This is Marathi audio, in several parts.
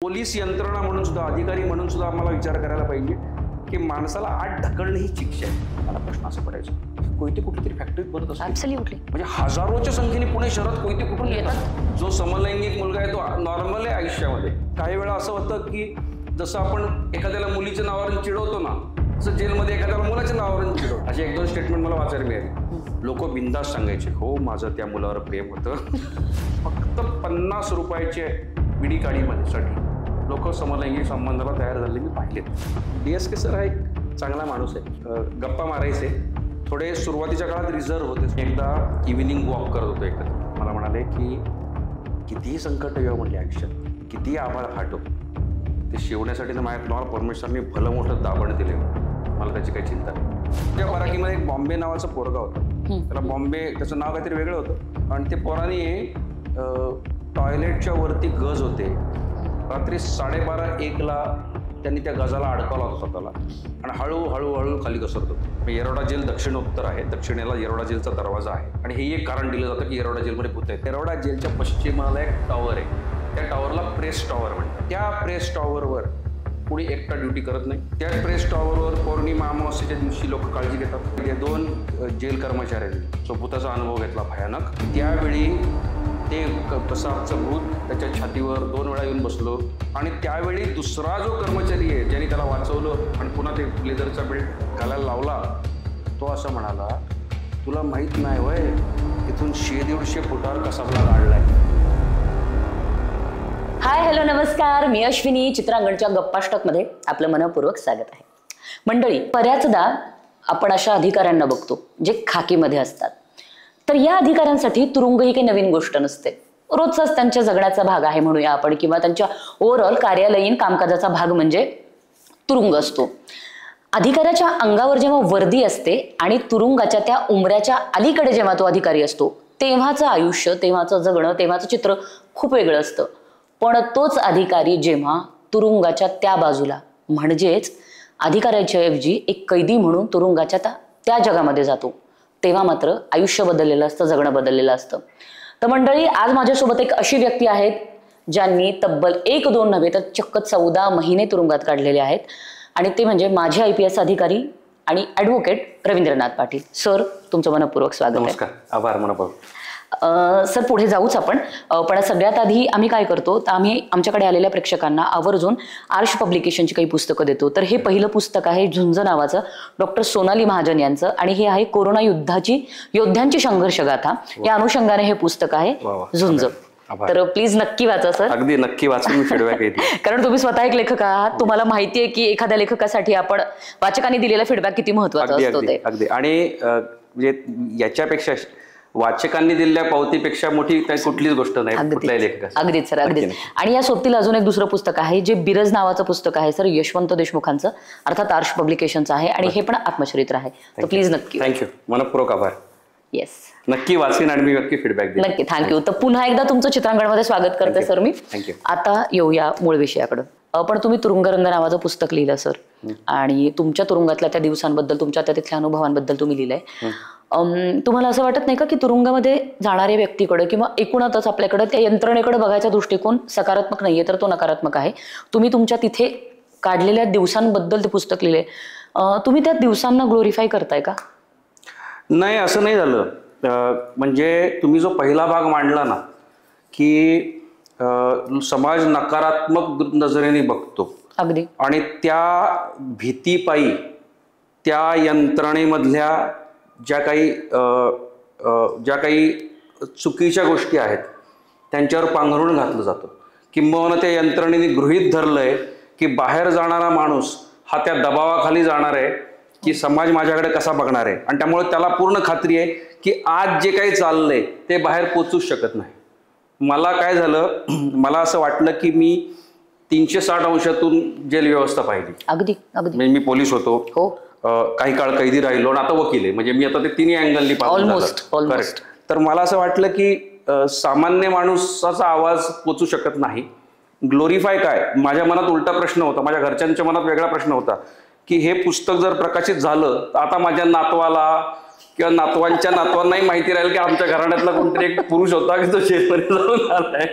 पोलीस यंत्रणा म्हणून सुद्धा, अधिकारी म्हणून सुद्धा आम्हाला विचार करायला पाहिजे की माणसाला आत ढकलणं ही शिक्षा आहे. मला प्रश्न असा पडायचा, कोयते कुठली तरी फॅक्टरीत बनत असते. ऍब्सोल्युटली. म्हणजे हजारोच्या संख्येने पुणे शहरात कोयते कुठून येतात. जो समलैंगिक मुलगा आहे तो नॉर्मल आहे आयुष्यामध्ये. काही वेळा असं होतं की जसं आपण एखाद्याला मुलीच्या नावावरून चिडवतो ना, तसं जेलमध्ये एखाद्याला मुलाच्या नावावरून चिडवतो. असे 1-2 स्टेटमेंट मला वाचायला मिळाले. लोक बिंदास सांगायचे, हो माझं त्या मुलावर प्रेम होतं. फक्त 50 रुपयाचे बिडी काढीमध्ये साठी लोक समलैंगिक संबंधाला तयार झाले मी पाहिलेत. DSK सर हा एक चांगला माणूस आहे. गप्पा मारायचे, थोडे सुरुवातीच्या काळात रिझर्व होते. एकदा इव्हिनिंग वॉक करत होतो एकदा, मला म्हणाले की कितीही संकट येऊ म्हणले आयुष्यात, कितीही आभाळ फाटो, ते शिवण्यासाठी तर माझ्या तुम्हाला परमेश्वरने भलं मोठं दाबण दिले. मला त्याची काही चिंता नाही. त्या मराठीमध्ये एक बॉम्बे नावाचं पोरगा होता. त्याला बॉम्बे, त्याचं नाव काहीतरी वेगळं होतं. आणि ते पोराने टॉयलेटच्या वरती गज होते. रात्री 12:30-1ला त्यांनी त्या गजाला अडकवला होता स्वतःला आणि हळूहळू खाली घसरतो. येरवडा जेल दक्षिणोत्तर आहे, दक्षिणेला येरवडा जेलचा दरवाजा आहे. आणि हे एक कारण दिलं जातं की येरवडा जेलमध्ये भूत आहे. येरवडा जेलच्या पश्चिमाला एक टॉवर आहे, त्या टॉवरला प्रेस टॉवर म्हणतात. त्या प्रेस टॉवरवर कुणी एकटा ड्युटी करत नाही. त्या प्रेस टॉवरवर पौर्णिमा अमावस्येच्या दिवशी लोक काळजी घेतात. या 2 जेल कर्मचाऱ्यांनी जो भूताचा अनुभव घेतला भयानक. त्यावेळी ते कसाबचं भूत त्याच्या छातीवर 2 वेळा येऊन बसलो. आणि त्यावेळी दुसरा जो कर्मचारी आहे ज्यांनी त्याला वाचवलं आणि पुन्हा ते लेदरचा बेल्ट घालायला लावला, तो असं म्हणाला, तुला माहीत नाही वय इथून 100-150 फुटावर कसाबला गाडलाय. हाय, हॅलो, नमस्कार. मी अश्विनी. चित्रांगणच्या गप्पाष्टकमध्ये आपलं मनपूर्वक स्वागत आहे. मंडळी, बऱ्याचदा आपण अशा अधिकाऱ्यांना बघतो जे खाकीमध्ये असतात. तर या अधिकाऱ्यांसाठी तुरुंग ही काही नवीन गोष्ट नसते. रोजचाच त्यांच्या जगण्याचा भाग आहे म्हणूया आपण, किंवा त्यांच्या ओव्हरऑल कार्यालयीन कामकाजाचा भाग म्हणजे तुरुंग असतो. अधिकाऱ्याच्या अंगावर जेव्हा वर्दी असते आणि तुरुंगाच्या त्या उंबऱ्याच्या अलीकडे जेव्हा तो अधिकारी असतो, तेव्हाचं आयुष्य, तेव्हाचं जगणं, तेव्हाचं चित्र खूप वेगळं असतं. पण तोच अधिकारी जेव्हा तुरुंगाच्या त्या बाजूला, म्हणजेच अधिकाऱ्याच्या ऐवजी एक कैदी म्हणून तुरुंगाच्या त्या जगामध्ये जातो, तेव्हा मात्र आयुष्य बदललेलं असतं, जगणं बदललेलं असतं. तर मंडळी, आज माझ्यासोबत एक अशी व्यक्ती आहेत ज्यांनी तब्बल 1-2 नव्हे तर चक्क 14 महिने तुरुंगात काढलेले आहेत. आणि ते म्हणजे माजी IPS अधिकारी आणि ॲडव्होकेट रवींद्रनाथ पाटील. सर, तुमचं मनपूर्वक स्वागत आहे. नमस्कार, आभार मनपूर्वक. सर, पुढे जाऊच आपण. पण सगळ्यात आधी आम्ही काय करतो, तर आम्ही आमच्याकडे आलेल्या प्रेक्षकांना आवर्जून आर्ष पब्लिकेशनची काही पुस्तकं देतो. तर हे पहिलं पुस्तक आहे झुंज नावाचं, डॉक्टर सोनाली महाजन यांचं. आणि हे आहे कोरोना योद्ध्यांची संघर्ष गाथा. या अनुषंगाने हे पुस्तक आहे झुंज. तर प्लीज नक्की वाचा सर. अगदी नक्की वाचून फीडबॅक येईल. कारण तुम्ही स्वतः एक लेखक आहात, तुम्हाला माहिती आहे की एखाद्या लेखकासाठी आपण वाचकांनी दिलेला फीडबॅक किती महत्वाचा असतो ते. अगदी. आणि म्हणजे याच्यापेक्षा वाचकांनी दिलेल्या पावतीपेक्षा मोठी काही कुठलीच गोष्ट नाही कुठल्याही लेखकाची. अगदीच सर, अगदीच. आणि या सोबतीला अजून एक दुसरं पुस्तक आहे जे बिरज नावाचं पुस्तक आहे सर, यशवंत देशमुखांचं, अर्थात आर्ष पब्लिकेशनचं आहे. आणि हे पण आत्मचरित्र आहे. तर प्लीज नक्की. थँक्यू, मनपूर्वक आभार. येस, नक्की वाचीन आणि मी नक्की फीडबॅक देईन. नक्की. थँक्यू. तर पुन्हा एकदा तुमचं चित्रांगणमध्ये स्वागत करते सर मी. थँक्यू. आता येऊया मूळ विषयाकडे. पण तुम्ही तुरुंगरंग नावाचं पुस्तक लिहिलं सर, आणि तुमच्या तुरुंगातल्या त्या दिवसांबद्दल, तुमच्या त्या तिथल्या अनुभवांबद्दल तुम्ही लिहिलंय. तुम्हाला असं वाटत नाही का की तुरुंगामध्ये जाणाऱ्या व्यक्तीकडे किंवा एकूणच आपल्याकडे त्या यंत्रणेकडे बघायचा दृष्टिकोन सकारात्मक नाहीये तर तो नकारात्मक आहे? तुम्ही तुमच्या तिथे काढलेल्या दिवसांबद्दल ते पुस्तक लिहिले. तुम्ही त्या दिवसांना ग्लोरिफाय करताय का? नाही, असं नाही झालं. म्हणजे तुम्ही जो पहिला भाग मांडला ना की समाज नकारात्मक नजरेने बघतो, अगदी. आणि त्या भीतीपायी त्या यंत्रणेमधल्या ज्या काही चुकीच्या गोष्टी आहेत त्यांच्यावर पांघरून घातलं जातं. किंबहुना त्या यंत्रणेने गृहीत धरलंय की बाहेर जाणारा माणूस हा त्या दबावाखाली जाणार आहे की समाज माझ्याकडे कसा बघणार आहे. आणि त्यामुळे त्याला पूर्ण खात्री आहे की आज जे काही चाललंय ते बाहेर पोचूच शकत नाही. मला काय झालं, मला असं वाटलं की मी 360 अंशातून जेल व्यवस्था पाहिली. अगदी अगदी. म्हणजे मी पोलीस होतो, हो, काही काळ कैदी राहिलो आणि आता वकील आहे. म्हणजे मी आता ते तिन्ही अँगलनी ऑलमोस्ट. तर मला असं वाटलं की सामान्य माणूसाचा आवाज पोचू शकत नाही. ग्लोरीफाय काय, माझ्या मनात उलटा प्रश्न होता, माझ्या घरच्यांच्या मनात वेगळा प्रश्न होता की हे पुस्तक जर प्रकाशित झालं तर आता माझ्या नातवाला किंवा नातवांच्या नातवांनाही माहिती राहील की आमच्या घराण्यातला कोणतरी एक पुरुष होता की तो जेलमध्ये जाऊन आलाय.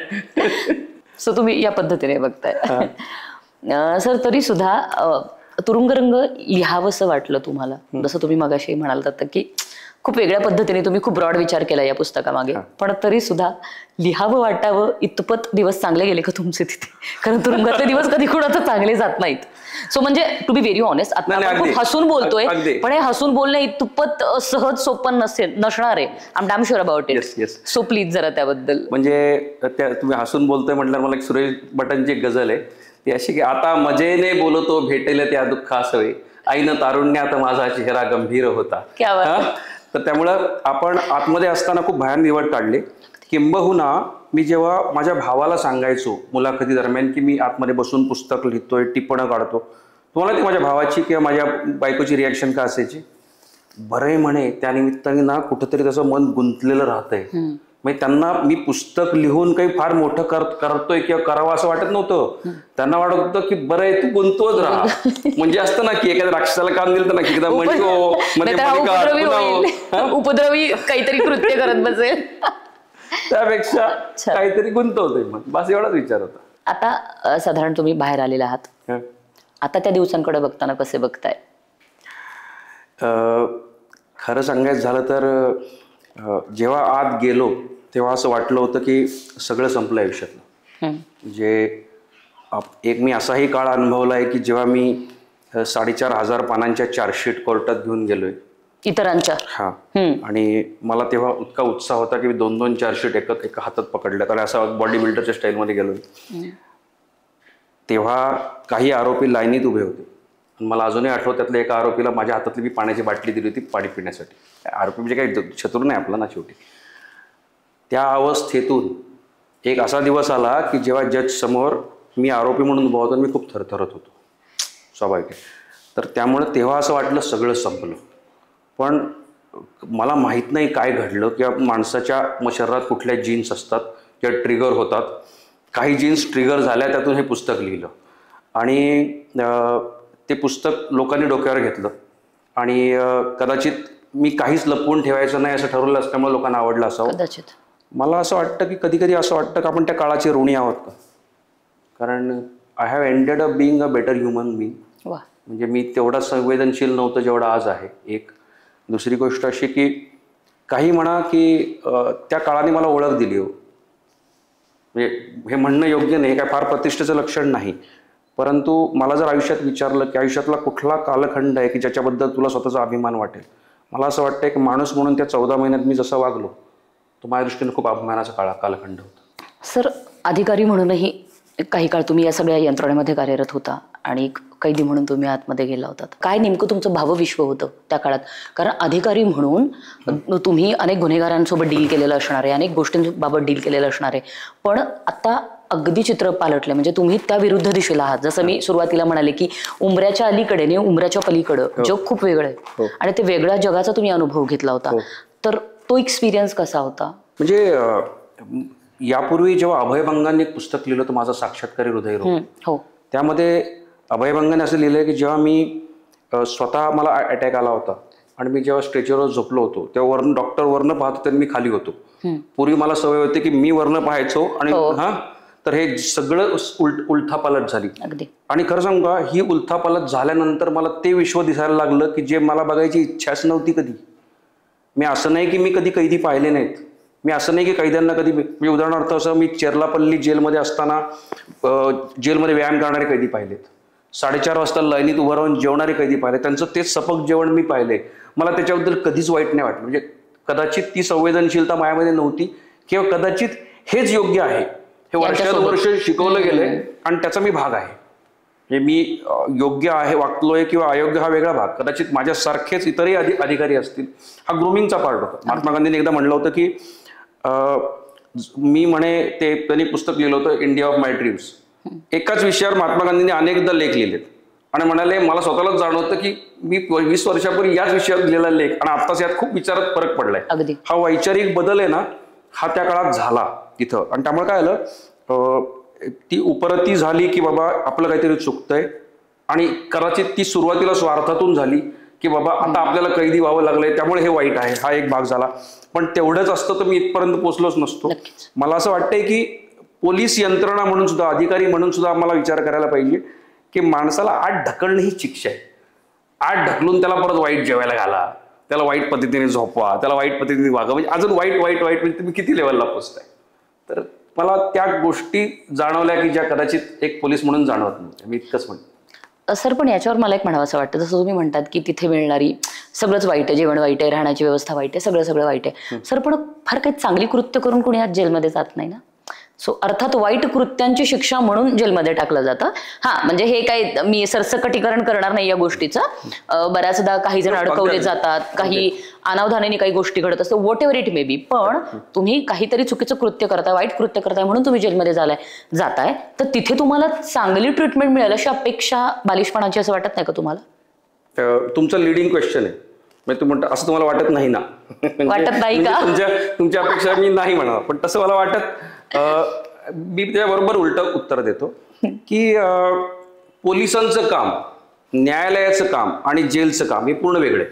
सो तुम्ही या पद्धतीने बघताय. सर तरी सुद्धा तुरुंगरंग लिहावंसं वाटलं तुम्हाला, जसं तुम्ही मगाशी म्हणालात की खूप वेगळ्या पद्धतीने तुम्ही खूप ब्रॉड विचार केला या पुस्तकामागे, पण तरी सुद्धा लिहावं वाटावं इतपत दिवस चांगले गेले का तुमचे तिथे? कारण तुरुंगातले दिवस कधी कुणाचं चांगले जात नाहीत. सो म्हणजे टू बी व्हेरी ऑनेस्ट, आता आपण खूप हसून बोलतोय, पण हे हसून बोलणे इतपत सहज सोपं नसणार आहे. I am sure about it. So please जरा त्याबद्दल. म्हणजे तुम्ही हसून बोलतोय म्हटल्यावर मला एक सुरेश भटांची एक गझल आहे, ती अशी की आता मजेने बोलतो भेटेल त्या दुःखासवे, आईनं तारुण्यात माझा चेहरा गंभीर होता. तर त्यामुळं आपण आतमध्ये असताना खूप भयान निवड काढली. किंबहुना मी जेव्हा माझ्या भावाला सांगायचो मुलाखती दरम्यान की मी आतमध्ये बसून पुस्तक लिहितोय, टिपणं काढतो, तुम्हाला ती माझ्या भावाची किंवा माझ्या बायकोची रिॲक्शन का असायची? बरंय म्हणे, त्यानिमित्ताने ना कुठंतरी त्याचं मन गुंतलेलं राहतंय. म्हणजे त्यांना मी पुस्तक लिहून काही फार मोठं करतोय किंवा करावं असं वाटत नव्हतं. त्यांना वाटत होतं की बरं आहे तू गुंतवत राहा. म्हणजे असतं ना की एखाद्या राक्षसाला काम दिलं तर ना की एकदा उपद्रवी काहीतरी कृत्य करत बसेल, त्यापेक्षा काहीतरी गुंतवतोय मग, बस एवढाच विचार होता. आता साधारण तुम्ही बाहेर आलेला आहात, आता त्या दिवसांकडे बघताना कसे बघताय? खरं सांगायचं झालं तर जेव्हा आत गेलो तेव्हा असं वाटलं होतं की सगळं संपलं आयुष्यातलं. म्हणजे एक मी असाही काळ अनुभवला आहे की जेव्हा मी 4,500 पानांच्या चार्जशीट कोर्टात घेऊन गेलोय इतरांच्या, आणि मला तेव्हा इतका उत्साह होता की मी 2-2 चार्जशीट एका हातात पकडल्यात आणि असा बॉडी बिल्डरच्या स्टाईलमध्ये गेलोय. तेव्हा काही आरोपी लाईनीत उभे होते. मला अजूनही आठवत, त्यातल्या एका आरोपीला माझ्या हातातली मी पाण्याची बाटली दिली होती पाणी पिण्यासाठी. आरोपी म्हणजे काही शत्रू नाही आपला ना शेवटी. त्या अवस्थेतून एक असा दिवस आला की जेव्हा जज समोर मी आरोपी म्हणून उभा होतो, मी खूप थरथरत होतो, स्वाभाविक आहे. तर त्यामुळे तेव्हा असं वाटलं सगळं संपलं. पण मला माहीत नाही काय घडलं किंवा माणसाच्या शरीरात कुठल्या जीन्स असतात किंवा ट्रिगर होतात. काही जीन्स ट्रिगर झाल्या, त्यातून हे पुस्तक लिहिलं आणि ते पुस्तक लोकांनी डोक्यावर घेतलं आणि कदाचित मी काहीच लपवून ठेवायचं नाही असं ठरवलं असल्यामुळे लोकांना आवडलं असावं कदाचित. मला असं वाटतं की कधी कधी असं वाटतं की आपण त्या काळाचे ऋणी आहोत का, कारण I have ended up being a better human being. म्हणजे मी तेवढा संवेदनशील नव्हतं जेवढा आज आहे. एक दुसरी गोष्ट अशी की काही म्हणा की त्या काळाने मला ओळख दिली हो. म्हणजे हे म्हणणं योग्य नाही, काय फार प्रतिष्ठेचं लक्षण नाही, परंतु मला जर आयुष्यात विचारलं की आयुष्यातला कुठला कालखंड आहे की ज्याच्याबद्दल तुला स्वतःचा अभिमान वाटेल, मला असं वाटतं की माणूस म्हणून त्या 14 महिन्यात मी जसं वागलो तो माझ्या दृष्टीने खूप अभिमानाचा कालखंड होता. सर अधिकारी म्हणूनही काही काळ तुम्ही या सगळ्या यंत्रणेमध्ये कार्यरत होता आणि कैदी म्हणून तुम्ही आतमध्ये गेला होता. काय नेमकं तुमचं भावविश्व होतं त्या काळात? कारण अधिकारी म्हणून तुम्ही अनेक गुन्हेगारांसोबत डील केलेलं असणार आहे, अनेक गोष्टींबाबत डील केलेलं असणार आहे, पण आता अगदी चित्र पालटले. म्हणजे तुम्ही त्या विरुद्ध दिशेला आहात. जसं मी सुरुवातीला म्हणाले की उंबऱ्याच्या अलीकडे आणि उंबऱ्याच्या पलीकडं जग खूप वेगळं आहे आणि ते वेगळ्या जगाचा तुम्ही अनुभव घेतला होता. तर तो एक्सपिरियन्स कसा होता? म्हणजे यापूर्वी जेव्हा अभयभंगांनी एक पुस्तक लिहिलं होतं माझं साक्षात्कारी हृदयरोग, त्यामध्ये अभयभंगाने असं लिहिलंय की जेव्हा मी स्वतः मला अटॅक आला होता आणि मी जेव्हा स्ट्रेचरवर झोपलो होतो तेव्हा डॉक्टर वरनं पाहत होते, मी खाली होतो. पूर्वी मला सवय होती की मी वरनं पाहायचो आणि तर हे सगळं उलथापालट झाली. आणि खरं सांगू का, ही उलथापालट झाल्यानंतर मला ते विश्व दिसायला लागलं की जे मला बघायची इच्छाच नव्हती कधी. मी असं नाही की मी कधी कैदी पाहिले नाहीत, मी असं नाही की कैद्यांना कधी, म्हणजे उदाहरणार्थ असं मी चेरलापल्ली जेलमध्ये असताना जेलमध्ये व्यायाम करणारे कैदी पाहिलेत, 4:30 वाजता लाईनीत उभं राहून जेवणारे कैदी पाहिले, त्यांचं तेच सपक जेवण मी पाहिले. मला त्याच्याबद्दल कधीच वाईट नाही वाटलं. म्हणजे कदाचित ती संवेदनशीलता माझ्यामध्ये नव्हती किंवा कदाचित हेच योग्य आहे, हे वर्षानुवर्ष शिकवलं गेलंय आणि त्याचा मी भाग आहे. म्हणजे मी योग्य आहे वागलोय किंवा अयोग्य हा वेगळा भाग. कदाचित माझ्यासारखेच इतरही अधिकारी असतील. हा ग्रूमिंगचा पार्ट होता. महात्मा गांधींनी एकदा म्हणलं होतं की मी म्हणे ते त्यांनी पुस्तक लिहिलं होतं इंडिया ऑफ माय ड्रीम्स. एकाच विषयावर महात्मा गांधींनी अनेकदा लेख लिहिलेत आणि म्हणाले मला स्वतःलाच जाणवतं की मी 20 वर्षापूर्वी याच विषयावर लिहिलेला लेख आणि आत्ताच यात खूप विचारात फरक पडलाय. हा वैचारिक बदल आहे ना, हा त्या काळात झाला तिथं. आणि त्यामुळे काय झालं, ती उपरती झाली की बाबा आपलं काहीतरी चुकतंय आणि कदाचित ती सुरुवातीला स्वार्थातून झाली की बाबा आता आपल्याला कैदी व्हावं लागलंय त्यामुळे हे वाईट आहे, हा एक भाग झाला. पण तेवढंच असतं तर मी इथपर्यंत पोहोचलोच नसतो. मला असं वाटतंय की पोलीस यंत्रणा म्हणून सुद्धा, अधिकारी म्हणून सुद्धा आम्हाला विचार करायला पाहिजे की माणसाला आत ढकलणं ही शिक्षा आहे. आत ढकलून त्याला परत वाईट जेवायला घाला, त्याला वाईट पद्धतीने झोपवा, त्याला वाईट पद्धतीने वागा, म्हणजे अजून वाईट वाईट वाईट म्हणजे तुम्ही किती लेवलला पोचताय. तर मला त्या गोष्टी जाणवल्या की ज्या कदाचित एक पोलीस म्हणून जाणवत नव्हत्या. मी इतकंच म्हणतो. सर, पण याच्यावर मला एक म्हणावं असं वाटतं, जसं तुम्ही म्हणतात की तिथे मिळणारी सगळंच वाईट आहे, जेवण वाईट आहे, राहण्याची व्यवस्था वाईट आहे, सगळं वाईट आहे. सर, पण फार काही चांगली कृत्य करून कोणी आज जेलमध्ये जात नाही ना. सो अर्थात वाईट कृत्यांची शिक्षा म्हणून जेलमध्ये टाकलं जातं. हा, म्हणजे हे काही मी सरसकटीकरण करणार नाही या गोष्टीचं. बऱ्याचदा काही जण अडकवले जातात, काही अनावधानाने काही गोष्टी घडत असतात, what ever it may be. पण तुम्ही काहीतरी चुकीचं कृत्य करताय, वाईट कृत्य करताय म्हणून तुम्ही जेलमध्ये जाताय, तर तिथे तुम्हाला चांगली ट्रीटमेंट मिळेल अशी अपेक्षा बालिशपणाची असं वाटत नाही का तुम्हाला? तुमचं लिडिंग क्वेश्चन आहे. म्हणजे तुम्ही म्हणता असं तुम्हाला वाटत नाही ना? वाटत नाही का? तुमच्या अपेक्षा मी नाही म्हणावं, पण तसं मला वाटत. मी त्याबरोबर उलट उत्तर देतो की पोलिसांचं काम, न्यायालयाचं काम आणि जेलचं काम हे पूर्ण वेगळे.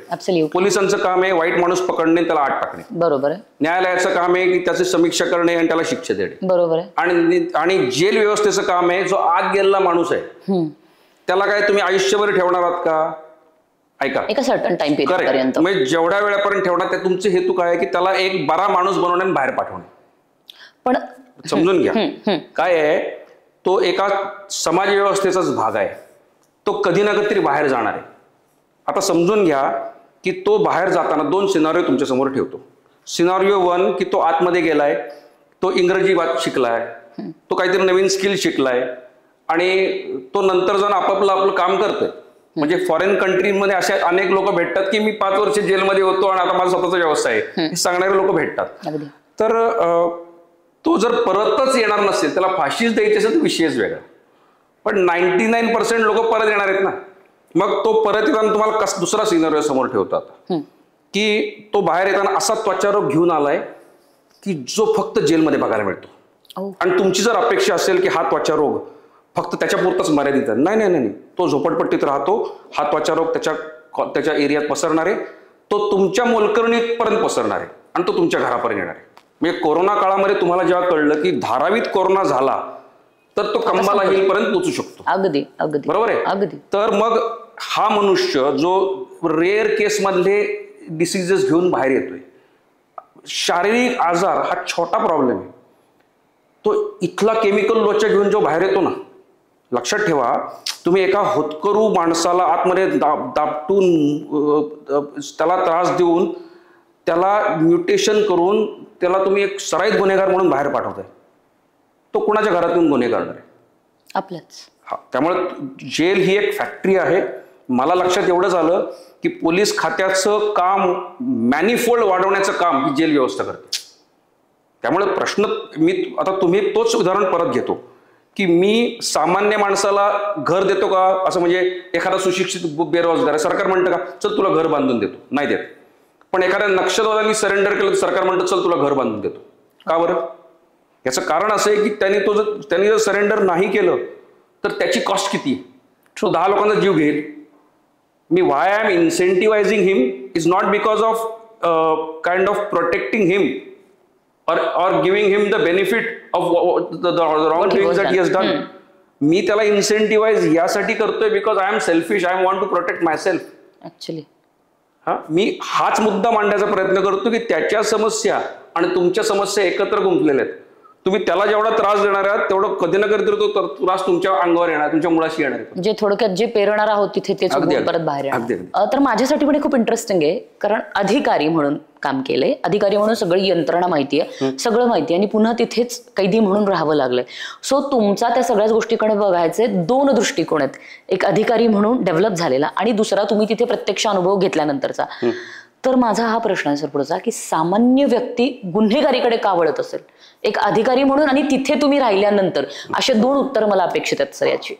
पोलिसांचं काम आहे वाईट माणूस पकडणे, त्याला आत टाकणे. बरोबर आहे. न्यायालयाचं काम आहे की त्याची समीक्षा करणे आणि त्याला शिक्षा देणे. बरोबर आहे. आणि जेल व्यवस्थेचं काम आहे जो आत गेलेला माणूस आहे त्याला काय तुम्ही आयुष्यभर ठेवणार आहात का? ऐका, एका सर्टन टाइम पिरियड पर्यंत, म्हणजे जेवढ्या वेळापर्यंत ठेवणार ते तुमचे हेतू काय आहे की त्याला एक बरा माणूस बनवणे आणि बाहेर पाठवणे. पण समजून घ्या काय आहे, तो एका समाज व्यवस्थेचाच भाग आहे. तो कधी ना कधीतरी बाहेर जाणार आहे. आता समजून घ्या की तो बाहेर जाताना दोन सिनारिओ तुमच्या समोर ठेवतो. सिनारिओ 1 की तो आतमध्ये गेलाय, तो इंग्रजी शिकलाय, तो काहीतरी नवीन स्किल शिकलाय आणि तो नंतर जाऊन आपलं काम करतोय. म्हणजे फॉरेन कंट्रीमध्ये अशा अनेक लोक भेटतात की मी 5 वर्ष जेलमध्ये होतो आणि आता माझा स्वतःचा व्यवसाय आहे, हे सांगणारे लोक भेटतात. तर तो जर परतच येणार नसेल, त्याला फाशीच द्यायची असेल तर विषयच वेगळा. पण 99% लोक परत येणार आहेत ना. मग तो परत येताना तुम्हाला दुसरा सिनारिओ समोर ठेवतात की तो बाहेर येताना असा त्वचारोग घेऊन आलाय की जो फक्त जेलमध्ये बघायला मिळतो. आणि तुमची जर अपेक्षा असेल की हा त्वचारोग फक्त त्याच्या पुरताच मर्यादित आहे, नाही नाही नाही, तो झोपडपट्टीत राहतो, हा त्वचारोग त्याच्या एरियात पसरणार आहे, तो तुमच्या मोलकरणीपर्यंत पसरणार आहे आणि तो तुमच्या घरापर्यंत येणार आहे. म्हणजे कोरोना काळामध्ये तुम्हाला जेव्हा कळलं की धारावीत कोरोना झाला तर तो कंबाला हिलपर्यंत पोहोचू शकतो. अगदी अगदी बरोबर आहे. अगदी. तर मग हा मनुष्य जो रेअर केस मधले डिसीजेस घेऊन बाहेर येतोय, शारीरिक आजार हा छोटा प्रॉब्लेम आहे, तो इथला केमिकल लोचा घेऊन जो बाहेर येतो ना, लक्षात ठेवा, तुम्ही एका होतकरू माणसाला आतमध्ये दाबटून त्याला त्रास देऊन त्याला म्युटेशन करून त्याला तुम्ही एक सराईत गुन्हेगार म्हणून बाहेर पाठवताय. तो कोणाच्या घरातून गुन्हे करणार आहे? आपल्याच. हा, त्यामुळे जेल ही एक फॅक्टरी आहे. मला लक्षात एवढं झालं की पोलीस खात्याचं काम मॅनिफोल्ड वाढवण्याचं काम ही जेल व्यवस्था करते. त्यामुळे प्रश्न तुम्ही तोच उदाहरण परत घेतो की मी सामान्य माणसाला घर देतो का? असं म्हणजे एखादा सुशिक्षित बेरोजगार आहे, सरकार म्हणतं का चल तुला घर बांधून देतो? नाही देत. पण एखाद्या नक्षलवाद्यांनी सरेंडर केलं तर सरकार म्हणतं चल तुला घर बांधून देतो. का बरं? याचं कारण असं आहे की त्यांनी जर सरेंडर नाही केलं तर त्याची कॉस्ट किती आहे? तो 10 लोकांचा जीव घेईल. मी why I am incentivizing him is not because of kind of protecting him or giving him the benefit of the wrong things that he has done. मी त्याला इन्सेंटिव्हाइज यासाठी करतोय because I am selfish, I want to protect myself. Actually मी हाच मुद्दा मांडण्याचा प्रयत्न करतो की त्याच्या समस्या आणि तुमच्या समस्या एकत्र गुंतलेल्या आहेत. तुम्ही त्याला जेवढा त्रास देणार आहात तेवढं कधी ना कधी तो त्रास तुमच्या अंगावर येणार, तुमच्या मुळाशी येणार आहे. जे थोडक्यात जे पेरणार आहोत तिथे तेच परत बाहेर येणार. तर माझ्यासाठी पण खूप इंटरेस्टिंग आहे, कारण अधिकारी म्हणून काम केलंय, अधिकारी म्हणून सगळी यंत्रणा माहिती आहे, सगळं माहिती आहे, आणि पुन्हा तिथेच कैदी म्हणून राहावं लागलंय. सो तुमचा त्या सगळ्याच गोष्टीकडे बघायचे 2 दृष्टिकोन आहेत, एक अधिकारी म्हणून डेव्हलप झालेला आणि दुसरा तुम्ही तिथे प्रत्यक्ष अनुभव घेतल्यानंतरचा. तर माझा हा प्रश्न आहे सर पुढचा, की सामान्य व्यक्ती गुन्हेगारीकडे का वळत असेल एक अधिकारी म्हणून आणि तिथे तुम्ही राहिल्यानंतर? असे 2 उत्तर मला अपेक्षित आहेत सर याची.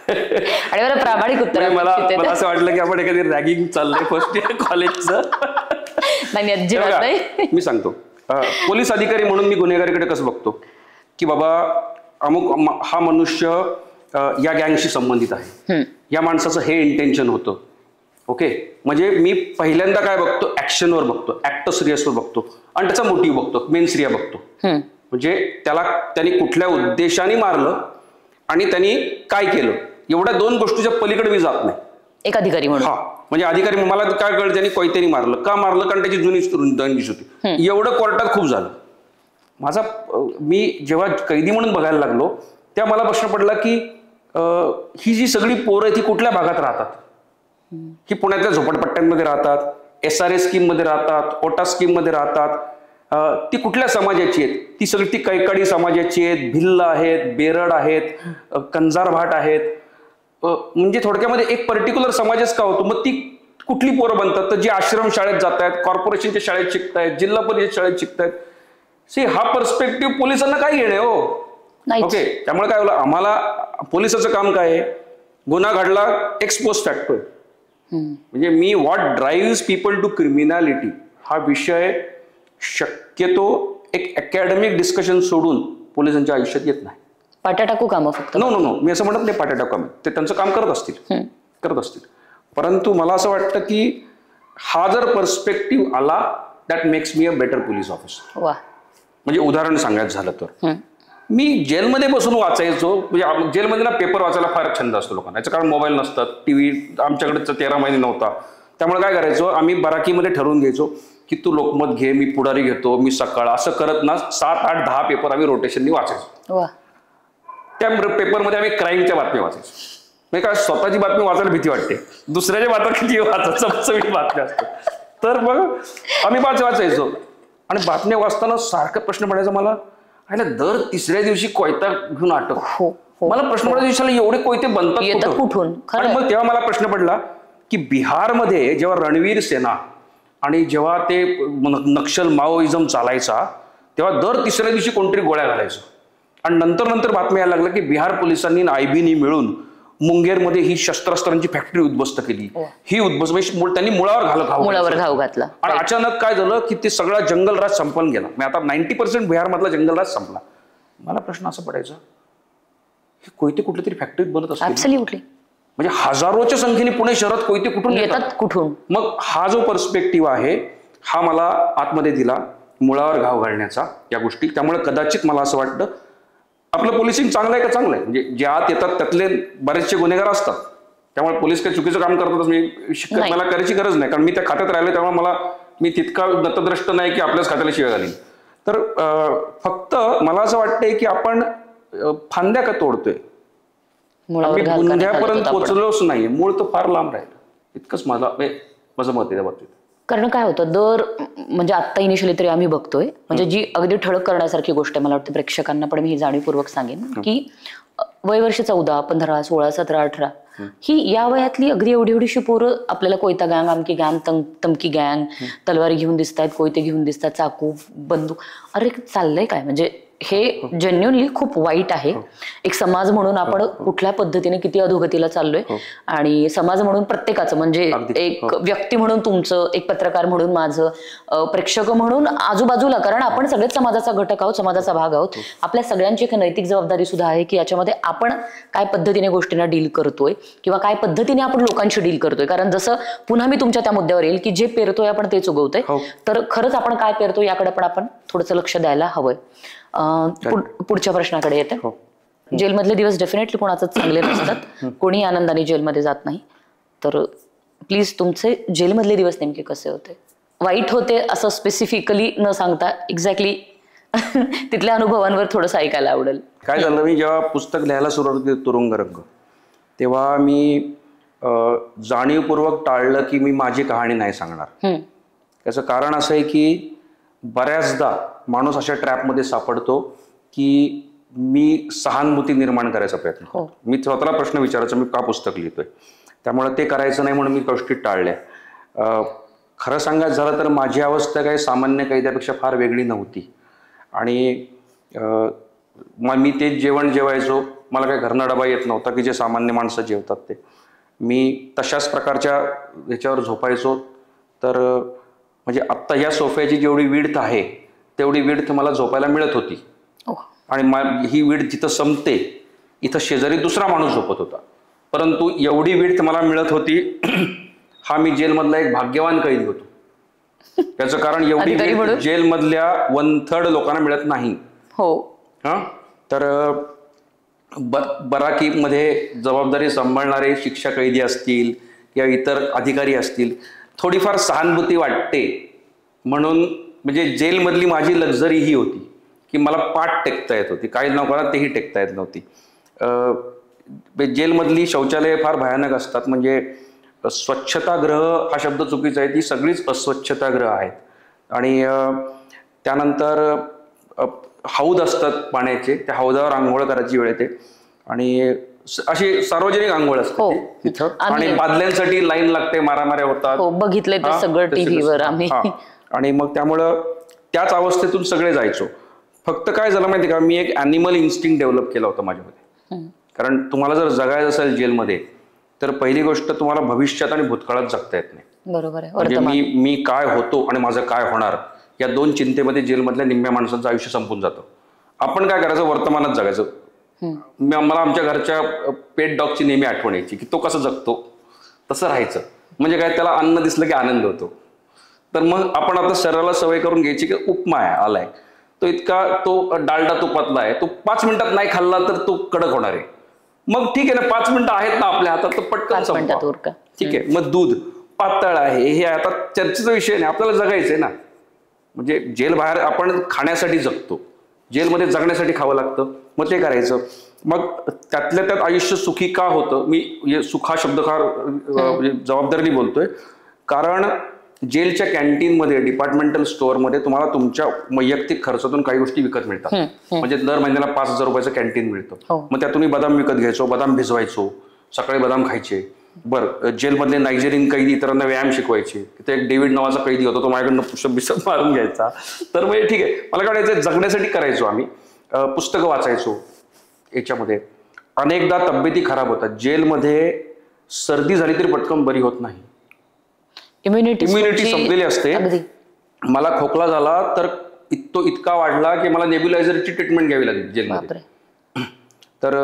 आणि मला प्रामाणिक उत्तर. मला असं वाटलं की आपण एखादी रॅगिंग चाललंय फर्स्ट इयर कॉलेजचं. नाही अजिबात नाही. मी सांगतो, पोलीस अधिकारी म्हणून मी गुन्हेगारीकडे कसं बघतो की बाबा अमुक हा मनुष्य या गँगशी संबंधित आहे, या माणसाचं हे इंटेन्शन होतं. ओके, म्हणजे मी पहिल्यांदा काय बघतो, ऍक्शनवर बघतो, ऍक्ट सिरियसवर बघतो आणि त्याचा मोटिव्ह बघतो, मेन सिरिया बघतो. म्हणजे त्यांनी कुठल्या उद्देशाने मारलं आणि त्यांनी काय केलं, एवढ्या 2 गोष्टीच्या पलीकडे मी जात नाही. एक अधिकारी म्हणून. हा, म्हणजे अधिकारी मला काय कळलं त्यांनी कोयत्यानी मारलं, का मारलं, कारण त्याची जुनी दंगीच होती. एवढं कोर्टात खूप झालं. मी जेव्हा कैदी म्हणून बघायला लागलो तेव्हा मला प्रश्न पडला की ही जी सगळी पोरं आहेत ती कुठल्या भागात राहतात. ही पुण्यातल्या झोपडपट्ट्यांमध्ये राहतात, SRA स्कीम मध्ये राहतात, ओटा स्कीम मध्ये राहतात. ती कुठल्या समाजाची आहेत? ती सगळी ती कैकाडी समाजाची आहेत, भिल्ल आहेत, बेरड आहेत, कंजार भाट आहेत. म्हणजे थोडक्यामध्ये एक पर्टिक्युलर समाजच का होतो. मग ती कुठली पोरं बनतात? तर जी आश्रम शाळेत जात आहेत, कॉर्पोरेशनच्या शाळेत शिकतायत, जिल्हा परिषद शाळेत शिकतायत. हा पर्स्पेक्टिव्ह पोलिसांना काय घेणे हो. ओके, त्यामुळे काय होलं, आम्हाला पोलिसाचं काम काय आहे, गुन्हा घडला, एक्सपोज फॅक्टर. म्हणजे मी what drive people to criminality हा विषय शक्यतो एक अकॅडमिक डिस्कशन सोडून पोलिसांच्या आयुष्यात येत नाही. पाट्या टाकू कामं फक्त. नो नो नो, मी असं म्हणत नाही पाट्या टाकू काम, ते त्यांचं काम करत असतील. परंतु मला असं वाटतं की हा जर पर्स्पेक्टिव्ह आला that makes me a better police officer. म्हणजे उदाहरण सांगायचं झालं तर मी जेलमध्ये बसून वाचायचो. म्हणजे जेलमध्ये ना पेपर वाचायला फार छंद असतो लोकांना. याचं कारण मोबाईल नसतात, टीव्ही आमच्याकडे 13 महिने नव्हता. त्यामुळे काय करायचो, आम्ही बराकीमध्ये ठरवून घ्यायचो की तू लोकमत घे, मी पुढारी घेतो, मी सकाळ, असं करत ना 7, 8, 10 पेपर आम्ही रोटेशननी वाचायचो. त्या पेपरमध्ये आम्ही क्राईमच्या बातम्या वाचायचो. म्हणजे काय, स्वतःची बातमी वाचायला भीती वाटते, दुसऱ्याच्या बातम्या किती वाचायचं बातम्या असतात. तर मग आम्ही वाचायचो आणि बातम्या वाचताना सारखा प्रश्न पडायचा मला, दर 3ऱ्या दिवशी कोयता घेऊन अटक. मला प्रश्न पडायचा दिवसाला एवढे कोयते बनतात कुठून. आणि मग तेव्हा मला प्रश्न पडला की बिहारमध्ये जेव्हा रणवीर सेना आणि जेव्हा ते नक्षल माओइझम चालायचा तेव्हा दर 3ऱ्या दिवशी कोणतरी गोळ्या घालायचं. आणि नंतर बातम्या यायला लागल्या की बिहार पोलिसांनी IBनी मिळून मुंगेरमध्ये ही शस्त्रास्त्रांची फॅक्टरी उद्ध्वस्त केली. ही त्यांनी मुळावर घाव घातला. आणि अचानक काय झालं की ते सगळा जंगलराज संपून गेला. आता 90% बिहारमधला जंगलराज संपला. मला प्रश्न असा पडायचा, हे कोयते कुठल्या तरी फॅक्टरीत बनत असतात, म्हणजे हजारोच्या संख्येने पुणे शहरात कोयते कुठून येतात, कुठून. मग हा जो पर्स्पेक्टिव्ह आहे हा मला आतमध्ये दिला मुळावर घाव घालण्याचा या गोष्टी. त्यामुळे कदाचित मला असं वाटतं आपलं पोलिसिंग चांगलं आहे का, चांगलं आहे. म्हणजे जे आत येतात त्यातले बरेचसे गुन्हेगार असतात, त्यामुळे पोलीस काही चुकीचं काम करतातच मी मला करायची गरज नाही, कारण मी त्या खात्यात राहिले. त्यामुळे मी तितका नतद्रष्ट नाही की आपल्याच खात्याला शिव्या घालीन. तर फक्त मला असं वाटतंय की आपण फांद्या का तोडतोय, गुन्ह्यापर्यंत पोहोचलोच नाही. मूळ तर फार लांब राहिलं. इतकंच माझं मत आहे त्या बाबतीत. कारण काय होतं, म्हणजे आत्ता इनिशियली तरी आम्ही बघतोय, म्हणजे जी अगदी ठळक करण्यासारखी गोष्ट आहे, मला वाटतं प्रेक्षकांना पण मी ही जाणीवपूर्वक सांगेन की वयवर्ष 14, 15, 16, 17, 18 ही या वयातली अगदी एवढीशी पोरं आपल्याला कोयता गँग, आमकी गँग, तमकी गँग, तलवारी घेऊन दिसतात, कोयते घेऊन दिसतात, चाकू, बंदूक. अरे चाललंय काय, म्हणजे हे जेन्युअनली खूप वाईट आहे. एक समाज म्हणून आपण कुठल्या पद्धतीने किती अधोगतीला चाललोय, आणि समाज म्हणून प्रत्येकाचं, म्हणजे एक व्यक्ती म्हणून तुमचं, एक पत्रकार म्हणून माझं, प्रेक्षक म्हणून आजूबाजूला, कारण आपण सगळेच समाजाचा घटक आहोत, समाजाचा भाग आहोत. आपल्या सगळ्यांची एक नैतिक जबाबदारी सुद्धा आहे की याच्यामध्ये आपण काय पद्धतीने गोष्टींना डील करतोय किंवा काय पद्धतीने आपण लोकांशी डील करतोय. कारण जसं पुन्हा मी तुमच्या त्या मुद्द्यावर येईल की जे पेरतोय आपण तेच उगवतोय, तर खरंच आपण काय पेरतो याकडे पण आपण थोडंसं लक्ष द्यायला हवंय. पुढच्या प्रश्नाकडे येते. जेलमधले दिवस डेफिनेटली कोणाचंच चांगले नसतात, कोणी आनंदाने जेलमध्ये जात नाही. तर प्लीज तुमचे जेलमधले दिवस नेमके कसे होते, वाईट होते असं स्पेसिफिकली न सांगता एक्झॅक्टली तिथल्या अनुभवांवर थोडंसं ऐकायला आवडेल. काय झालं, मी जेव्हा पुस्तक लिहायला सुरुवात केली तुरुंगरंग, तेव्हा मी जाणीवपूर्वक टाळलं की मी माझी कहाणी नाही सांगणार. त्याचं कारण असं आहे की बऱ्याचदा माणूस अशा ट्रॅपमध्ये सापडतो की मी सहानुभूती निर्माण करायचा प्रयत्न करतो. मी स्वतःला प्रश्न विचारायचा, मी का पुस्तक लिहितोय, त्यामुळे ते करायचं नाही म्हणून मी गोष्टी टाळल्या. खरं सांगायचं झालं तर माझी अवस्था काही सामान्य कैद्यापेक्षा फार वेगळी नव्हती. आणि मी ते जेवण जेवायचो, मला काही घरना डबा येत नव्हता की जे सामान्य माणसं जेवतात ते. मी तशाच प्रकारच्या ह्याच्यावर झोपायचो. तर म्हणजे आत्ता या सोफ्याची जेवढी विड्थ आहे तेवढी विड्थ मला झोपायला मिळत होती. आणि ही विड्थ जिथं संपते इथं शेजारी दुसरा माणूस झोपत होता, परंतु एवढी विड्थ मला मिळत होती. हा मी जेलमधला एक भाग्यवान कैदी होतो. त्याचं कारण एवढी जेलमधल्या 1/3 लोकांना मिळत नाही. हो. हां, तर बराकीमध्ये जबाबदारी सांभाळणारे शिक्षा कैदी असतील किंवा इतर अधिकारी असतील, थोडीफार सहानुभूती वाटते. म्हणून म्हणजे जेलमधली माझी लक्झरी ही होती की मला पाठ टेकता येत होती, काही लोकांना तेही टेकता येत नव्हती. जेलमधली शौचालय फार भयानक असतात. म्हणजे स्वच्छतागृह हा शब्द चुकीचा आहे, ती सगळीच अस्वच्छतागृह आहेत. आणि त्यानंतर हौद असतात पाण्याचे, त्या हौदावर आंघोळ करायची वेळ येते आणि अशी सार्वजनिक आंघोळ असते तिथं. आणि बादल्यांसाठी लाईन लागते, मारामाऱ्या होतात. बघितलंय ते सगळं टीव्हीवर आम्ही. आणि मग त्यामुळं त्याच अवस्थेतून सगळे जायचो. फक्त काय झालं माहिती का, मी एक ॲनिमल इन्स्टिंक्ट डेव्हलप केला होता माझ्यामध्ये. कारण तुम्हाला जर जगायचं असेल जेलमध्ये, तर पहिली गोष्ट तुम्हाला भविष्यात आणि भूतकाळात जगता येत नाही. बरोबर आहे. म्हणजे मी काय होतो आणि माझं काय होणार, या दोन चिंतेमध्ये जेलमधल्या निम्म्या माणसांचं आयुष्य संपून जातं. आपण काय करायचं, वर्तमानात जगायचं. मला आमच्या घरच्या पेट डॉगची नेहमी आठवण यायची की तो कसं जगतो तसं राहायचं. म्हणजे काय, त्याला अन्न दिसलं की आनंद होतो. तर मग आपण आता शरीराला सवय करून घ्यायची की उपमा आहे आलाय, तो इतका तो डालडा तुपातला आहे, तो 5 मिनिटात नाही खाल्ला तर तो कडक होणार आहे. मग ठीक आहे ना, 5 मिनिटं आहेत ना आपल्या हातात, तर पटकन संपवा. ठीक आहे. मग दूध पातळ आहे, हे आता चर्चेचा विषय नाही, आपल्याला जगायचंय ना. म्हणजे जेल बाहेर आपण खाण्यासाठी जगतो, जेलमध्ये जगण्यासाठी खावं लागतं, मग ते करायचं. मग त्यातल्या त्यात आयुष्य सुखी का होतं, मी सुखा शब्द फार जबाबदारीने बोलतोय. कारण जेलच्या कॅन्टीनमध्ये, डिपार्टमेंटल स्टोअरमध्ये तुम्हाला तुमच्या वैयक्तिक खर्चातून काही गोष्टी विकत मिळतात. म्हणजे दर महिन्याला 5,000 रुपयाचं कॅन्टीन मिळतं. मग त्यातून बदाम विकत घ्यायचो, बदाम भिजवायचो, सकाळी बदाम खायचे. बरं, जेलमधले नायजेरियन कैदी इतरांना व्यायाम शिकवायचे. तिथे एक डेव्हिड नावाचा कैदी होता, तो माझ्याकडनं पुषप बिषप मारून घ्यायचा. तर म्हणजे ठीक आहे, मला काढायचं जगण्यासाठी करायचो आम्ही. पुस्तकं वाचायचो. याच्यामध्ये अनेकदा तब्येती खराब होतात. जेलमध्ये सर्दी झाली तरी पटकन बरी होत नाही, इम्युनिटी संपलेली असते. मला खोकला झाला तर तो इतका वाढला की मला नेब्युलायझरची ट्रीटमेंट घ्यावी लागली जेलमध्ये. तर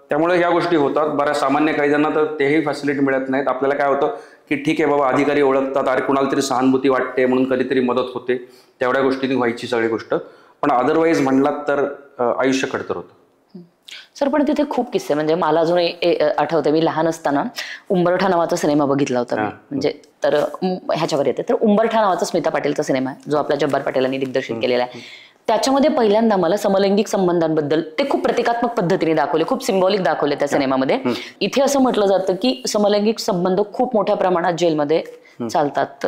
त्यामुळे ह्या गोष्टी होतात. बऱ्याच सामान्य कैद्यांना तर तेही फॅसिलिटी मिळत नाहीत. आपल्याला काय होतं की ठीक आहे बाबा, अधिकारी ओळखतात, अरे कुणाला तरी सहानुभूती वाटते म्हणून कधीतरी मदत होते, तेवढ्या गोष्टींनी व्हायची सगळी गोष्ट. पण अदरवाईज म्हणलात तर आयुष्य खडतर होतं. सर, पण तिथे खूप किस्से, म्हणजे मला अजून आठवतं, मी लहान असताना उंबरठा नावाचा सिनेमा बघितला होता मी. म्हणजे तर ह्याच्यावर येते, तर उंबरठा नावाचा स्मिता पाटीलचा सिनेमा आहे, जो आपल्या जब्बार पाटीलांनी दिग्दर्शित केलेला आहे. त्याच्यामध्ये पहिल्यांदा मला समलैंगिक संबंधांबद्दल ते खूप प्रतिकात्मक पद्धतीने दाखवले, खूप सिम्बॉलिक दाखवले त्या सिनेमामध्ये. इथे असं म्हटलं जातं की समलैंगिक संबंध खूप मोठ्या प्रमाणात जेलमध्ये चालतात.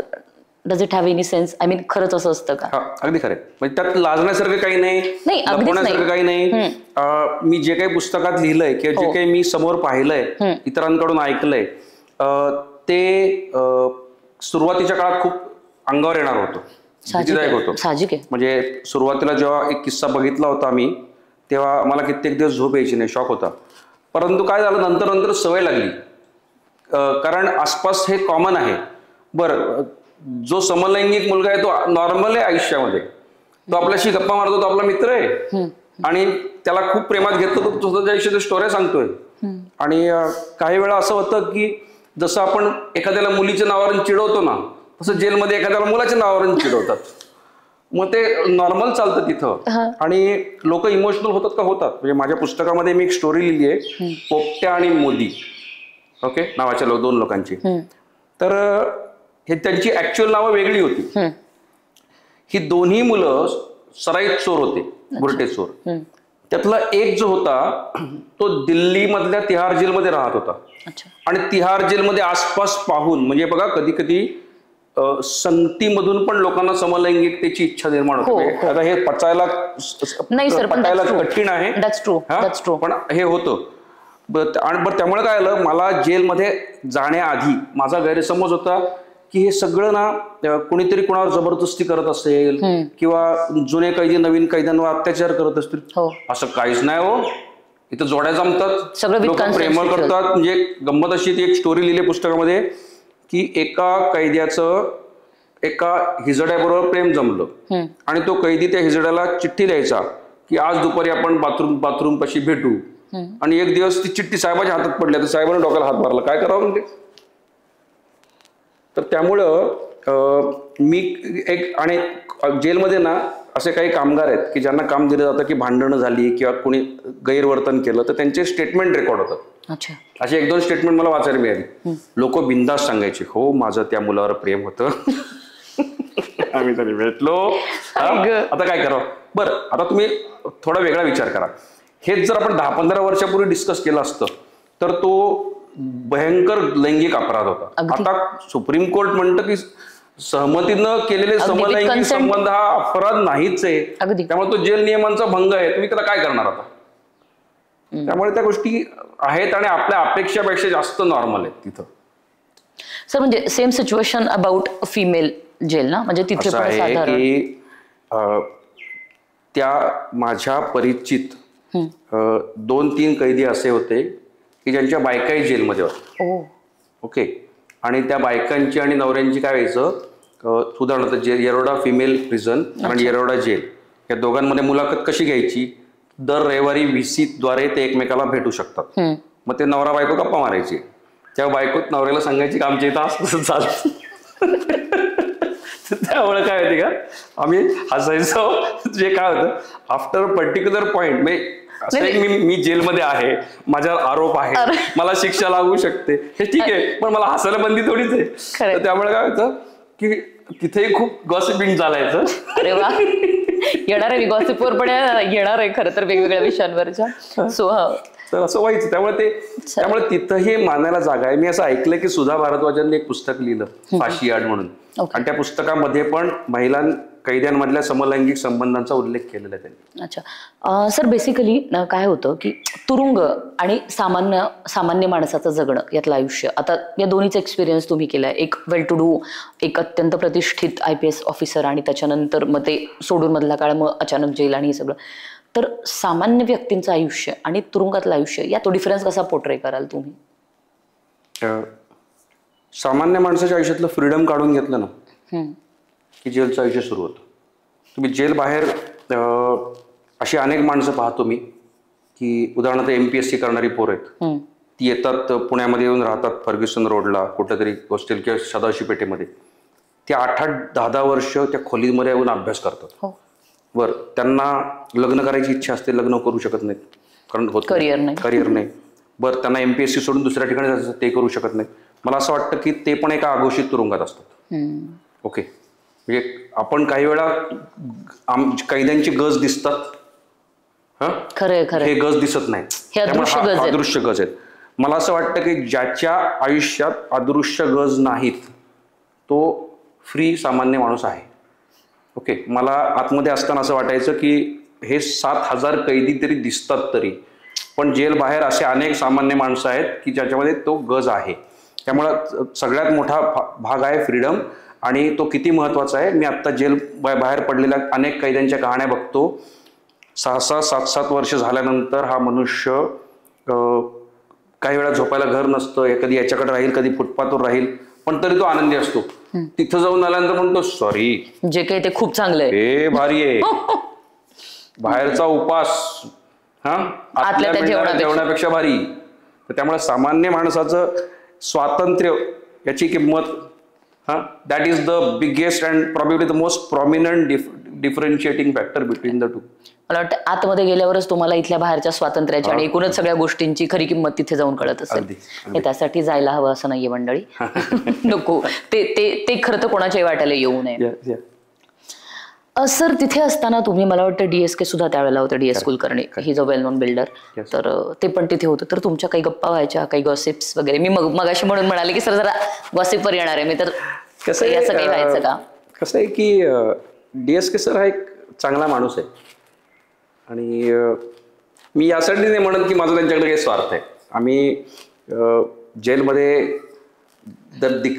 Does it have any sense? I mean, खरंच असं असतं का? अगदी खरं. म्हणजे त्यात लाजण्यासारखं काही नाही, लपवण्यासारखं काही नाही. मी जे काही पुस्तकात लिहिलंय किंवा जे काही मी समोर पाहिलंय, इतरांकडून ऐकलंय, ते सुरुवातीच्या काळात खूप अंगावर येणार होतं, भीतीदायक होतं. साहजिक आहे. म्हणजे सुरुवातीला जेव्हा एक किस्सा बघितला होता आम्ही, तेव्हा मला कित्येक दिवस झोप यायची नाही, शॉक होता. परंतु काय झालं, नंतर नंतर सवय लागली. कारण आसपास हे कॉमन आहे. बरं, जो समलैंगिक मुलगा आहे तो नॉर्मल आहे आयुष्यामध्ये, तो आपल्याशी गप्पा मारतो, तो आपला मित्र आहे आणि त्याला खूप प्रेमात घेतलं, तो स्वतःच्या आयुष्याच्या स्टोऱ्या सांगतोय. आणि काही वेळा असं होतं की जसं आपण एखाद्याला मुलीच्या नावावरून चिडवतो ना, तसं जेलमध्ये एखाद्याला मुलाच्या नावावरून चिडवतात. मग ते नॉर्मल चालतं तिथं. आणि लोक इमोशनल होतात का? होतात. म्हणजे माझ्या पुस्तकामध्ये मी एक स्टोरी लिहिली आहे, पोपट्या आणि मोदी, ओके, नावाच्या 2 लोकांची. तर हे त्यांची ऍक्च्युअल नावं वेगळी होती. ही दोन्ही मुलं सराईत चोर होते, बुरटे चोर. त्यातला एक जो होता तो दिल्ली मधल्या तिहार जेलमध्ये राहत होता. आणि तिहार जेलमध्ये आसपास पाहून, म्हणजे बघा, कधी कधी संगतीमधून पण लोकांना समलैंगिकतेची इच्छा निर्माण होते. आता हे पचायला कठीण आहे, पण हे होतं. आणि त्यामुळे काय झालं, मला जेलमध्ये जाण्याआधी माझा गैरसमज होता की हे सगळं ना कुणीतरी कुणावर जबरदस्ती करत असेल किंवा जुने कैदी नवीन कैद्यांवर अत्याचार करत असतील. असं काहीच नाही हो. इथं जोड्या जमतात, लोक प्रेमळ करतात. म्हणजे गंमत अशी, ती एक स्टोरी लिहिली पुस्तकामध्ये की एका कैद्याचं एका हिजड्याबरोबर प्रेम जमलं आणि तो कैदी त्या हिजड्याला चिठ्ठी द्यायचा की आज दुपारी आपण बाथरूम पाशी भेटू. आणि एक दिवस ती चिठ्ठी साहेबाच्या हातात पडली, तर साहेबांनी डोक्याला हात मारला, काय करावं म्हणजे. तर त्यामुळं मी एक, आणि जेलमध्ये ना असे काही कामगार आहेत की ज्यांना काम दिलं जातं की भांडणं झाली किंवा कोणी गैरवर्तन केलं तर त्यांचे स्टेटमेंट रेकॉर्ड होतात. अच्छा. अशी 1-2 स्टेटमेंट मला वाचायला मिळाली. लोक बिंदास सांगायचे, हो माझं त्या मुलावर प्रेम होतं, आम्ही तरी भेटलो, आता काय करावं. बरं, आता तुम्ही थोडा वेगळा विचार करा. हेच जर आपण 10-15 वर्षापूर्वी डिस्कस केलं असतं तर तो भयंकर लैंगिक अपराध होता. आता सुप्रीम कोर्ट म्हणतं की सहमतीनं केलेले समलैंगिक संबंध हा अपराध नाहीच आहे, त्यामुळे तो जेल नियमांचा भंग आहे, तुम्ही त्याला काय करणार आता. त्यामुळे त्या गोष्टी आहेत आणि आपल्या अपेक्षापेक्षा जास्त नॉर्मल आहेत तिथं. सर म्हणजे same situation about female jail ना, म्हणजे तिथे पण साधारण की त्या माझ्या परिचित 2-3 कैदी असे होते की ज्यांच्या बायकाही जेलमध्ये होत्या. ओके. आणि त्या बायकांची आणि नवऱ्यांची काय व्हायचं, उदाहरणार्थ येरवडा फिमेल प्रिझन आणि येरवडा जेल या दोघांमध्ये मुलाखत कशी घ्यायची, दर रविवारी VC द्वारे ते एकमेकाला भेटू शकतात. मग ते नवरा बायको गप्पा मारायचे, त्या बायको नवऱ्याला सांगायची की आमच्या इथं असं चालतं. त्यामुळे काय होते का, आम्ही हसायचो. जे काय होतं आफ्टर पर्टिक्युलर पॉइंट, मी जेलमध्ये आहे, माझ्यावर आरोप आहे, मला शिक्षा लागू शकते, हे ठीक आहे, पण मला हसायला बंदी थोडीच आहे. तर त्यामुळे काय होतं की तिथेही खूप गॉसिपिंग चालायचं. अरे वा, येणार आहे, गॉसिपवर पण येणार आहे खरं तर वेगवेगळ्या विषयांवरच्या. सो तर असं व्हायचं. त्यामुळे तिथंही मानायला जागा आहे. मी असं ऐकलं की सुधा भारद्वाजांनी एक पुस्तक लिहिलं, फाशी यार्ड म्हणून, आणि त्या पुस्तकामध्ये पण महिला कैद्यांमधल्या समलैंगिक संबंधांचा उल्लेख केलेला आहे त्यांनी. अच्छा. सर बेसिकली काय होतं की तुरुंग आणि सामान्य माणसाचं जगणं यातलं आयुष्य, आता या दोन्हीचा एक्सपिरियन्स तुम्ही केलाय. एक वेल टू डू, एक अत्यंत प्रतिष्ठित IPS ऑफिसर, आणि त्याच्यानंतर मग ते सोडून मधला काळ, मग अचानक जेल आणि हे सगळं. तर सामान्य व्यक्तींचं आयुष्य आणि तुरुंगातलं आयुष्य यात तो डिफरन्स कसा पोर्ट्रे कराल तुम्ही? सामान्य माणसाच्या आयुष्यातलं फ्रीडम काढून घेतलं ना की जेलचं आयुष्य सुरू होतं. तुम्ही जेल बाहेर अशी अनेक माणसं पाहतो मी की उदाहरणार्थ MPSC करणारी पोरं आहेत, ती येतात पुण्यामध्ये येऊन राहतात, फर्ग्युसन रोडला कुठेतरी हॉस्टेल किंवा सदाशिव पेठेमध्ये. ते 8-10 वर्ष त्या खोलीमध्ये येऊन अभ्यास करतात. बरं, त्यांना लग्न करायची इच्छा असते, लग्न करू शकत नाहीत कारण करिअर नाही. बरं, त्यांना MPSC सोडून दुसऱ्या ठिकाणी जायचं, ते करू शकत नाही. मला असं वाटतं की ते पण एका आघोषित तुरुंगात असतात. ओके. म्हणजे आपण काही वेळा कैद्यांची गज दिसतात, हे गज दिसत नाही, त्यामुळे अदृश्य गज आहेत. मला असं वाटतं की ज्याच्या आयुष्यात अदृश्य गज नाहीत तो फ्री सामान्य माणूस आहे. ओके. मला आतमध्ये असताना असं वाटायचं की हे 7,000 कैदी तरी दिसतात तरी, पण जेल बाहेर असे अनेक सामान्य माणसं आहेत की ज्याच्यामध्ये तो गज आहे. त्यामुळं सगळ्यात मोठा भाग आहे फ्रीडम, आणि तो किती महत्वाचा आहे. मी आत्ता जेल बाहेर पडलेल्या अनेक कैद्यांच्या कहाण्या बघतो. 6-6, 7-7 वर्ष झाल्यानंतर हा मनुष्य काही वेळा झोपायला घर नसतं, कधी याच्याकडे राहील, कधी फुटपाथवर राहील, पण तरी तो आनंदी असतो. तिथं जाऊन आल्यानंतर म्हणतो सॉरी, जे काही ते खूप चांगलं आहे, हे भारी आहे. बाहेरचा उपास आतल्या जेवणापेक्षा भारी. त्यामुळे सामान्य माणसाचं स्वातंत्र्य याची किंमत, that is the biggest and probably the most prominent differentiating factor between the two. मला वाटतं आतमध्ये गेल्यावरच तुम्हाला इथल्या बाहेरच्या स्वातंत्र्याची आणि एकूणच सगळ्या गोष्टींची खरी किंमत तिथे जाऊन कळत असेल. हे त्यासाठी जायला हवं असं नाहीये मंडळी. नको, ते खरं तर कोणाच्याही वाट्याला येऊ नये. सर तिथे असताना तुम्ही, मला वाटतं DSK सुद्धा त्यावेळेला होतं, DS कुलकर्णी, ही जो वेल नोन बिल्डर, तर ते पण तिथे होतं. तर तुमच्या काही गप्पा व्हायच्या, काही गॉसिप्स वगैरे? मी मगाशी म्हणून म्हणाले की सर जरा गॉसिपवर येणार आहे मी, तर कसं असं काही व्हायचं का? कसं आहे की DSK सर हा एक चांगला माणूस आहे, आणि मी यासाठी नाही म्हणत की माझा त्यांच्याकडे काही स्वार्थ आहे. आम्ही जेलमध्ये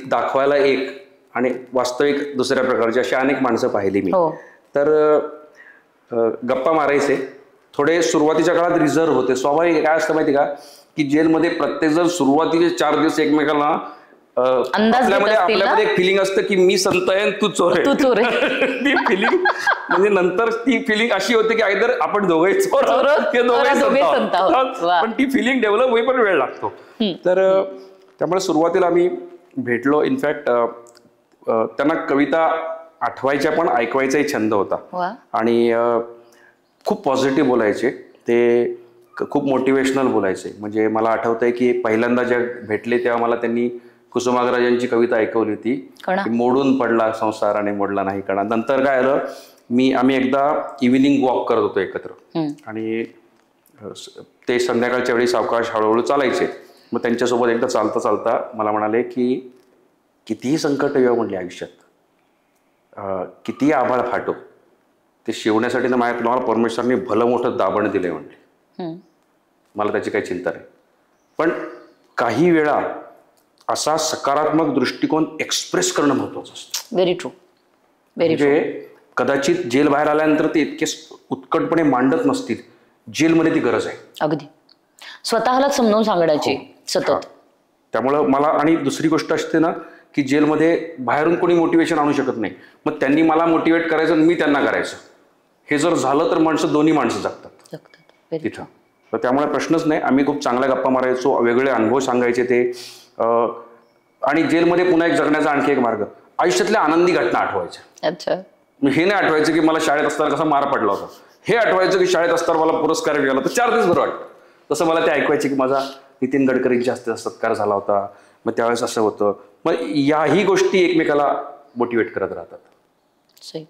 दाखवायला एक आणि वास्तविक दुसऱ्या प्रकारची अशी अनेक माणसं पाहिली मी. तर गप्पा मारायचे थोडे सुरुवातीच्या काळात रिझर्व होते. स्वाभाविक काय असतं माहिती का की जेलमध्ये प्रत्येक जण सुरुवातीचे 4 दिवस एकमेकाला आपल्यामध्ये एक फिलिंग असतं की मी संत आहे तू चोर आहे. ती फिलिंग म्हणजे नंतर ती फिलिंग अशी होते की आयदर आपण दोघे चोर संत आहोत, पण ती फिलिंग डेव्हलप होई पण वेळ लागतो. तर त्यामुळे सुरुवातीला आम्ही भेटलो. इनफॅक्ट त्यांना कविता आठवायच्या पण ऐकवायचाही छंद होता. वा. आणि खूप पॉझिटिव्ह बोलायचे ते, खूप मोटिवेशनल बोलायचे. म्हणजे मला आठवतंय की पहिल्यांदा जे भेटले तेव्हा मला त्यांनी कुसुमाग्रजांची कविता ऐकवली होती, की मोडून पडला संसार आणि मोडला नाही कणा. नंतर काय आलं, आम्ही एकदा इव्हिनिंग वॉक करत होतो एकत्र, आणि ते संध्याकाळच्या वेळी सावकाश हळूहळू चालायचे. मग त्यांच्यासोबत एकदा चालता चालता मला म्हणाले की कितीही संकट येऊ म्हणले आयुष्यात, कितीही आभाळ फाटो, ते शिवण्यासाठी ना माझ्या तुम्हाला परमेश्वरांनी भलं मोठं दाबण दिलंय म्हणले. मला त्याची काही चिंता नाही, पण काही वेळा असा सकारात्मक दृष्टिकोन एक्सप्रेस करणं महत्वाचं असतं. Very true, very true. म्हणजे कदाचित जेल बाहेर आल्यानंतर ते इतके उत्कटपणे मांडत नसतील, जेलमध्ये ती गरज आहे. अगदी स्वतःलाच समजावून सांगण्याची सतत. त्यामुळं मला, आणि दुसरी गोष्ट असते ना की जेलमध्ये बाहेरून कोणी मोटिवेशन आणू शकत नाही. मग त्यांनी मला मोटिवेट करायचं आणि मी त्यांना करायचं. हे जर झालं तर दोन्ही माणसं जगतात तिथं. तर त्यामुळे प्रश्नच नाही. आम्ही खूप चांगल्या गप्पा मारायचो, वेगवेगळे अनुभव सांगायचे ते. आणि जेलमध्ये पुन्हा एक जगण्याचा आणखी एक मार्ग, आयुष्यातल्या आनंदी घटना आठवायच्या. अच्छा. हे नाही आठवायचं की मला शाळेत असताना कसा मार पडला होता, हे आठवायचं की शाळेत असताना मला पुरस्कार मिळाला तर 4 दिवस बरं वाटतं. तसं मला ते ऐकवायचे की माझा नितीन गडकरींच्या हस्ते सत्कार झाला होता, मग त्यावेळेस असं होतं. मग याही गोष्टी एकमेकाला मोटिवेट करत राहतात. सही.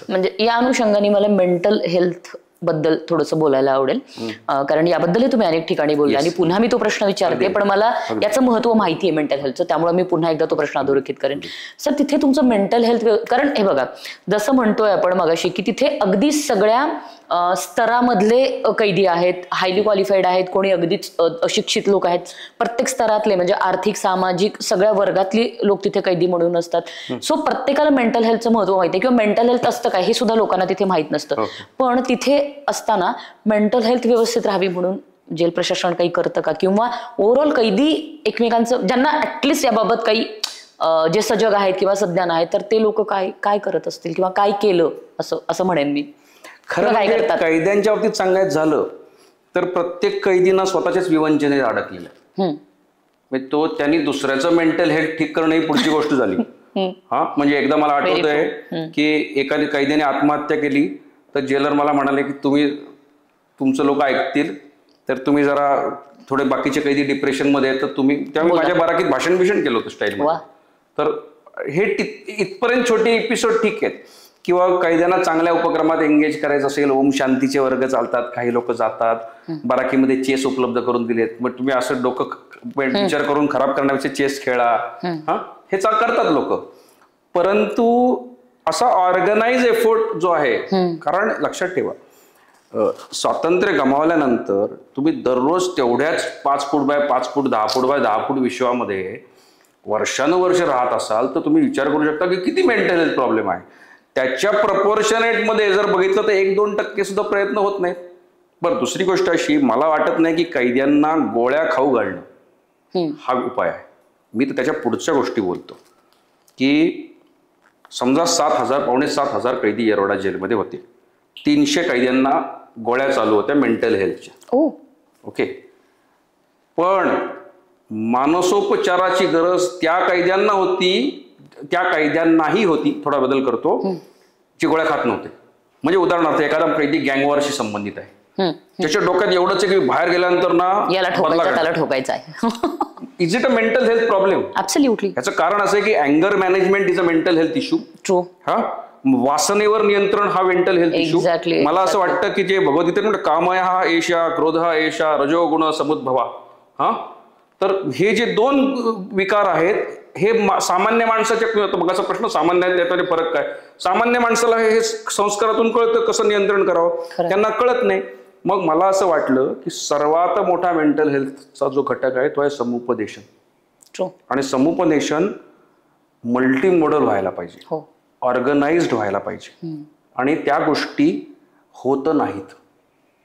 म्हणजे या अनुषंगाने मला मेंटल हेल्थ बद्दल थोडंसं बोलायला आवडेल, कारण याबद्दलही तुम्ही अनेक ठिकाणी बोलले आणि पुन्हा मी तो प्रश्न विचारते, पण मला याचं महत्व माहिती आहे मेंटल हेल्थचं, त्यामुळे मी पुन्हा एकदा तो प्रश्न अधोरेखित करेन. सर, तिथे तुमचं मेंटल हेल्थ, कारण हे बघा जसं म्हणतोय आपण मगाशी की तिथे अगदी सगळ्या स्तरामधले कैदी आहेत, हायली क्वालिफाईड आहेत, कोणी अगदीच अशिक्षित लोक आहेत, प्रत्येक स्तरातले म्हणजे आर्थिक सामाजिक सगळ्या वर्गातली लोक तिथे कैदी म्हणून असतात. सो प्रत्येकाला मेंटल हेल्थचं महत्व माहिती आहे, किंवा मेंटल हेल्थ असतं काय हे सुद्धा लोकांना तिथे माहित नसतं. पण तिथे असताना मेंटल हेल्थ व्यवस्थित राहावी म्हणून जेल प्रशासन काही करतं का, किंवा ओव्हरऑल कैदी एकमेकांचं, ज्यांना ऍटलिस्ट याबाबत काही जे सजग आहेत किंवा सज्ञान आहेत, तर ते लोक काय करत असतील किंवा काय केलं असं म्हणेन मी. खरं म्हणजे कैद्यांच्या बाबतीत सांगायचं झालं तर प्रत्येक कैदीना स्वतःच्याच विवंचनेत अडकलेला आहे. म्हणजे तो त्यांनी दुसऱ्याचं मेंटल हेल्थ ठीक करणं ही पुढची गोष्ट झाली. म्हणजे एकदा मला आठवतंय की एखाद्या कैद्याने आत्महत्या केली तर जेलर मला म्हणाले की तुमचं लोक ऐकतील तर तुम्ही जरा थोडे बाकीचे कैदी डिप्रेशन मध्ये आहेत, तर तुम्ही, त्यामुळे माझ्या बाराकीत भाषण केलं होतं स्टाईल मध्ये. तर हे इथपर्यंत छोटे एपिसोड ठीक आहेत. किंवा कैद्यांना चांगल्या उपक्रमात एंगेज करायचं असेल, ओम शांतीचे वर्ग चालतात, काही लोक जातात, बाराकीमध्ये चेस उपलब्ध करून दिलेत, मग तुम्ही असं डोकं विचार करून खराब करण्यापेक्षा चेस खेळा, हे करतात लोक. परंतु असा ऑर्गनाइज एफोर्ट जो आहे, कारण लक्षात ठेवा स्वातंत्र्य गमावल्यानंतर तुम्ही दररोज तेवढ्याच 5 foot by 5 foot 10 foot by 10 फूट विश्वामध्ये वर्षानुवर्ष राहत असाल तर तुम्ही विचार करू शकता की किती मेंटल हेल्थ प्रॉब्लेम आहे. त्याच्या प्रपोर्शनेट मध्ये जर बघितलं तर 1-2% सुद्धा प्रयत्न होत नाहीत. बरं, दुसरी गोष्ट अशी, मला वाटत नाही की कैद्यांना गोळ्या खाऊ घालणं हा उपाय आहे. मी तर त्याच्या पुढच्या गोष्टी बोलतो की समजा 7,000-7,500 कैदी येरवडा जेलमध्ये होते, 300 कैद्यांना गोळ्या चालू होत्या मेंटल हेल्थच्या. ओके, पण मानसोपचाराची गरज त्या कैद्यांना होती, त्या कैद्यांनाही होती, थोडा बदल करतो, जे गोळ्या खात नव्हते. म्हणजे उदाहरणार्थ एखादा कैदी गँगवॉरशी संबंधित आहे, त्याच्या डोक्यात एवढंच आहे की बाहेर गेल्यानंतर ना याला ठोकायचं त्याला ठोकायचं आहे. Is it a mental health problem? Absolutely. याचं कारण असं आहे की अँगर management is a mental health issue. True. वासनेवर नियंत्रण हा मेंटल हेल्थ इश्यू. मला असं वाटतं की जे भगवद्गीतेत म्हणतात कामय हा एषा, क्रोध हा एषा, रजोगुण समुद्भवा, तर हे जे 2 विकार आहेत हे सामान्य माणसाच्या, बघाचा प्रश्न सामान्य आहे त्यामध्ये फरक काय. सामान्य माणसाला हे संस्कारातून कळतं कसं नियंत्रण करावं, त्यांना कळत नाही. मग मला असं वाटलं की सर्वात मोठा मेंटल हेल्थचा जो घटक आहे तो आहे समुपदेशन. आणि समुपदेशन मल्टी मॉडल व्हायला पाहिजे, ऑर्गनाइज्ड व्हायला पाहिजे, आणि त्या गोष्टी होत नाहीत.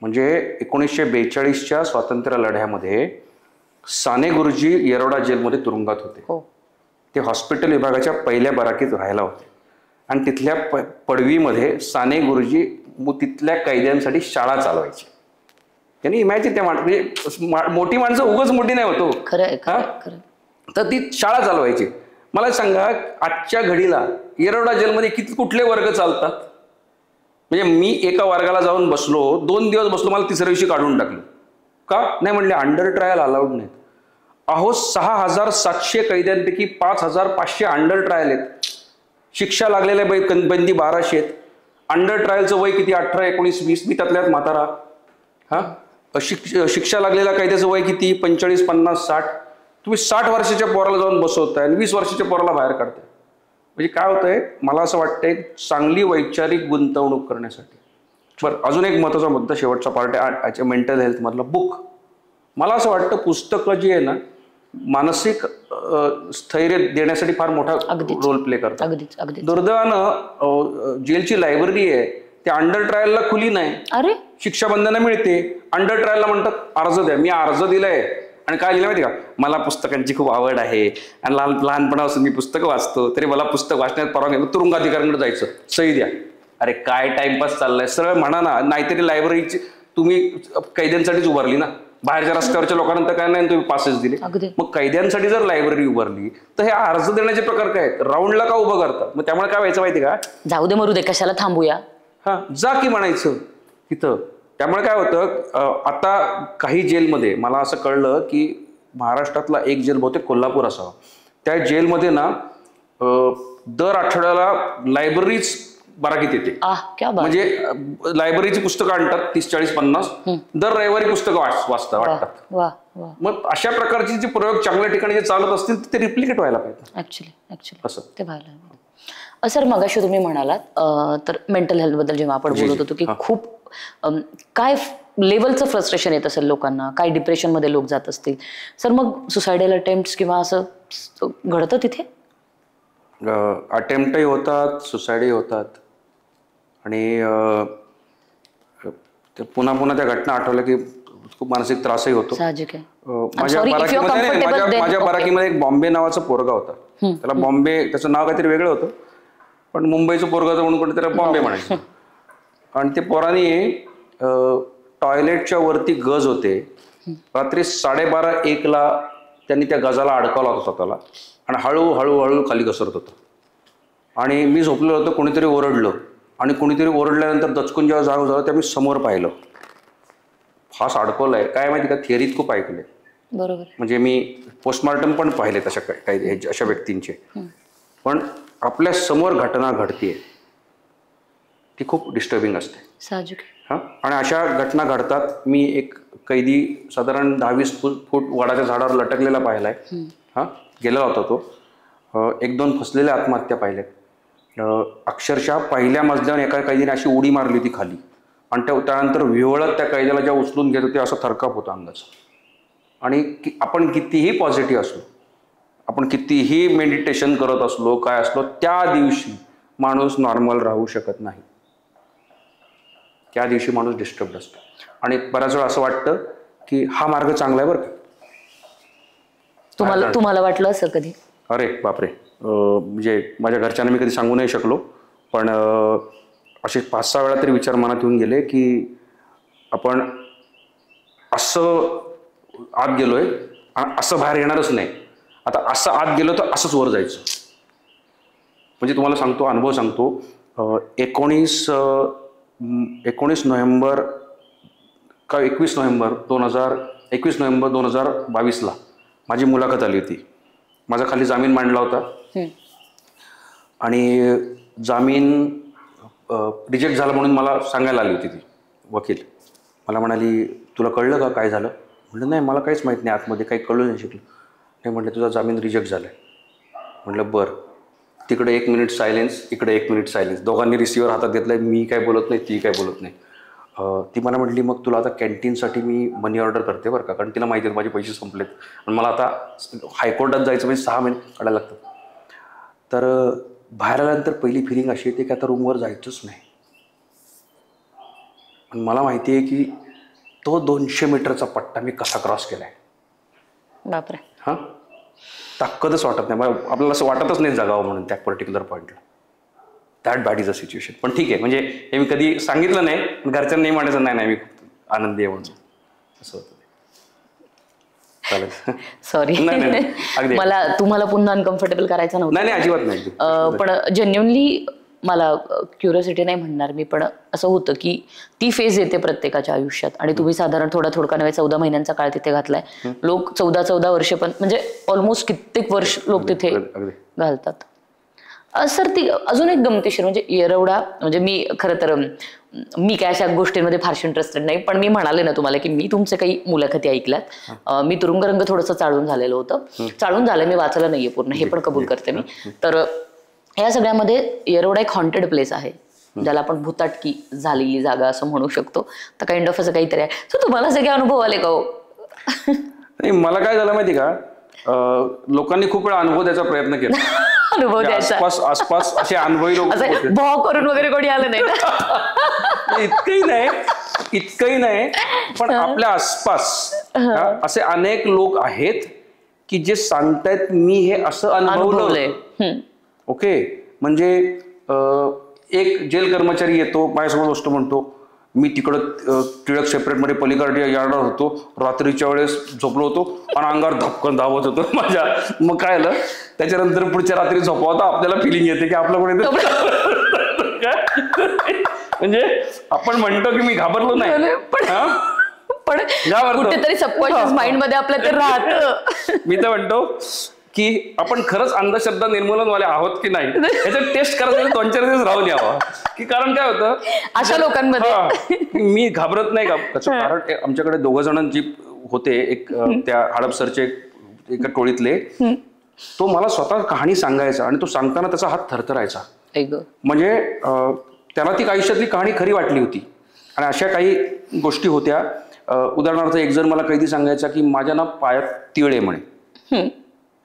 म्हणजे 1942च्या स्वातंत्र्य लढ्यामध्ये साने गुरुजी येरवडा जेलमध्ये तुरुंगात होते. ते हॉस्पिटल विभागाच्या पहिल्या बराकीत राहायला होते, आणि तिथल्या पडवीमध्ये साने गुरुजी तिथल्या कैद्यांसाठी शाळा चालवायची. त्यांनी इमॅजिन, त्या मोठी माणसं उगाच मोठी नाही होतो, तर ती शाळा चालवायची. मला सांगा आजच्या घडीला येरवडा जेलमध्ये किती कुठले वर्ग चालतात? म्हणजे मी एका वर्गाला जाऊन बसलो, 2 दिवस बसलो, मला तिसऱ्या दिवशी काढून टाकलं. का नाही म्हणले अंडर ट्रायल अलाउड नाहीत. अहो 6,700 कैद्यांपैकी 5,500 अंडर ट्रायल आहेत. शिक्षा लागलेल्या बंदी 1200 आहेत. अंडर ट्रायलचं वय किती? 18, 19, 20. मी त्यातल्यात म्हातारा. हा शिक्षा लागलेल्या कैद्याचं वय किती? 45, 50, 60. तुम्ही 60 वर्षाच्या पोराला जाऊन बसवताय आणि 20 वर्षाच्या पोराला बाहेर काढताय. म्हणजे काय होतंय, मला असं वाटतंय चांगली वैचारिक गुंतवणूक करण्यासाठी. बरं, अजून एक महत्त्वाचा मुद्दा, शेवटचा पार्ट आहे मेंटल हेल्थ मधला बुक. मला असं वाटतं पुस्तकं जी आहे ना, मानसिक स्थैर्य देण्यासाठी फार मोठा रोल प्ले करतात. दुर्दैवानं जेलची लायब्ररी आहे त्या अंडर ट्रायलला खुली नाही. अरे शिक्षा बंधना मिळते, अंडर ट्रायलला म्हणतात अर्ज द्या. मी अर्ज दिलाय आणि काय लिहिलं माहिती का, मला पुस्तकांची खूप आवड आहे आणि लहानपणापासून मी पुस्तकं वाचतो, तरी मला पुस्तक वाचण्यात परवानगी, तुरुंग अधिकाऱ्यांकडे जायचं, सही द्या. अरे काय टाइमपास चाललाय, सरळ म्हणा ना. नाहीतरी लायब्ररीची तुम्ही कैद्यांसाठीच उभारली ना, बाहेरच्या रस्त्यावरच्या लोकांना तर काय नाही तुम्ही पासेस दिले. मग कैद्यांसाठी जर लायब्ररी उभारली तर हे अर्ज देण्याचे प्रकार काय आहेत? राऊंडला का उभं करतात? मग त्यामुळे काय व्हायचं माहिती का, जाऊ दे मरू दे, कशाला थांबूया, हा जा की म्हणायचं तिथं. त्यामुळे काय होतं, आता काही जेलमध्ये मला असं कळलं की महाराष्ट्रातला एक जेल बहुतेक कोल्हापूर असावा, त्या जेलमध्ये ना दर आठवड्याला लायब्ररीच बाराकीत येते. म्हणजे लायब्ररीची पुस्तकं आणतात 30, 40, 50. दर रविवारी पुस्तकं वाटतात. मग अशा प्रकारचे जे प्रयोग चांगल्या ठिकाणी जे चालत असतील ते रिप्लिकेट व्हायला पाहिजे. ऍक्च्युली असं ते व्हायला. सर मगाशी तुम्ही म्हणालात तर मेंटल हेल्थ बद्दल जेव्हा आपण बोलत होतो की खूप काय लेवलचं फ्रस्ट्रेशन येत असेल लोकांना, काय डिप्रेशन मध्ये लोक जात असतील. सर मग सुसायडल अटेम्प्ट किंवा असं घडतं तिथे? अटेम्प्टही होतात, सुसाईडही होतात आणि पुन्हा पुन्हा त्या घटना आठवल्या की खूप मानसिक त्रासही होतो. साहजिक आहे. माझ्या बाराकीमध्ये एक बॉम्बे नावाचा पोरगा होता. त्याला बॉम्बे, त्याचं नाव काहीतरी वेगळं होतं, पण मुंबईचं पोरगा होतं म्हणून त्याला बॉम्बे म्हणायचं. आणि ते पोराने टॉयलेटच्या वरती गज होते, रात्री 12:30-1ला त्यांनी त्या गजाला अडकवला होता स्वतःला आणि हळूहळू खाली घसरत होतं. आणि मी झोपलेलो होतो, कोणीतरी ओरडलं आणि कोणीतरी ओरडल्यानंतर दचकून जेव्हा जाग झालं तेव्हा मी समोर पाहिलं, फास अडकवलाय. काय माहिती का, थिअरीत खूप ऐकले. बरोबर. म्हणजे मी पोस्टमॉर्टम पण पाहिले तशा काही अशा व्यक्तींचे. पण आपल्या समोर घटना घडतीये ती खूप डिस्टर्बिंग असते. साहजिक. आणि अशा घटना घडतात. मी एक कैदी साधारण 10-20 फूट वडाच्या झाडावर लटकलेला पाहिलाय. गेलेला होता तो. 1-2 फसलेल्या आत्महत्या पाहिल्यात. अक्षरशः पहिल्या मजल्यावर एका कैदीने अशी उडी मारली होती खाली आणि त्यानंतर विवळत त्या कैद्याला जेव्हा उचलून घेत होते असं थरकाप होता अंगाचा. आणि आपण कितीही पॉझिटिव्ह असलो, आपण कितीही मेडिटेशन करत असलो, काय असलो, त्या दिवशी माणूस नॉर्मल राहू शकत नाही. त्या दिवशी माणूस डिस्टर्ब असतो. आणि बऱ्याच वेळा असं वाटतं की हा मार्ग चांगला आहे बरं का. तुम्हाला वाटलं असं कधी? अरे बापरे, म्हणजे माझ्या घरच्यांना मी कधी सांगू नाही शकलो, पण असे 5-6 वेळा तरी विचार मनात येऊन गेले की आपण असं आत गेलोय, असं बाहेर येणारच नाही. आता असं आत गेलो तर असंच वर जायचं. म्हणजे तुम्हाला सांगतो, अनुभव सांगतो. 19 नोव्हेंबर का 21 नोव्हेंबर 2022ला माझी मुलाखत आली होती. माझा खाली जामीन मांडला होता आणि जामीन रिजेक्ट झाला म्हणून मला सांगायला आली होती ती वकील. मला म्हणाली, तुला कळलं का काय झालं? म्हटलं नाही, मला काहीच माहीत नाही, आतमध्ये काही कळलं नाही शिकलं. नाही म्हटलं, तुझा जामीन रिजेक्ट झाला आहे. म्हटलं बरं. तिकडे 1 मिनिट सायलेन्स, इकडे 1 मिनिट सायलेन्स. दोघांनी रिसिव्हर हातात घेतलाय. मी काय बोलत नाही, ती काय बोलत नाही. ती मला म्हटली, मग तुला आता कॅन्टीनसाठी मी मनी ऑर्डर करते बरं का, कारण तिला माहिती आहे माझे पैसे संपलेत आणि मला आता हायकोर्टात जायचं म्हणजे 6 महिने काढायला लागतं. तर बाहेर आल्यानंतर पहिली फिलिंग अशी येते की आता रूमवर जायचंच नाही. पण मला माहिती आहे की तो 200 मीटरचा पट्टा मी कसा क्रॉस केलाय. बापरे. ताकदच वाटत नाही मला, आपल्याला असं वाटतच नाही जगावं म्हणून त्या पर्टिक्युलर पॉईंटला. That bad is a situation. पण ठीक आहे, म्हणजे हे मी कधी सांगितलं नाही, पण घरच्यांना नाही म्हणायचं नाही मी खूप आनंदी आहे म्हणून. असं होतं. चालेल. सॉरी, नाही, नाही, अगदी. मला तुम्हाला पुन्हा अनकम्फर्टेबल करायचं नव्हतं. नाही अजिबात नाही. पण जेन्युनली मला क्युरिओसिटी नाही म्हणणार मी, पण असं होतं की ती फेज येते प्रत्येकाच्या आयुष्यात आणि तुम्ही साधारण थोडा नव्हे 14 महिन्यांचा काळ तिथे घातलाय. लोक 14 वर्ष पण म्हणजे ऑलमोस्ट कित्येक वर्ष लोक तिथे घालतात. सर ती अजून एक गमतीशीर म्हणजे येरवडा, म्हणजे मी खरं तर मी काय अशा गोष्टींमध्ये फारशी इंटरेस्टेड नाही, पण मी म्हणाले ना तुम्हाला की मी तुमचे काही मुलाखती ऐकल्यात. मी तुरुंगरंग थोडंसं चाळून झालेलं होतं, चाळून झालं, मी वाचलं नाहीये पूर्ण, हे पण कबूल करते मी. तर या सगळ्यामध्ये येरवडा एक हॉन्टेड प्लेस आहे, ज्याला आपण भूताटकी झालेली जागा असं म्हणू शकतो. तर काइंड ऑफ असं काहीतरी आहे. सो तुम्हाला सगळे अनुभव आले का हो? नाही, मला काय झालं माहिती का, लोकांनी खूप वेळा अनुभव द्यायचा प्रयत्न केला. अनुभव द्यायचा, आसपास असे अनुभवी लोक होते. भाव करून वगैरे कोणी आलं नाही ना? इतकंही नाही, पण आपल्या आसपास असे अनेक लोक आहेत की जे सांगतायत मी हे असं अनुभवलंय. ओके, म्हणजे एक जेल कर्मचारी येतो, माझ्यासमोर गोष्ट म्हणतो, मी तिकडं टिळक सेपरेटमध्ये पलीकडे यार्डावर होतो, रात्रीच्या वेळेस झोपलो होतो आणि अंगावर धपकन धावत होतो माझ्या. मग काय आलं, त्याच्यानंतर पुढच्या रात्री झोपावता आपल्याला फिलिंग येते की आपलं कोणी म्हणजे आपण म्हणतो की मी घाबरलो नाही, पण कुठेतरी सबकॉन्शियस माइंड मध्ये आपल्या ते राहतं. मी तर म्हणतो की आपण खरंच अंधश्रद्धा निर्मूलनवाले आहोत की नाही याच्यात टेस्ट करायला 2-4 दिवस राहून यावं. की कारण काय होतं अशा लोकांमध्ये मी घाबरत नाही का, त्याचं कारण आमच्याकडे 2 जण जी होते, एक त्या हडपसरचे एका टोळीतले, तो मला स्वतः कहाणी सांगायचा आणि तो सांगताना त्याचा हात थरथरायचा. म्हणजे त्याला ती आयुष्यातली कहाणी खरी वाटली होती. आणि अशा काही गोष्टी होत्या. उदाहरणार्थ एक जण मला कैदी सांगायचा की माझ्या ना पायात तीळ आहे म्हणे.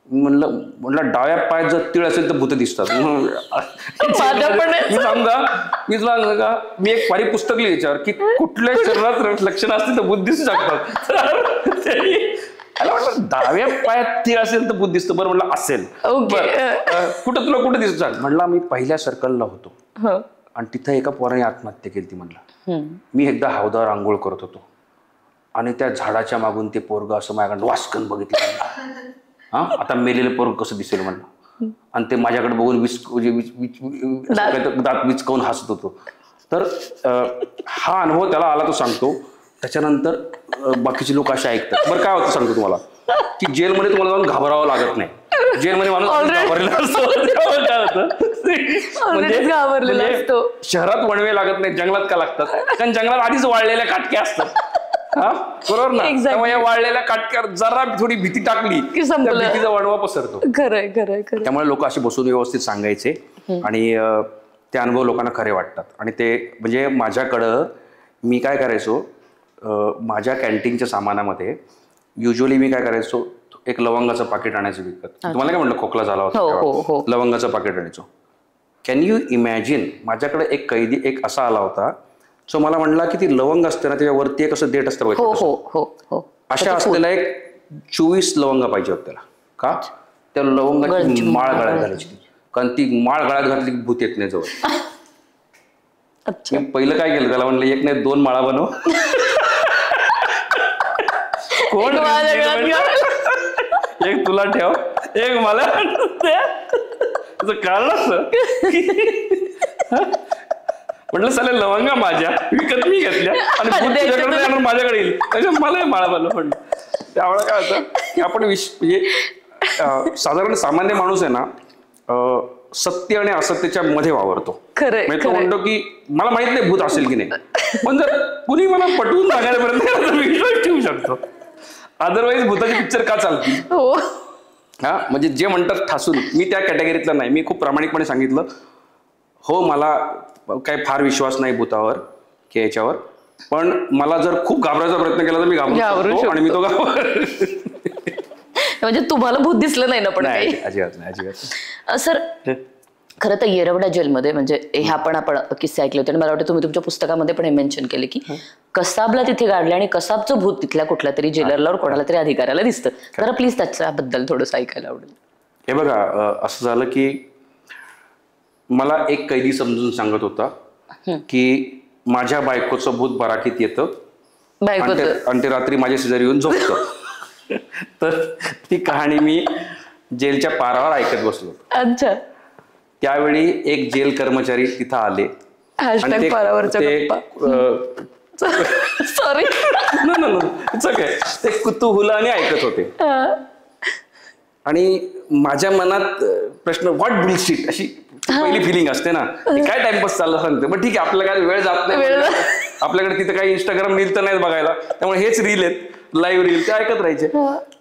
म्हणलं डाव्या पायात जर तीळ असेल तर भूत दिसतात. मी सांगा का, मी एक पारी पुस्तक लिहिलं याच्यावर की कुठल्या शरीरात लक्षणं असतील तर भूत दिसू शकतात. म्हटलं डाव्या पायात तीळ असेल तर भूत दिसतं. बरं म्हणलं असेल, तुला कुठं दिसत? म्हणला मी पहिल्या सर्कलला होतो आणि तिथं एका पोराने आत्महत्या केली ती. म्हणलं मी एकदा हौदावर आंघोळ करत होतो आणि त्या झाडाच्या मागून ते पोरग असं माझ्याकडे वास्कन बघितलं. आता मेलेलं पोरग कसं दिसेल म्हणलं, आणि ते माझ्याकडे बघून दात विचकावून हसत होतो. तर हा अनुभव त्याला आला, तो सांगतो. त्याच्यानंतर बाकीचे लोक असे ऐकतात. बरं काय होतं सांगतो तुम्हाला, की जेलमध्ये तुम्हाला जाऊन घाबरावं लागत नाही. जेलमध्ये माणूस घाबरलेला असतो. काय होतं म्हणजे शहरात वणवे लागत नाही, जंगलात का लागतात? कारण जंगलात आधीच वाळलेल्या काटक्या असतात. बरोबर ना? त्यामुळे या वाळलेल्या काटक्यावर जरा थोडी भीती टाकली की भीतीचा वणवा पसरतो. खरंय. त्यामुळे लोक असे बसून व्यवस्थित सांगायचे आणि ते अनुभव लोकांना खरे वाटतात. आणि ते म्हणजे माझ्याकडं मी काय करायचो, माझ्या कॅन्टीनच्या सामानामध्ये युजली मी काय करायचो, एक लवंगाचं पाकिट आणायचं विकत. तुम्हाला काय म्हटलं, खोकला झाला होता, लवंगाचं पाकिट आणायचो. कॅन यू इमॅजिन, माझ्याकडे एक कैदी एक असा आला होता जो मला म्हणला की ती लवंग असते ना त्याच्यावरती एक असं देठ असतं, अशा असलेला एक 24 लवंगा पाहिजे होत त्याला. का? त्या लवंगाची माळ गळ्यात घालायची, कारण ती माळ गळ्यात घातली की भूत येत नाही जवळ. मी पहिलं काय केलं, त्याला म्हणलं 1 नाही 2 माळा बनव. कोण एक तुला ठेव, एक मला काढलं. म्हटलं साले लवंगा माझ्या विकत मी घेतल्या आणि माझ्याकडे येईल, त्याच्या मलाही माळा बनव. म्हणलं त्यावेळेला काय होतं की आपण म्हणजे साधारण सामान्य माणूस आहे ना, सत्य आणि असत्याच्या मध्ये वावरतो. तो म्हणतो की मला माहित नाही भूत असेल की नाही, पण जर कुणी मला पटवून सांगायपर्यंत विश्वास ठेवू शकतो. अदरवाईज भूताची पिक्चर का चालतील? म्हणजे जे म्हणतात ठासून, मी त्या कॅटेगरीतला नाही. मी खूप प्रामाणिकपणे सांगितलं, हो मला काही फार विश्वास नाही भूतावर की याच्यावर, पण मला जर खूप घाबरायचा प्रयत्न केला तर मी घाबरू शकतो आणि मी तो म्हणजे तुम्हाला भूत दिसलं नाही ना? पण अजिबात नाही. सर खरं तर येरवडा जेलमध्ये म्हणजे ह्या पण आपण किस्से ऐकले होते आणि मला वाटतं तुम्ही तुमच्या पुस्तकामध्ये पण हे मेन्शन केले की कसाबला तिथे गाडले आणि कसाबचं भूत तिथल्या कुठल्या तरी जेलरला कोणाला तरी अधिकाऱ्याला दिसतं. जरा प्लीज त्याच्याबद्दल थोडंसं ऐकायला आवडेल. हे बघा, असं झालं की मला एक कैदी समजून सांगत होता की माझ्या बायकोचं भूत बराकीत येतं आणि ते रात्री माझ्या शेजारी येऊन झोपतं. तर ती कहाणी मी जेलच्या पारावर ऐकत बसलो. अच्छा. त्यावेळी एक जेल कर्मचारी तिथं आले हॅशटॅग पारावरच्या गप्पा. सॉरी. काय ते कुतूहलाने ऐकत होते आणि माझ्या मनात प्रश्न व्हॉट बुलशिट अशी पहिली फिलिंग असते ना, काय टाइमपास चाललं सांगते. पण ठीक आहे, आपल्याला काय वेळ जात नाही, आपल्याकडे तिथे काही इंस्टाग्राम रील तर नाही बघायला, त्यामुळे हेच रील आहेत लाईव्ह रील, ते ऐकत राहायचे.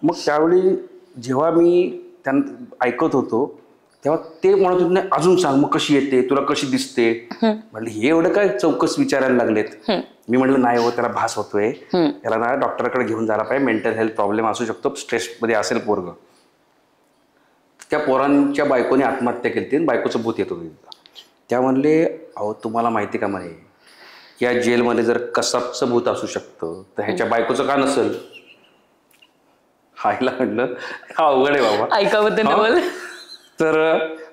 मग त्यावेळी जेव्हा मी त्यांना ऐकत होतो तेव्हा ते म्हणत होते नाही अजून सांग, मग कशी येते, तुला कशी दिसते. म्हटलं हे एवढं काय चौकस विचारायला लागलेत. मी म्हटलं नाही हो, त्याला भास होतोय, त्याला ना डॉक्टरकडे घेऊन जायला पाहिजे, मेंटल हेल्थ प्रॉब्लेम असू शकतो, स्ट्रेस मध्ये असेल पोरग. त्या पोरांच्या बायकोने आत्महत्या केली आणि बायकोचं भूत येत होतं. त्या म्हणले अहो तुम्हाला माहिती का म्हणे, या जेलमध्ये जर कसाबचं भूत असू शकतं तर ह्याच्या बायकोचं का नसेल. हायला म्हटलं हा अवघड आहे बाबा, ऐकावं ते नवल. तर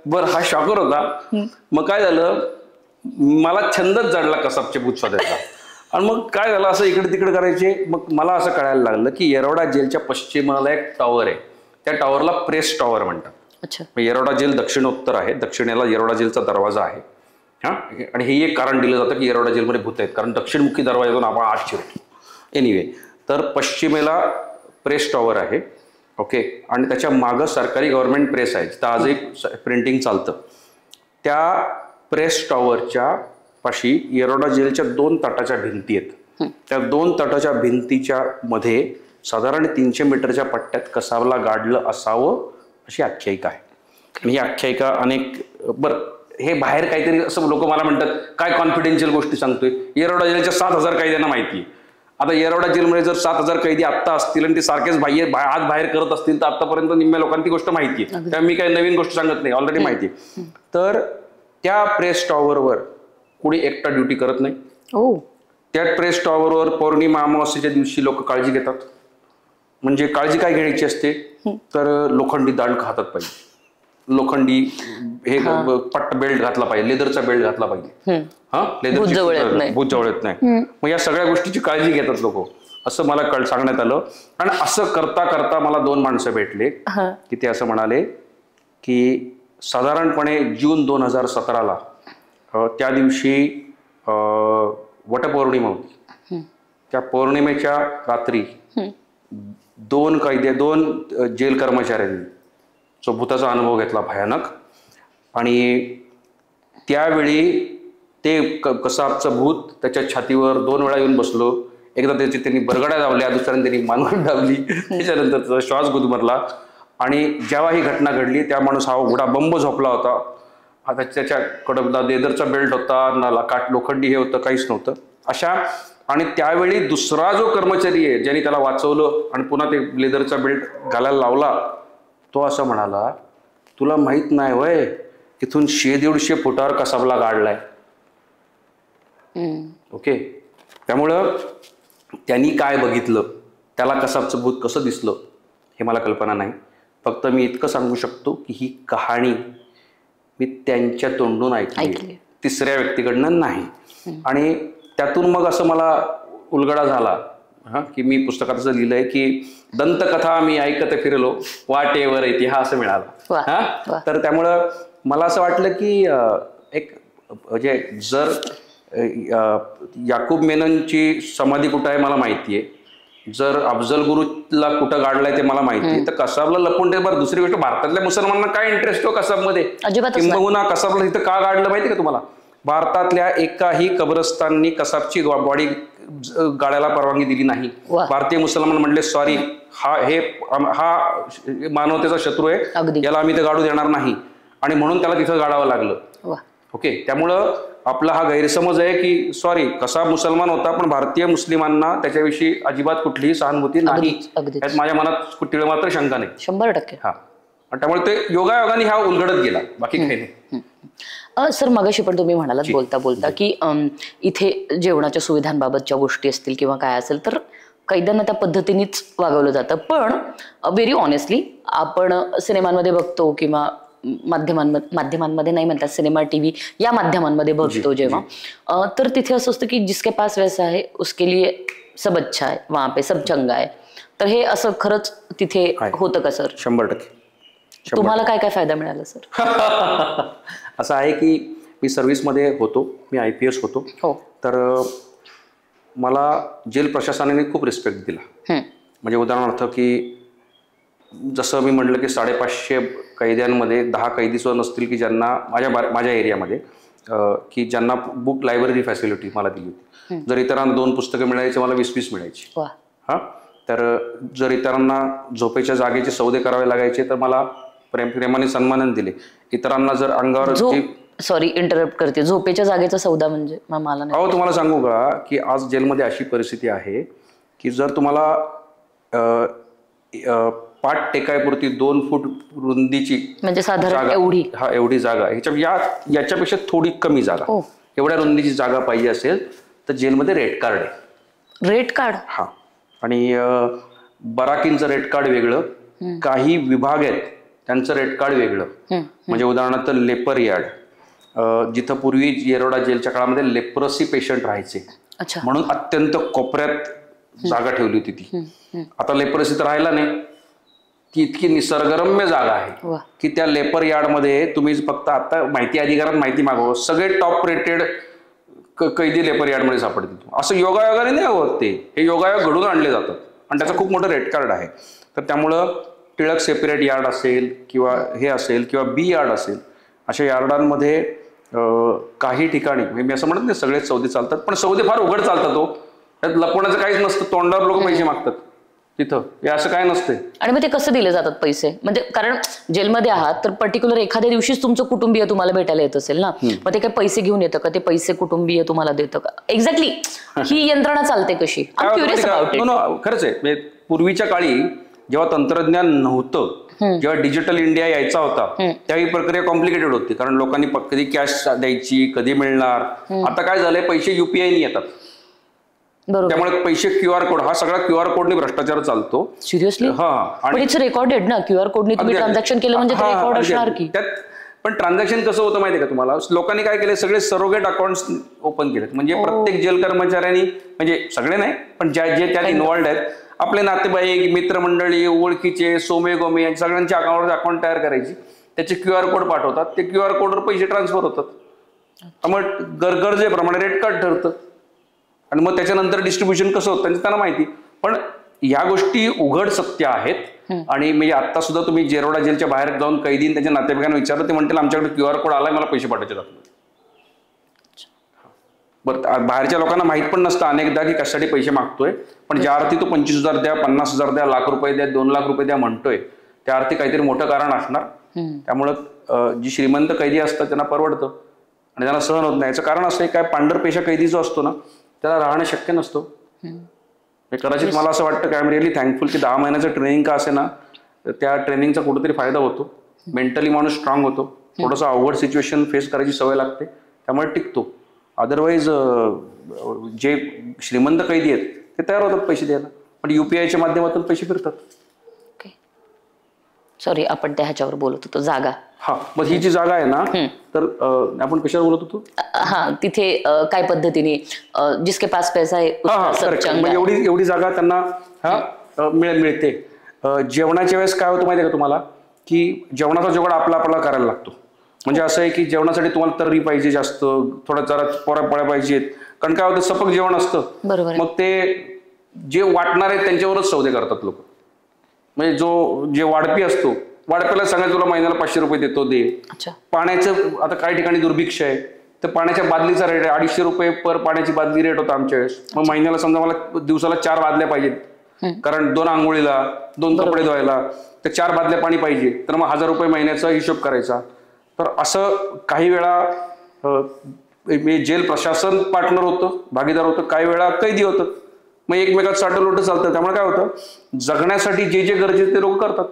बर हा शॉकर होता. मग काय झालं, मला छंदच जडला कसाबचे भूत शोधायचा. आणि मग काय झालं, असं इकडे तिकडे करायचे. मग मला असं कळायला लागलं की येरवडा जेलच्या पश्चिमेला एक टॉवर आहे, त्या टॉवरला प्रेस टॉवर म्हणतात. अच्छा. येरवडा जेल दक्षिणोत्तर आहे, दक्षिणेला येरवडा जेलचा दरवाजा आहे. हा, आणि हे एक कारण दिलं जातं की येरवडा जेलमध्ये भूत आहेत, कारण दक्षिणमुखी दरवाजातून आपण आत शिरतो. एनिवे, तर पश्चिमेला प्रेस टॉवर आहे. ओके. आणि त्याच्या मागं सरकारी गव्हर्नमेंट प्रेस आहे, जिथं आजही प्रिंटिंग चालतं. त्या प्रेस टॉवरच्या पाशी येरवडा जेलच्या 2 तटाच्या भिंती आहेत. त्या 2 तटाच्या भिंतीच्या मध्ये साधारण 300 मीटरच्या पट्ट्यात कसाबला गाडलं असावं अशी आख्यायिका आहे. आणि ही आख्यायिका अनेक बरं, हे बाहेर काहीतरी असं लोक मला म्हणतात काय कॉन्फिडेन्शियल गोष्टी सांगतोय. येरवडा जेलच्या 7,000 कैद्यांना माहिती आहे. आता येरवडा जेलमध्ये जर 7,000 कैदी आत्ता असतील आणि ते सारखेच आत बाहेर करत असतील तर आतापर्यंत निम्म्या लोकांना ती गोष्ट माहिती आहे. त्यामुळे मी काही नवीन गोष्ट सांगत नाही, ऑलरेडी माहिती आहे. तर त्या प्रेस टॉवरवर कुणी एकटा ड्युटी करत नाही. त्या प्रेस टॉवरवर पौर्णिमा अमावस्येच्या दिवशी लोक काळजी घेतात. म्हणजे काळजी काय घ्यायची असते, तर लोखंडी दांड खातात पाहिजे, लोखंडी हे पट्ट बेल्ट घातला पाहिजे, लेदरचा बेल्ट घातला पाहिजे. हा, लेदरची भूत जवळ येत नाही. मग या सगळ्या गोष्टीची काळजी घेतात लोक, असं मला सांगण्यात आलं. आणि असं करता करता मला 2 माणसं भेटले की ते असं म्हणाले की साधारणपणे जून 2017ला त्या दिवशी वटपौर्णिमा होती. त्या पौर्णिमेच्या रात्री 2 जेल कर्मचाऱ्यांनी जो भूताचा अनुभव घेतला भयानक. आणि त्यावेळी ते कसाबचं भूत त्याच्या छातीवर 2 वेळा येऊन बसलो. एकदा त्यांनी बरगड्या दाबल्या, दुसऱ्यांदा त्यांनी मानगड दाबली, त्याच्यानंतर त्याचा श्वास गुदमरला. आणि जेव्हा ही घटना घडली त्या माणूस हा उघडा बंब झोपला होता. आता त्याच्याकडं ना लेदरचा बेल्ट होता, ना काट लोखंडी हे होतं, काहीच नव्हतं अशा. आणि त्यावेळी दुसरा जो कर्मचारी आहे ज्यांनी त्याला वाचवलं आणि पुन्हा ते लेदरचा बेल्ट घालायला लावला, तो असं म्हणाला तुला माहित नाही वय, इथून 100-150 फुटावर कसाबला गाडलाय. ओके. त्यामुळं त्यांनी काय बघितलं, त्याला कसाबचं भूत कसं दिसलं हे मला कल्पना नाही. फक्त मी इतकं सांगू शकतो की ही कहाणी मी त्यांच्या तोंडून ऐकली, तिसऱ्या व्यक्तीकडनं नाही. आणि त्यातून मग असं मला उलगडा झाला की मी पुस्तकात असं लिहिलंय की दंतकथा मी ऐकत फिरलो, वाटेवर इतिहास मिळाला. तर त्यामुळं मला असं वाटलं की एक म्हणजे जर याकूब मेननची समाधी कुठं आहे मला माहिती आहे, जर अफजल गुरुला कुठं गाडलाय ते मला माहिती आहे, तर कसाबला लपून ठेव. बरं, दुसरी गोष्ट, भारतातल्या मुसलमानांना काय इंटरेस्ट हो कसाबमध्ये, किंबहुना कसाबला इथं का गाडलं माहिती का तुम्हाला? भारतातल्या एकाही कब्रस्ताननी कसाबची बॉडी गाडायला परवानगी दिली नाही. भारतीय मुसलमान म्हणले सॉरी, हा मानवतेचा शत्रू आहे, याला आम्ही ते गाडू देणार नाही, आणि म्हणून त्याला तिथं गाडावं लागलं. ओके. त्यामुळं आपला हा गैरसमज आहे की सॉरी कसाब मुसलमान होता पण भारतीय मुस्लिमांना त्याच्याविषयी अजिबात कुठलीही सहानुभूती नाही, यात माझ्या मनात कुठली मात्र शंका नाही. 100%. हा, त्यामुळे ते योगायोगाने हा उलगडत गेला, बाकी काही नाही. सर, मगाशी पण तुम्ही म्हणालात बोलता बोलता की इथे जेवणाच्या सुविधांबाबतच्या गोष्टी असतील किंवा काय असेल तर कैद्यांना त्या पद्धतीनेच वागवलं जातं. पण व्हेरी ऑनेस्टली आपण सिनेमांमध्ये बघतो किंवा माध्यमांमध्ये नाही म्हणतात, सिनेमा टीव्ही या माध्यमांमध्ये बघतो जेव्हा, तर तिथे असं असतं की जिसके पास वैसा है उसके लिए सब अच्छा है, वहां पे सब चंगा है. तर हे असं खरंच तिथे होतं का सर? 100%. तुम्हाला काय काय फायदा मिळाला सर? असं आहे की मी सर्व्हिसमध्ये होतो, मी IPS होतो. हो. तर मला जेल प्रशासनाने खूप रिस्पेक्ट दिला. म्हणजे उदाहरणार्थ की जसं मी म्हटलं की 550 कैद्यांमध्ये 10 कैदीसुद्धा नसतील की ज्यांना माझ्या एरियामध्ये की ज्यांना बुक लायब्ररी फॅसिलिटी मला दिली होती. जर इतरांना 2 पुस्तकं मिळायची, मला 20 मिळायची. हां. तर जर इतरांना झोपेच्या जागेचे सौदे करावे लागायचे तर मला प्रेमाने सन्मानन दिले. इतरांना जर अंगावर सॉरी इंटरप्ट करते, झोपेच्या जागेचा सौदा म्हणजे मला नाही. अहो तुम्हाला सांगू का की आज जेलमध्ये अशी परिस्थिती आहे की जर तुम्हाला पाठ टेकायपुरती 2 फूट रुंदीची म्हणजे साधारण एवढी जागा, याच्यापेक्षा थोडी कमी जागा, एवढ्या रुंदीची जागा पाहिजे असेल तर जेलमध्ये रेट कार्ड आहे. Rate card? हा. आणि बराकींचं रेट कार्ड वेगळं, काही विभाग आहेत त्यांचं रेट कार्ड वेगळं. म्हणजे उदाहरणार्थ लेपर यार्ड, जिथं पूर्वी येरोडा जेलच्या काळामध्ये लेप्रसी पेशंट राहायचे म्हणून अत्यंत कोपऱ्यात जागा ठेवली होती ती. आता लेप्रसी तर राहिला नाही. ती इतकी निसर्गरम्य जागा आहे की त्या लेपर यार्डमध्ये तुम्ही फक्त आता माहिती अधिकारात माहिती मागवा, सगळे टॉप रेटेड कैदी लेपर यार्डमध्ये सापडतील. असं योगायोगाने नाही होत ते, हे योगायोग घडून आणले जातात आणि त्याचं खूप मोठं रेट कार्ड आहे. तर त्यामुळं टिळक सेपरेट यार्ड असेल किंवा हे असेल किंवा बी यार्ड असेल, अशा यार्डांमध्ये काही ठिकाणी मी असं म्हणत नाही सगळेच सौदे चालतात, पण सौदे फार उघड चालतात. हो, त्यात लपवण्याचं काहीच नसतं. तोंडावर लोक पैसे मागतात तिथं, हे असं काय नसते. आणि मग ते कसे दिले जातात पैसे? म्हणजे कारण जेलमध्ये आहात तर पर्टिक्युलर एखाद्या दिवशीच तुमचं कुटुंबीय तुम्हाला भेटायला येत असेल ना, मग ते काय पैसे घेऊन येतं का? ते पैसे कुटुंबीय तुम्हाला देतं का? एक्झॅक्टली ही यंत्रणा चालते कशी? खरंच आहे. पूर्वीच्या काळी जेव्हा तंत्रज्ञान नव्हतं, जेव्हा डिजिटल इंडिया यायचा होता, त्याही प्रक्रिया कॉम्प्लिकेटेड होती. कारण लोकांनी कधी कॅश द्यायची, कधी मिळणार. आता काय झालंय, पैसे UPI ने येतात. त्यामुळे पैसे QR कोड, हा सगळा QR कोडने भ्रष्टाचार चालतो. सिरियसली? हा. आणि इट्स रेकॉर्डेड ना, QR कोडने तुम्ही ट्रान्झॅक्शन केलं म्हणजे रेकॉर्ड असणार की. पण ट्रान्झॅक्शन कसं होतं माहितीये का तुम्हाला? लोकांनी काय केलं, सगळे सरोगेट अकाउंट्स ओपन केलेत. म्हणजे प्रत्येक जेल कर्मचाऱ्यांनी, म्हणजे सगळे नाही पण जे त्यात इन्व्हॉल्ड आहेत, आपले नातेवाईक, मित्रमंडळी, ओळखीचे, सोमे गोमे यांच्या सगळ्यांच्या अकाउंट तयार करायची, त्याचे QR कोड पाठवतात, ते QR कोडवर पैसे ट्रान्सफर होतात. मग गरजेप्रमाणे रेट कार्ड ठरतं आणि मग त्याच्यानंतर डिस्ट्रीब्युशन कसं होतं त्यांना माहिती. पण या गोष्टी उघड सत्य आहेत. आणि म्हणजे आता सुद्धा तुम्ही येरोडा जेलच्या बाहेर जाऊन कैदीन त्यांच्या नातेवाईकांना विचारलं, ते म्हणतील आमच्याकडे QR कोड आलाय, मला पैसे पाठवायचे जातात. बरं, बाहेरच्या लोकांना माहित पण नसतं अनेकदा की कशासाठी पैसे मागतोय, पण ज्या अर्थी तो 25,000 द्या, 50,000 द्या, ₹1,00,000 द्या, ₹2,00,000 द्या म्हणतोय, त्या अर्थी काहीतरी मोठं कारण असणार. त्यामुळं जी श्रीमंत कैदी असतात त्यांना परवडतं आणि त्यांना सहन होत नाही. याचं कारण असं आहे, काय पांढरपेशा कैदी जो असतो ना, त्याला राहणं शक्य नसतं. कदाचित मला असं वाटतं की आय एम रिअली थँकफुल की 10 महिन्याचं ट्रेनिंग का असे ना, त्या ट्रेनिंगचा कुठेतरी फायदा होतो. मेंटली माणूस स्ट्रॉंग होतो, थोडंसं अवघड सिच्युएशन फेस करायची सवय लागते, त्यामुळे टिकतो. अदरवाईज जे श्रीमंत कैदी आहेत ते तयार होतात पैसे द्यायला, पण UPIच्या माध्यमातून पैसे फिरतात. सॉरी, आपण त्या ह्याच्यावर बोलत होतो, जागा. हा, मग ही जी जागा आहे ना, तर आपण कशावर बोलत होतो? हा, तिथे काय पद्धतीने जिसके पास पैसा आहे एवढी जागा त्यांना मिळते. जेवणाच्या वेळेस काय होतं माहिती आहे का तुम्हाला, की जेवणाचा जुगाड आपला करायला लागतो. म्हणजे असं आहे की जेवणासाठी तुम्हाला तर्री पाहिजे, जास्त थोडा जरा पोळ्या पाहिजेत, कारण काय होतं सपक जेवण असतं. मग ते जे वाटणार आहेत त्यांच्यावरच सौदे करतात लोक. म्हणजे जे वाढपी असतो, वाढप्याला सांगायचं तुला महिन्याला ₹500 देतो, दे. पाण्याचं आता काही ठिकाणी दुर्भिक्ष आहे, तर पाण्याच्या बादलीचा रेट आहे ₹250 पर पाण्याची बादली रेट होता आमच्या वेळेस. मग महिन्याला समजा मला दिवसाला 4 बादल्या पाहिजेत, कारण 2 आंघोळीला, 2 कपडे धुवायला, तर 4 बादल्या पाणी पाहिजे, तर मग ₹1000 महिन्याचा हिशोब करायचा. तर असं काही वेळा जेल प्रशासन पार्टनर होतं, भागीदार होतं, काही वेळा कैदी होतं. मग एकमेकात साठलोट चालतं. त्यामुळे काय होतं, जगण्यासाठी जे गरजेचं ते लोक करतात.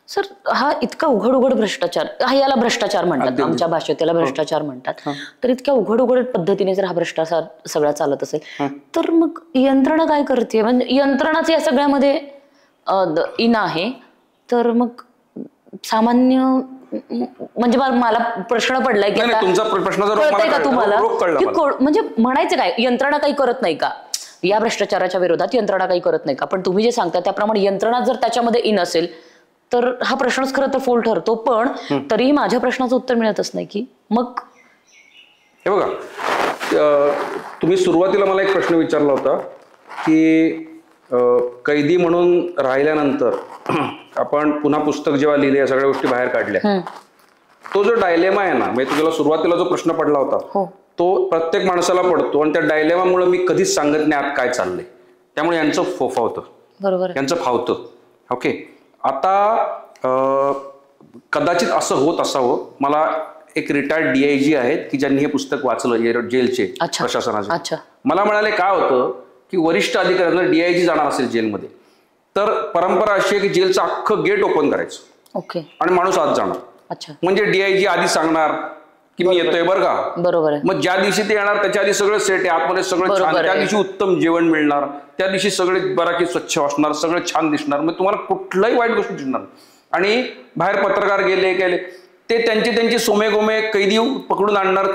सर, हा इतका उघड भ्रष्टाचार, याला भ्रष्टाचार म्हणतात, आमच्या भाषेत त्याला भ्रष्टाचार म्हणतात. तर इतक्या उघड पद्धतीने जर हा भ्रष्टाचार सगळा चालत असेल, तर मग यंत्रणा काय करते? म्हणजे यंत्रणाच या सगळ्यामध्ये इन आहे, तर मग सामान्य म्हणजे मला प्रश्न पडलाय की तुमचा प्रश्न का तुम्हाला, म्हणजे म्हणायचं काय, यंत्रणा काही करत नाही का? या भ्रष्टाचाराच्या विरोधात यंत्रणा काही करत नाही का? पण तुम्ही जे सांगता त्याप्रमाणे यंत्रणा जर त्याच्यामध्ये इन असेल तर हा प्रश्नच खरं तर फोल ठरतो. पण तरीही माझ्या प्रश्नाचं उत्तर मिळतच नाही की मग हे बघा, तुम्ही सुरुवातीला मला एक प्रश्न विचारला होता की कैदी म्हणून राहिल्यानंतर आपण पुन्हा पुस्तक जेव्हा लिहिले या सगळ्या गोष्टी बाहेर काढल्या, तो जो डायलेमा आहे ना, म्हणजे तुझ्याला सुरुवातीला जो प्रश्न पडला होता तो प्रत्येक माणसाला पडतो आणि त्या डायलेमामुळे मी कधीच सांगत नाही आत काय चाललंय, त्यामुळे यांचं फोफावतं, बरोबर यांचं फावतं. ओके, आता कदाचित असं होत असावं. मला एक रिटायर्ड DIG आहेत की ज्यांनी हे पुस्तक वाचलं जेलचे प्रशासनाचे. मला म्हणाले काय होतं की वरिष्ठ अधिकाऱ्यांना DIG जाणार असेल जेलमध्ये तर परंपरा अशी आहे की जेलचं अख्खं गेट ओपन करायचं आणि माणूस आत जाणार. म्हणजे DIG आधी सांगणार की मी येतोय बरं का. बरोबर आहे. मग ज्या दिवशी ते येणार त्याच्या आधी सगळं सेट आहे, आतमध्ये सगळं छान, त्या दिवशी उत्तम जेवण मिळणार, त्या दिवशी सगळे बराकी स्वच्छ असणार, सगळं छान दिसणार, मग तुम्हाला कुठलाही वाईट गोष्ट दिसणार. आणि बाहेर पत्रकार गेले ते त्यांचे सोमे गोमे कैदी पकडून आणणार,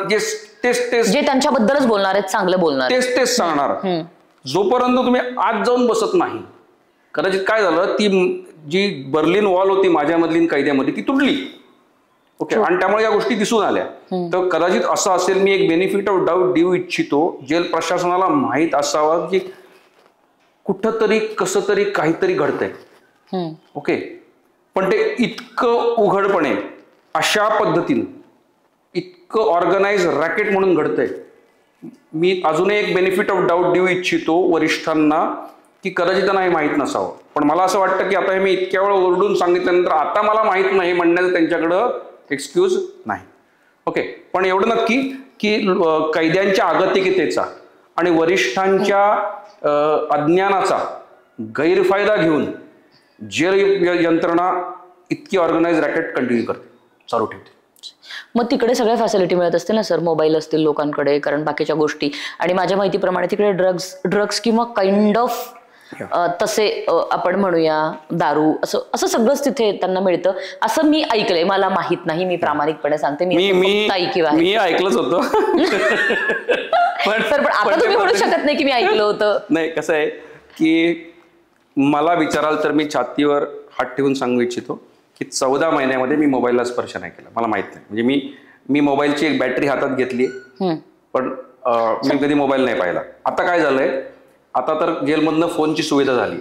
तेच जे त्यांच्याबद्दलच बोलणार आहेत, चांगलं बोलणार, तेच सांगणार. जोपर्यंत तुम्ही आत जाऊन बसत नाही, कदाचित काय झालं, ती जी बर्लिन वॉल होती माझ्यामधली कैद्यामध्ये ती तुटली. ओके, आणि त्यामुळे या गोष्टी दिसून आल्या. तर कदाचित असं असेल, मी एक बेनिफिट ऑफ डाऊट देऊ इच्छितो, जेल प्रशासनाला माहीत असावं की कुठंतरी कसं तरी काहीतरी घडतंय. ओके, पण ते इतकं उघडपणे अशा पद्धतीनं इतकं ऑर्गनाइज रॅकेट म्हणून घडतंय. मी अजूनही एक बेनिफिट ऑफ डाऊट देऊ इच्छितो वरिष्ठांना की कदाचित त्यांना हे माहीत नसावं. पण मला असं वाटतं की आता हे मी इतक्या वेळा ओरडून सांगितल्यानंतर आता मला माहीत नाही म्हणण्याचं त्यांच्याकडं एक्सक्यूज नाही. ओके, पण एवढं नक्की की कैद्यांच्या आगतिकतेचा आणि वरिष्ठांच्या अज्ञानाचा गैरफायदा घेऊन जेल यंत्रणा इतकी ऑर्गनाइज रॅकेट कंटिन्यू करते, चालू ठेवते. मग तिकडे सगळ्या फॅसिलिटी मिळत असतील ना सर, मोबाईल असतील लोकांकडे, कारण बाकीच्या गोष्टी, आणि माझ्या माहितीप्रमाणे तिकडे ड्रग्स किंवा काइंड ऑफ तसे आपण म्हणूया दारू असं सगळंच तिथे त्यांना मिळतं असं मी ऐकलंय. मला माहित नाही, मी प्रामाणिकपणे सांगते, मी ऐकलंच होतं. पण आता तुम्ही म्हणू शकत नाही की मी ऐकलं होतं. नाही, कसं आहे की मला विचाराल तर मी छातीवर हात ठेवून सांगू इच्छितो की 14 महिन्यामध्ये मी मोबाईलला स्पर्श नाही केला. मला माहित नाही, म्हणजे मी मोबाईलची एक बॅटरी हातात घेतली पण मी कधी मोबाईल नाही पाहिला. आता काय झालंय, आता तर जेलमधनं फोनची सुविधा झाली,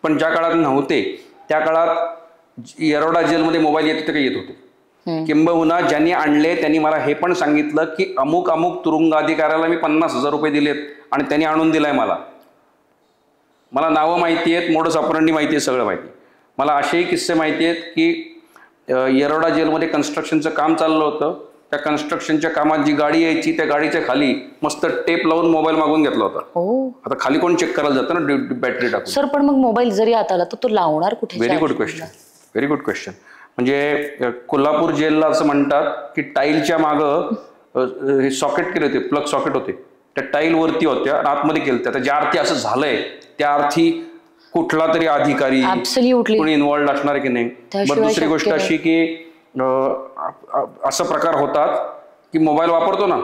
पण ज्या काळात नव्हते त्या काळात येरवडा जेलमध्ये मोबाईल येत होते का येत होते. किंबहुना ज्यांनी आणले त्यांनी मला हे पण सांगितलं की अमुक तुरुंग अधिकाऱ्याला मी 50,000 रुपये दिलेत आणि त्यांनी आणून दिलाय. मला नावं माहिती आहेत, मोडस ऑपरंडी माहिती आहे, सगळं माहिती. मला असेही किस्से माहिती आहेत की येरवडा जेलमध्ये कन्स्ट्रक्शनचं काम चाललं होतं, त्या कन्स्ट्रक्शनच्या कामात जी गाडी यायची त्या गाडीच्या खाली मस्त टेप लावून मोबाईल मागून घेतला होता. आता खाली कोण चेक करायला जातं ना बॅटरी टाकून. सर पण मग मोबाईल जरी आत आला तर तो लावणार कुठे? Very good question. म्हणजे कोल्हापूर जेलला असं म्हणतात की टाईलच्या मागं हे सॉकेट केले होते, प्लग सॉकेट होते, त्या टाईल वरती होत्या आणि आतमध्ये केलं. आता ज्या अर्थी असं झालंय त्या अर्थी कुठला तरी अधिकारी कोणी इन्व्हॉल्ड असणार की नाही. बरं, दुसरी गोष्ट अशी की असं प्रकार होतात की मोबाईल वापरतो ना,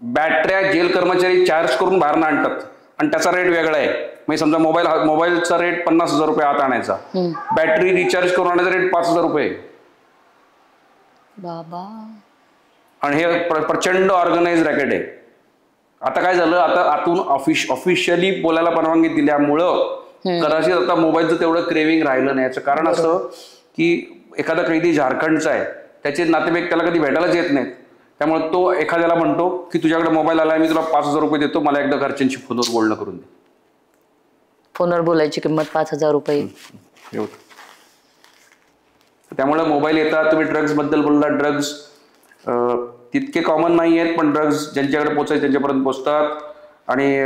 बॅटऱ्या जेल कर्मचारी चार्ज करून बाहेर आणतात आणि त्याचा रेट वेगळा आहे. म्हणजे समजा मोबाईलचा रेट 50,000 रुपये आत आणायचा, बॅटरी रिचार्ज करून आणायचा रेट 5,000 रुपये. बाबा, आणि हे प्रचंड ऑर्गनाइज रॅकेट आहे. आता काय झालं, आता आतून ऑफिशियली बोलायला परवानगी दिल्यामुळं कदाचित आता मोबाईलचं तेवढं क्रेविंग राहिलं नाही. याचं कारण असं की एखादा कैदी झारखंडचा आहे, त्याचे नातेवाईक त्याला कधी भेटायलाच येत नाहीत, त्यामुळे तो एखाद्याला म्हणतो की तुझ्याकडे मोबाईल आलाय, मी तुला 5,000 रुपये देतो, मला एकदा घरच्यांशी फोनवर बोलणं करून दे. फोनवर बोलायची किंमत 5,000 रुपये. त्यामुळे मोबाईल येतात. तुम्ही ड्रग्ज बद्दल बोलला, ड्रग्ज तितके कॉमन नाही आहेत, पण ड्रग्ज ज्यांच्याकडे पोहोचायचे त्यांच्यापर्यंत पोहोचतात. आणि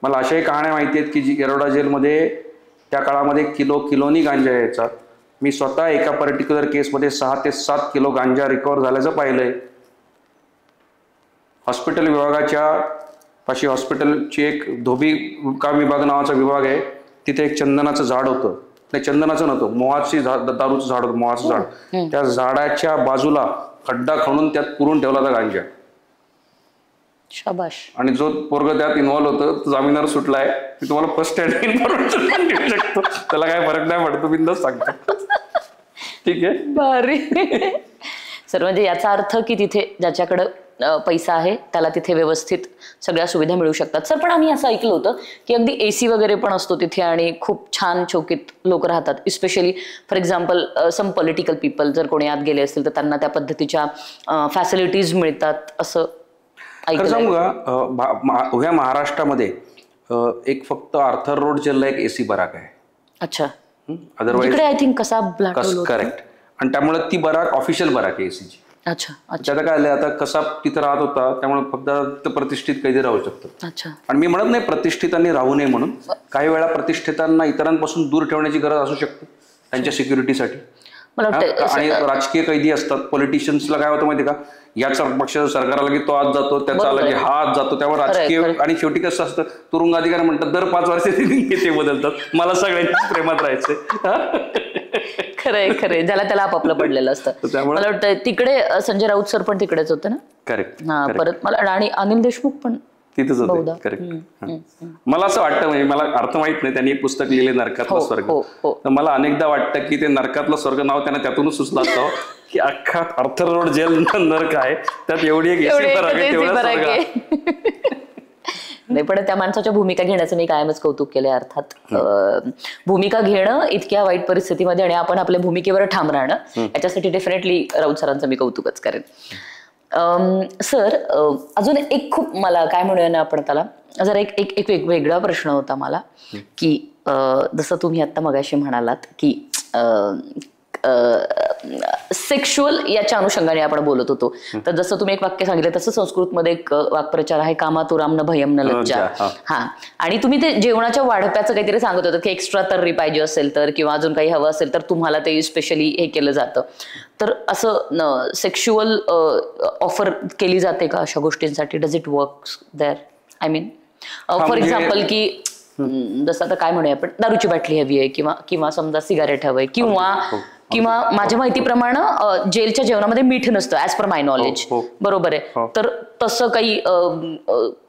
मला अशाही कहाण्या माहिती आहेत की जी येरवडा जेलमध्ये त्या काळामध्ये किलोनी गांजा यायचा. मी स्वतः एका पर्टिक्युलर केसमध्ये 6 ते 7 किलो गांजा रिकवर झाल्याचं पाहिलंय. हॉस्पिटल विभागाच्या पाशी हॉस्पिटलची एक धोबी काम विभाग नावाचा विभाग आहे, तिथे एक चंदनाचं झाड होतं. नाही, चंदनाचं नव्हतं, मोहाची दारूचं झाड होतं, मोहाचं झाड. त्या झाडाच्या बाजूला खड्डा खणून त्यात पुरून ठेवला होता गांजा. शाबाश. आणि जो पोरग त्यात इन्व्हॉल्व होतं तो जामिनावर सुटलाय, मी तुम्हाला फर्स्ट एड इन्फॉर्मेशन पण देऊ शकतो, त्याला काय फरक नाही पडतो, बिंदास सांगतो. ठीक आहे. भारी. सर म्हणजे याचा अर्थ की तिथे ज्याच्याकडं पैसा आहे त्याला तिथे व्यवस्थित सगळ्या सुविधा मिळू शकतात. सर पण आम्ही असं ऐकलं होतं की अगदी AC वगैरे पण असतो तिथे आणि खूप छान चौकीत लोक राहतात, especially for example some political people जर कोणी आत गेले असतील तर त्यांना त्या पद्धतीच्या फॅसिलिटीज मिळतात असं खरं ऐकलं. सांगू का, उभ्या महाराष्ट्रामध्ये एक फक्त आर्थर रोड जेलला एक AC बराक आहे. अच्छा. अदरवाईज तिकडे आय थिंक कसा करेक्ट. आणि त्यामुळे ती बराक ऑफिशियल बराक आहे ACची. अच्छा अच्छा त्याचं काय आलं, आता कसा तिथं राहत होता त्यामुळे फक्त प्रतिष्ठित कैदी राहू शकतो. अच्छा. आणि मी म्हणत नाही प्रतिष्ठितांनी राहू नये म्हणून, काही वेळा प्रतिष्ठितांना इतरांपासून दूर ठेवण्याची गरज असू शकते त्यांच्या सिक्युरिटीसाठी. मला वाटतं आणि राजकीय कैदी असतात, पॉलिटिशियन्सला काय होतं माहिती का, याच पक्षाचं सरकार आला की तो आत जातो, त्याचा आला की हा आत जातो, त्यामुळे राजकीय आणि शेवटी कसं असतं, तुरुंग अधिकारी म्हणतात दर 5 वर्षांनी ते बदलतात, मला सगळ्यांच्या प्रेमात राहायचंय. खरंय खरंय, ज्याला त्याला आपापलं पडलेलं असतं. मला वाटतं तिकडे संजय राऊत सर पण तिकडेच होते ना. करेक्ट. हा परत मला आणि अनिल देशमुख पण तिथेच होते. करेक्ट. मला असं वाटतं, म्हणजे मला अर्थ माहित नाही, त्यांनी एक पुस्तक लिहिले नरकातला स्वर्ग, तर मला अनेकदा वाटतं की ते नरकातलं स्वर्ग नाव त्यांना त्यातूनच सुचलं असावं की अख्खा आर्थर रोड जेल नरक आहे, त्यात एवढी एक AC फरक आहे, तेवढा स्वर्ग आहे. नाही पण त्या माणसाच्या भूमिका घेण्याचं मी कायमच कौतुक केलंय. अर्थात भूमिका घेणं इतक्या वाईट परिस्थितीमध्ये आणि आपण आपल्या भूमिकेवर ठाम राहणं, याच्यासाठी डेफिनेटली राऊत सरांचं मी कौतुकच करेन. सर अजून एक खूप मला काय म्हणूया ना आपण त्याला जरा एक वेगळा प्रश्न होता मला की जसं तुम्ही आता मगाशी म्हणालात की सेक्शुअल याच्या अनुषंगाने आपण बोलत होतो, तर जसं तुम्ही एक वाक्य सांगितलं तसं संस्कृतमध्ये एक वाक्प्रचार आहे, कामातुराम न भयम न लज्जा. हा, आणि तुम्ही ते जेवणाच्या वाढप्याचं काहीतरी सांगत होतं की एक्स्ट्रा तर्री पाहिजे असेल तर किंवा अजून काही हवं असेल तर तुम्हाला ते स्पेशली हे केलं जातं. तर असं सेक्शुअल ऑफर केली जाते का अशा गोष्टींसाठी? Does it work there? I mean for example की जसं आता काय म्हणूया आपण, दारूची बाटली हवी आहे किंवा समजा सिगारेट हवंय किंवा माझ्या माहितीप्रमाणे जेलच्या जेवणामध्ये मीठ नसतं ऍज पर माय नॉलेज, बरोबर आहे? तर तसं काही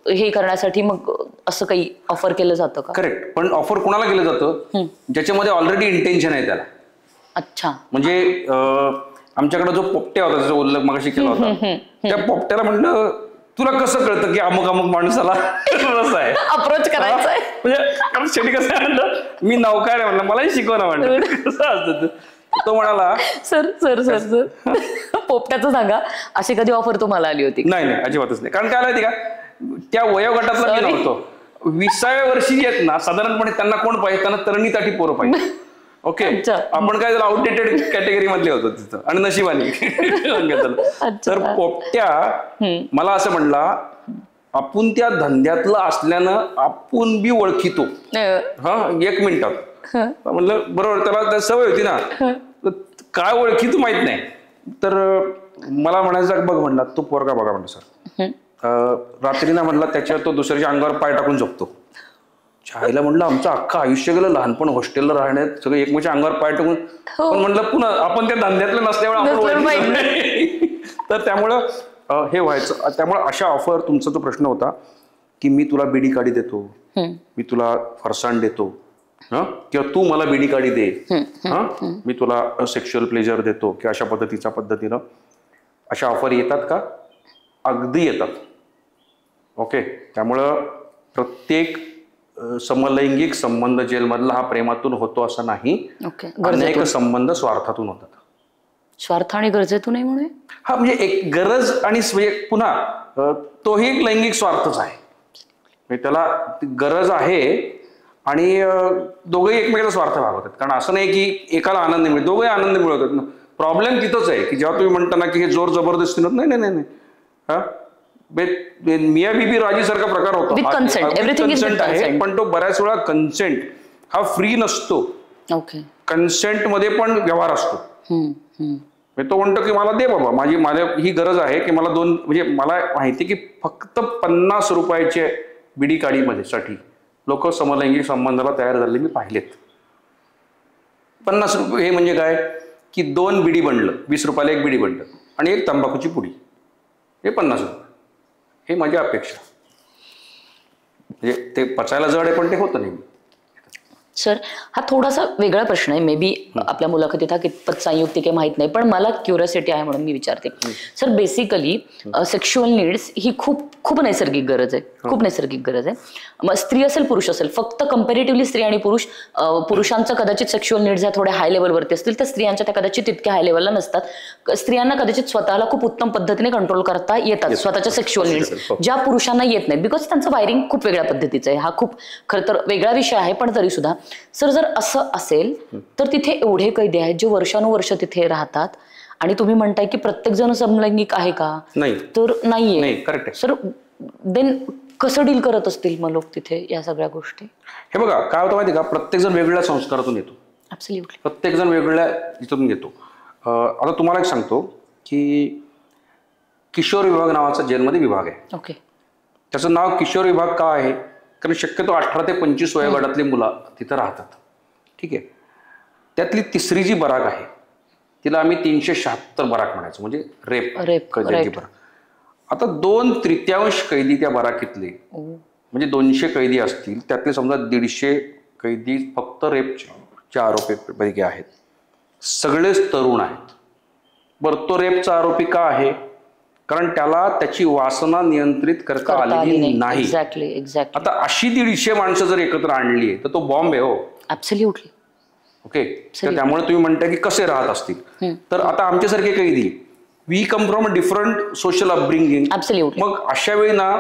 हे करण्यासाठी मग असं काही ऑफर केलं जातं का? करेक्ट. पण ऑफर कोणाला केलं जातं? ज्याच्यामध्ये ऑलरेडी इंटेन्शन आहे त्याला. अच्छा. म्हणजे आमच्याकडे जो पोपट्या होता, त्याचा उल्लेख मगाशी केला होता, त्या पोपट्याला म्हणलं तुला कसं कळतं की अमुक अमुक माणसाला रस आहे, अप्रोच करायचं आहे? म्हणजे शेवटी कसं म्हणलं, मी नौकार आहे म्हणलं, मलाही शिकवणं म्हणलं कसं असतं. तो म्हणाला सर सर सर सर पोपट्याचं सांगा, अशी कधी ऑफर तुम्हाला आली होती? नाही अजिबातच नाही. कारण काय माहिती का, त्या वयोगटातला मी नव्हतो. 20व्या वर्षी येत ना साधारणपणे त्यांना कोण पाहिजे, त्यांना तरुणीसाठी पोरं पाहिजे. ओके, आपण काय झालं आउटडेटेड कॅटेगरी मधले होतो तिथं, आणि नशिबाने. तर पोपट्या मला असं म्हणला, आपण त्या धंद्यातलं असल्यानं आपण बी ओळखितो. हा, 1 मिनिटात म्हणलं बरोबर, त्याला सवय होती ना, काय ओळखी तू माहित नाही. तर मला म्हणायचं बघ म्हणला, तो पोरगा बघा म्हणलं सर, रात्री ना म्हणला त्याच्यावर तो दुसऱ्याच्या अंगावर पाय टाकून झोपतो. आईला म्हणलं आमचं अख्खं आयुष्य गेलं लहानपण हॉस्टेलला राहण्यात, सगळं एकमेकांच्या अंगावर पाय टाकून. पण म्हणलं पुन्हा आपण त्या धंद्यातलं नसल्यामुळे आपण तर त्यामुळं हे व्हायचं. त्यामुळे अशा ऑफर, तुमचा जो प्रश्न होता की मी तुला बीडी काढी देतो, मी तुला फरसाण देतो, किंवा तू मला बीडी काढी दे, मी तुला सेक्शुअल प्लेजर देतो, किंवा अशा पद्धतीनं अशा ऑफर येतात का? अगदी येतात. ओके, त्यामुळं प्रत्येक समलैंगिक संबंध जेलमधला हा प्रेमातून होतो असं नाही. अनेक संबंध स्वार्थातून होतात. स्वार्थ आणि गरजेतून नाही म्हणून? हा, म्हणजे एक गरज आणि पुन्हा तोही एक लैंगिक स्वार्थच आहे. त्याला गरज आहे आणि दोघंही एकमेकांचा स्वार्थ भागवतात. कारण असं नाही की एकाला आनंद मिळतो, दोघंही आनंद मिळवतात ना. प्रॉब्लेम तिथंच आहे की जेव्हा तुम्ही म्हणता ना की हे जोर जबरदस्तीनं, नाही हा, मिया बीबी राजी सारखा प्रकार होतो. कन्सेंट आहे, पण तो बऱ्याच वेळा कन्सेंट हा फ्री नसतो. ओके, कन्सेंट मध्ये पण व्यवहार असतो. तो म्हणतो की मला दे बाबा, माझ्या ही गरज आहे की मला म्हणजे मला माहिती की फक्त 50 रुपयाचे बिडी काढीमध्ये साठी लोक समलैंगिक संबंधाला तयार झाले मी पाहिलेत. 50 रुपये हे म्हणजे काय की 2 बिडी बंडलं, 20 रुपयाला 1 बिडी बंडल आणि 1 तंबाखूची पुडी, हे 50 रुपये. हे माझी अपेक्षा. म्हणजे ते पचायला जड आहे पण ते होतं नेहमी. सर हा थोडासा वेगळा प्रश्न आहे, मे बी आपल्या मुलाखतीत हा कितपत संयुक्तिक आहे माहित नाही, पण मला क्युरियोसिटी आहे म्हणून मी विचारते. सर बेसिकली सेक्शुअल नीड्स ही खूप खूप नैसर्गिक गरज आहे, खूप नैसर्गिक गरज आहे. मग स्त्री असेल पुरुष असेल, फक्त कम्पॅरेटिव्हली स्त्री आणि पुरुष, पुरुषांचं कदाचित सेक्शुअल नीड्स ह्या थोड्या हाय लेवलवरती असतील तर स्त्रियांच्या त्या कदाचित तितक्या हाय लेवलला नसतात. स्त्रियांना कदाचित स्वतःला खूप उत्तम पद्धतीने कंट्रोल करता येतात स्वतःच्या सेक्शुअल नीड्स, ज्या पुरुषांना येत नाहीत, बिकॉज त्यांचं वायरिंग खूप वेगळ्या पद्धतीचं आहे. हा खूप खरं तर वेगळा विषय आहे, पण तरी सुद्धा सर जर असं असेल तर तिथे एवढे कैदी आहेत जे वर्षानुवर्ष तिथे राहतात आणि तुम्ही म्हणताय की प्रत्येक जण समलैंगिक आहे का? नाही, तर नाहीये. करेक्ट. सर देन कसं डील करत असतील मग लोक तिथे या सगळ्या गोष्टी? हे बघा काय होतं माहिती का, प्रत्येक जण वेगवेगळ्या संस्कारातून येतो. ऍब्सोल्युटली. प्रत्येक जण वेगवेगळ्या याच्यातून येतो. आता तुम्हाला एक सांगतो की किशोर विभाग नावाचा जेलमध्ये विभाग आहे. ओके. त्याचं नाव किशोर विभाग का आहे? कारण शक्यतो 18 ते 25 वयोगटातली मुलं तिथं राहतात. ठीक आहे. त्यातली तिसरी जी बराक आहे तिला आम्ही 376 बराक म्हणायचो, म्हणजे रेप कैद्यांची बराक. आता 2/3 कैदी त्या बराकीतले, म्हणजे 200 कैदी असतील त्यातले समजा 150 कैदी फक्त रेपच्या आरोपीपैकी आहेत. सगळेच तरुण आहेत. बरं, तो रेपचा आरोपी का आहे? कारण त्याला त्याची वासना नियंत्रित करता आलेली नाही. एक्झॅक्टली. आता अशी 150 माणसं जर एकत्र आणली तर तो बॉम्ब आहे. हो, ऍब्सोल्युटली. ओके. तर त्यामुळे तुम्ही म्हणता की कसे राहत असतील, तर आता आमच्यासारखे कैदी, we come from a different social upbringing. मग अशा वेळी ना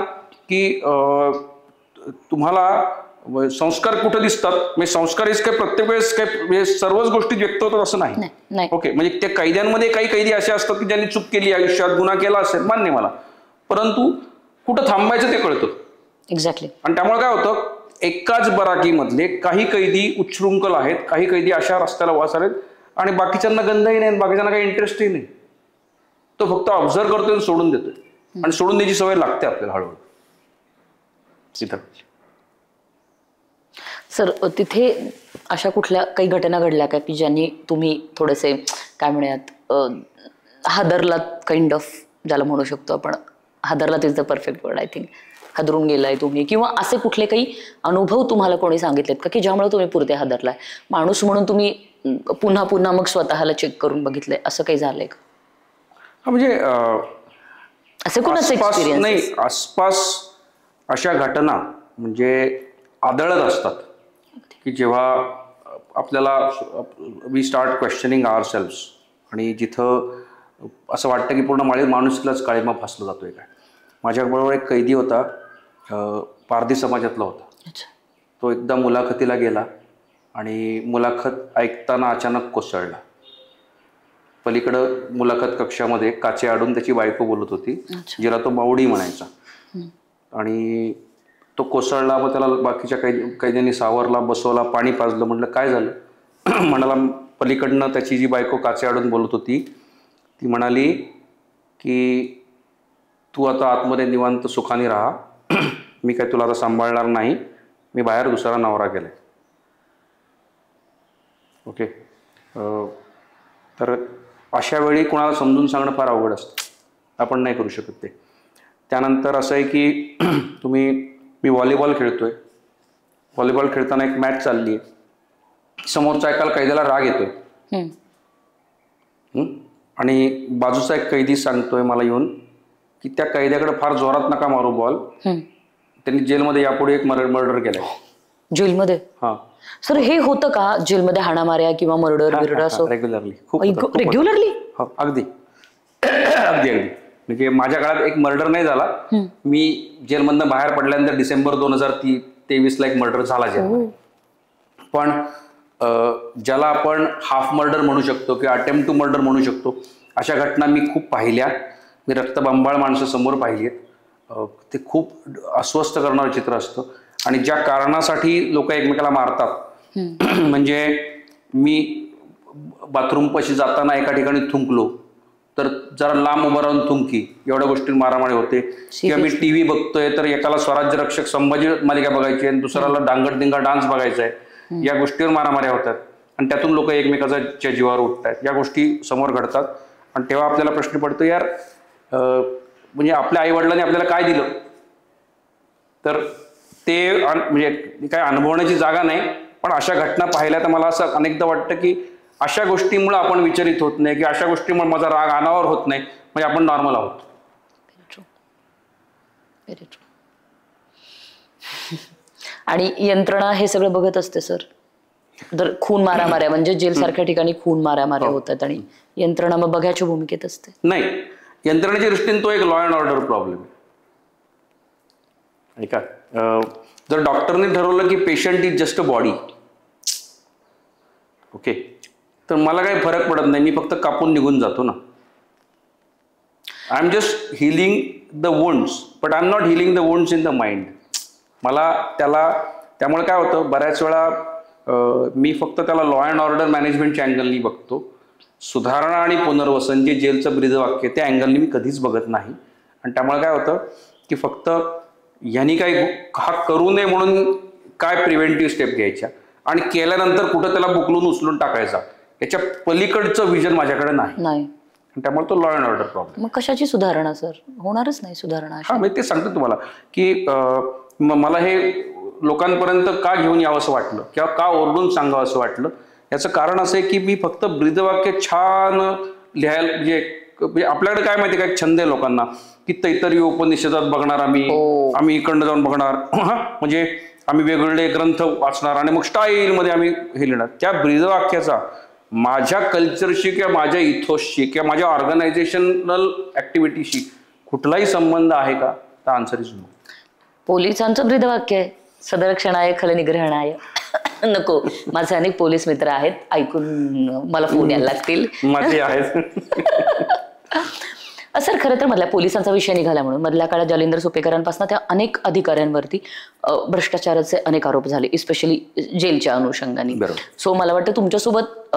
की तुम्हाला संस्कार कुठे दिसतात, म्हणजे संस्कार हेच काय प्रत्येक वेळेस काय सर्वच गोष्टी व्यक्त होतात असं नाही. ओके. म्हणजे त्या कैद्यांमध्ये काही कैदी असे असतात की ज्यांनी चूक केली आयुष्यात, गुन्हा केला असेल, मान्य मला, परंतु कुठं थांबायचं ते कळतं. एक्झॅक्टली. आणि त्यामुळे काय होतं, एकाच बराकीमधले काही कैदी उच्छृंखल आहेत, काही कैदी अशा रस्त्याला वास आहेत आणि बाकीच्यांना गंधही नाही, बाकीच्यांना काही इंटरेस्टही नाही. तो फक्त ऑब्झर्व करतोय आणि सोडून देतोय, आणि सोडून द्यायची सवय लागते आपल्याला हळूहळू. सर तिथे अशा कुठल्या काही घटना घडल्या का की ज्यांनी तुम्ही थोडेसे काय म्हणूयात हादरलात, काइंड ऑफ, ज्याला म्हणू शकतो आपण हादरलात is the perfect word I think, हादरून गेलाय तुम्ही, किंवा असे कुठले काही अनुभव तुम्हाला कोणी सांगितलेत का की ज्यामुळे तुम्ही पुरते हादरलाय, माणूस म्हणून तुम्ही पुन्हा पुन्हा मग स्वतःला चेक करून बघितलंय, असं काही झालंय का? म्हणजे असे कोणाचे एक्सपिरियन्स नाही, आसपास अशा घटना म्हणजे आदळत असतात की जेव्हा आपल्याला we start questioning ourselves, आणि जिथं असं वाटतं की पूर्ण माणुसकीलाच काळीमा फासला जातोय काय. माझ्याबरोबर एक कैदी होता, पारधी समाजातला होता. तो एकदा मुलाखतीला गेला आणि मुलाखत ऐकताना अचानक कोसळला. पलीकडं मुलाखत कक्षामध्ये काचे आडून त्याची बायको बोलत होती, जिला तो मावडी म्हणायचा, आणि तो कोसळला. मग त्याला बाकीच्या कैद्यांनी सावरला, बसवला, पाणी पाजलं. म्हटलं काय झालं? म्हणाला पलीकडनं त्याची जी बायको काचे आडून बोलत होती ती म्हणाली की तू आता आतमध्ये निवांत सुखाने राहा, मी काय तुला आता सांभाळणार नाही, मी बाहेर दुसरा नवरा केलाय. ओके. तर अशा वेळी कोणाला समजून सांगणं फार अवघड असतं, आपण नाही करू शकत ते. त्यानंतर असं आहे की मी व्हॉलीबॉल खेळतोय, व्हॉलीबॉल खेळताना एक मॅच चालली आहे, समोरचा एकाला कैद्याला राग येतोय आणि बाजूचा एक कैदी सांगतोय मला येऊन की त्या कैद्याकडे फार जोरात नका मारू बॉल, त्यांनी जेलमध्ये यापुढे एक मर्डर केलाय. जेलमध्ये? हा सर, हे होतं का जेलमध्ये हाणामाऱ्या किंवा मर्डर बिर्डर असं? रेग्युलरली. रेग्युलरली? अगदी अगदी अगदी. म्हणजे माझ्या काळात एक मर्डर नाही झाला, मी जेलमधनं बाहेर पडल्यानंतर डिसेंबर 2023 एक मर्डर झाला जेलमध्ये. पण ज्याला आपण हाफ मर्डर म्हणू शकतो किंवा अटेम्प्ट टू मर्डर म्हणू शकतो, अशा घटना मी खूप पाहिल्या. मी रक्तबंबाळ माणसं समोर पाहिली आहेत. ते खूप अस्वस्थ करणारं चित्र असतं. आणि ज्या कारणासाठी लोक एकमेकाला मारतात, म्हणजे मी बाथरूमपाशी जाताना एका ठिकाणी थुंकलो तर जरा लांब उभं राहून थुंकी, एवढ्या गोष्टी मारामारी होते. किंवा मी टीव्ही बघतोय तर एकाला स्वराज्य रक्षक संभाजी मालिका बघायची आणि दुसऱ्याला डांगड दिंगा डान्स बघायचा आहे, या गोष्टीवर मारामाऱ्या होतात आणि त्यातून लोक एकमेकाच्या जीवावर उठतात. या गोष्टी समोर घडतात आणि तेव्हा आपल्याला प्रश्न पडतो, यार म्हणजे आपल्या आई वडिलांनी आपल्याला काय दिलं, तर ते म्हणजे काय अनुभवण्याची जागा नाही. पण अशा घटना पाहिल्या तर मला असं अनेकदा वाटतं की अशा गोष्टीमुळे आपण विचलित होत नाही, की अशा गोष्टीमुळे माझा राग अनावर होत नाही, म्हणजे आपण नॉर्मल आहोत. Very true. आणि यंत्रणा हे सगळं बघत असते सर. तर खून मारामाऱ्या म्हणजे जेल सारख्या ठिकाणी खून मारामाऱ्या होतात आणि यंत्रणा मग बघ्याच्या भूमिकेत असते. नाही, यंत्रणेच्या दृष्टीने तो एक लॉ अँड ऑर्डर प्रॉब्लेम आहे. का जर डॉक्टरने ठरवलं की patient is just a body, okay, तर मला काही फरक पडत नाही, मी फक्त कापून निघून जातो ना. I am just healing the wounds, but I am not healing the wounds in the mind. मला त्यामुळे काय होतं, बऱ्याच वेळा मी फक्त त्याला लॉ अँड ऑर्डर मॅनेजमेंटच्या अँगलनी बघतो. सुधारणा आणि पुनर्वसन जे जेलचं ब्रीदवाक्य त्या अँगलनी मी कधीच बघत नाही. आणि त्यामुळे काय होतं की फक्त ह्यांनी काही हा करू नये म्हणून काय प्रिव्हेंटिव्ह स्टेप घ्यायच्या आणि केल्यानंतर कुठं त्याला बुकलून उचलून टाकायचा, याच्या पलीकडचं विजन माझ्याकडे नाही. त्यामुळे तो लॉ अँड ऑर्डर प्रॉब्लेम. मग कशाची सुधारणा सर? होणारच नाही सुधारणा. हा, मी ते सांगतो तुम्हाला की मला हे लोकांपर्यंत का घेऊन यावं असं वाटलं किंवा का ओरडून सांगावं असं वाटलं, याचं कारण असं आहे की मी फक्त ब्रीदवाक्य छान लिहायला म्हणजे आपल्याकडे काय माहिती काय छंद आहे लोकांना की तैतरी उपनिषदात बघणार आम्ही इकडनं जाऊन बघणार म्हणजे आम्ही वेगवेगळे ग्रंथ वाचणार आणि मग स्टाईलमध्ये आम्ही हे लिहिणार. त्या ब्रीदवाक्याचा माझ्या कल्चरशी किंवा माझ्या इथोसशी किंवा माझ्या ऑर्गनायझेशनल ऍक्टिव्हिटीशी कुठलाही संबंध आहे का? तर आन्सर इज नो. पोलिसांचं ब्रीदवाक्य आहे, सदरक्षणाय खलनिग्रहणाय. नको, माझे अनेक पोलीस मित्र आहेत, ऐकून मला फोन यायला लागतील. माझे आहेत. सर खरं तर मधल्या पोलिसांचा विषय निघाला म्हणून मधल्या काळात जालिंदर सुपेकरांपासून त्या अनेक अधिकाऱ्यांवरती भ्रष्टाचाराचे अनेक आरोप झाले, इस्पेशली जेलच्या अनुषंगाने. सो मला वाटतं तुमच्यासोबत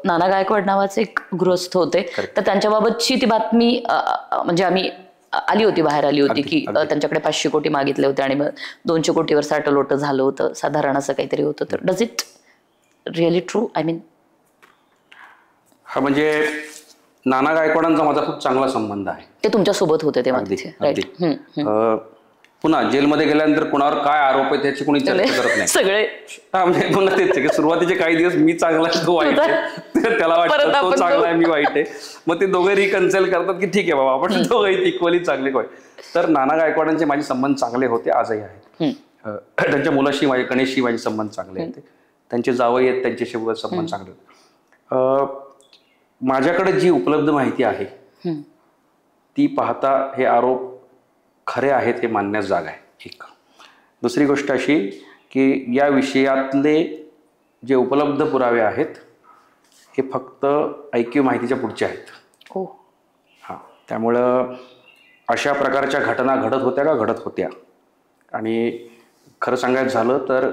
नाना गायकवाड नावाचे एक गृहस्थ होते, तर त्यांच्याबाबतची ती बातमी म्हणजे बाहेर आली होती की त्यांच्याकडे 500 कोटी मागितले होते आणि मग 200 कोटीवर साठलोट झालं होतं, साधारण असं काहीतरी होतं. तर does it really true? I mean, हा म्हणजे नाना गायकवाडांचा माझा खूप चांगला संबंध आहे. ते तुमच्यासोबत होते तेव्हा. पुन्हा जेलमध्ये गेल्यानंतर कुणावर काय आरोप आहे त्याची कोणी चर्चा करत नाही. सगळे म्हणजे पुन्हा तेच की सुरुवातीचे काही दिवस मी चांगला आहे तो वाईट आहे, त्याला वाटतं तो चांगला आहे मी वाईट आहे, मग ते दोघे रिकन्सिल करतात की ठीक आहे बाबा आपण दोघे इक्वली चांगले होय. तर नाना गायकवाडांचे माझे संबंध चांगले होते, आजही आहेत. त्यांच्या मुलाशी माझे गणेशशी माझे संबंध चांगले होते, त्यांचे जावई आहेत त्यांच्याशी संबंध चांगले होते. माझ्याकडे जी उपलब्ध माहिती आहे ती पाहता हे आरोप खरे आहेत हे मानण्यास जागा आहे. एक दुसरी गोष्ट अशी की या विषयातले जे उपलब्ध पुरावे आहेत हे फक्त ऐकीव माहितीच्या पुढचे आहेत. हां, त्यामुळं अशा प्रकारच्या घटना घडत होत्या का? घडत होत्या. आणि खरं सांगायचं झालं तर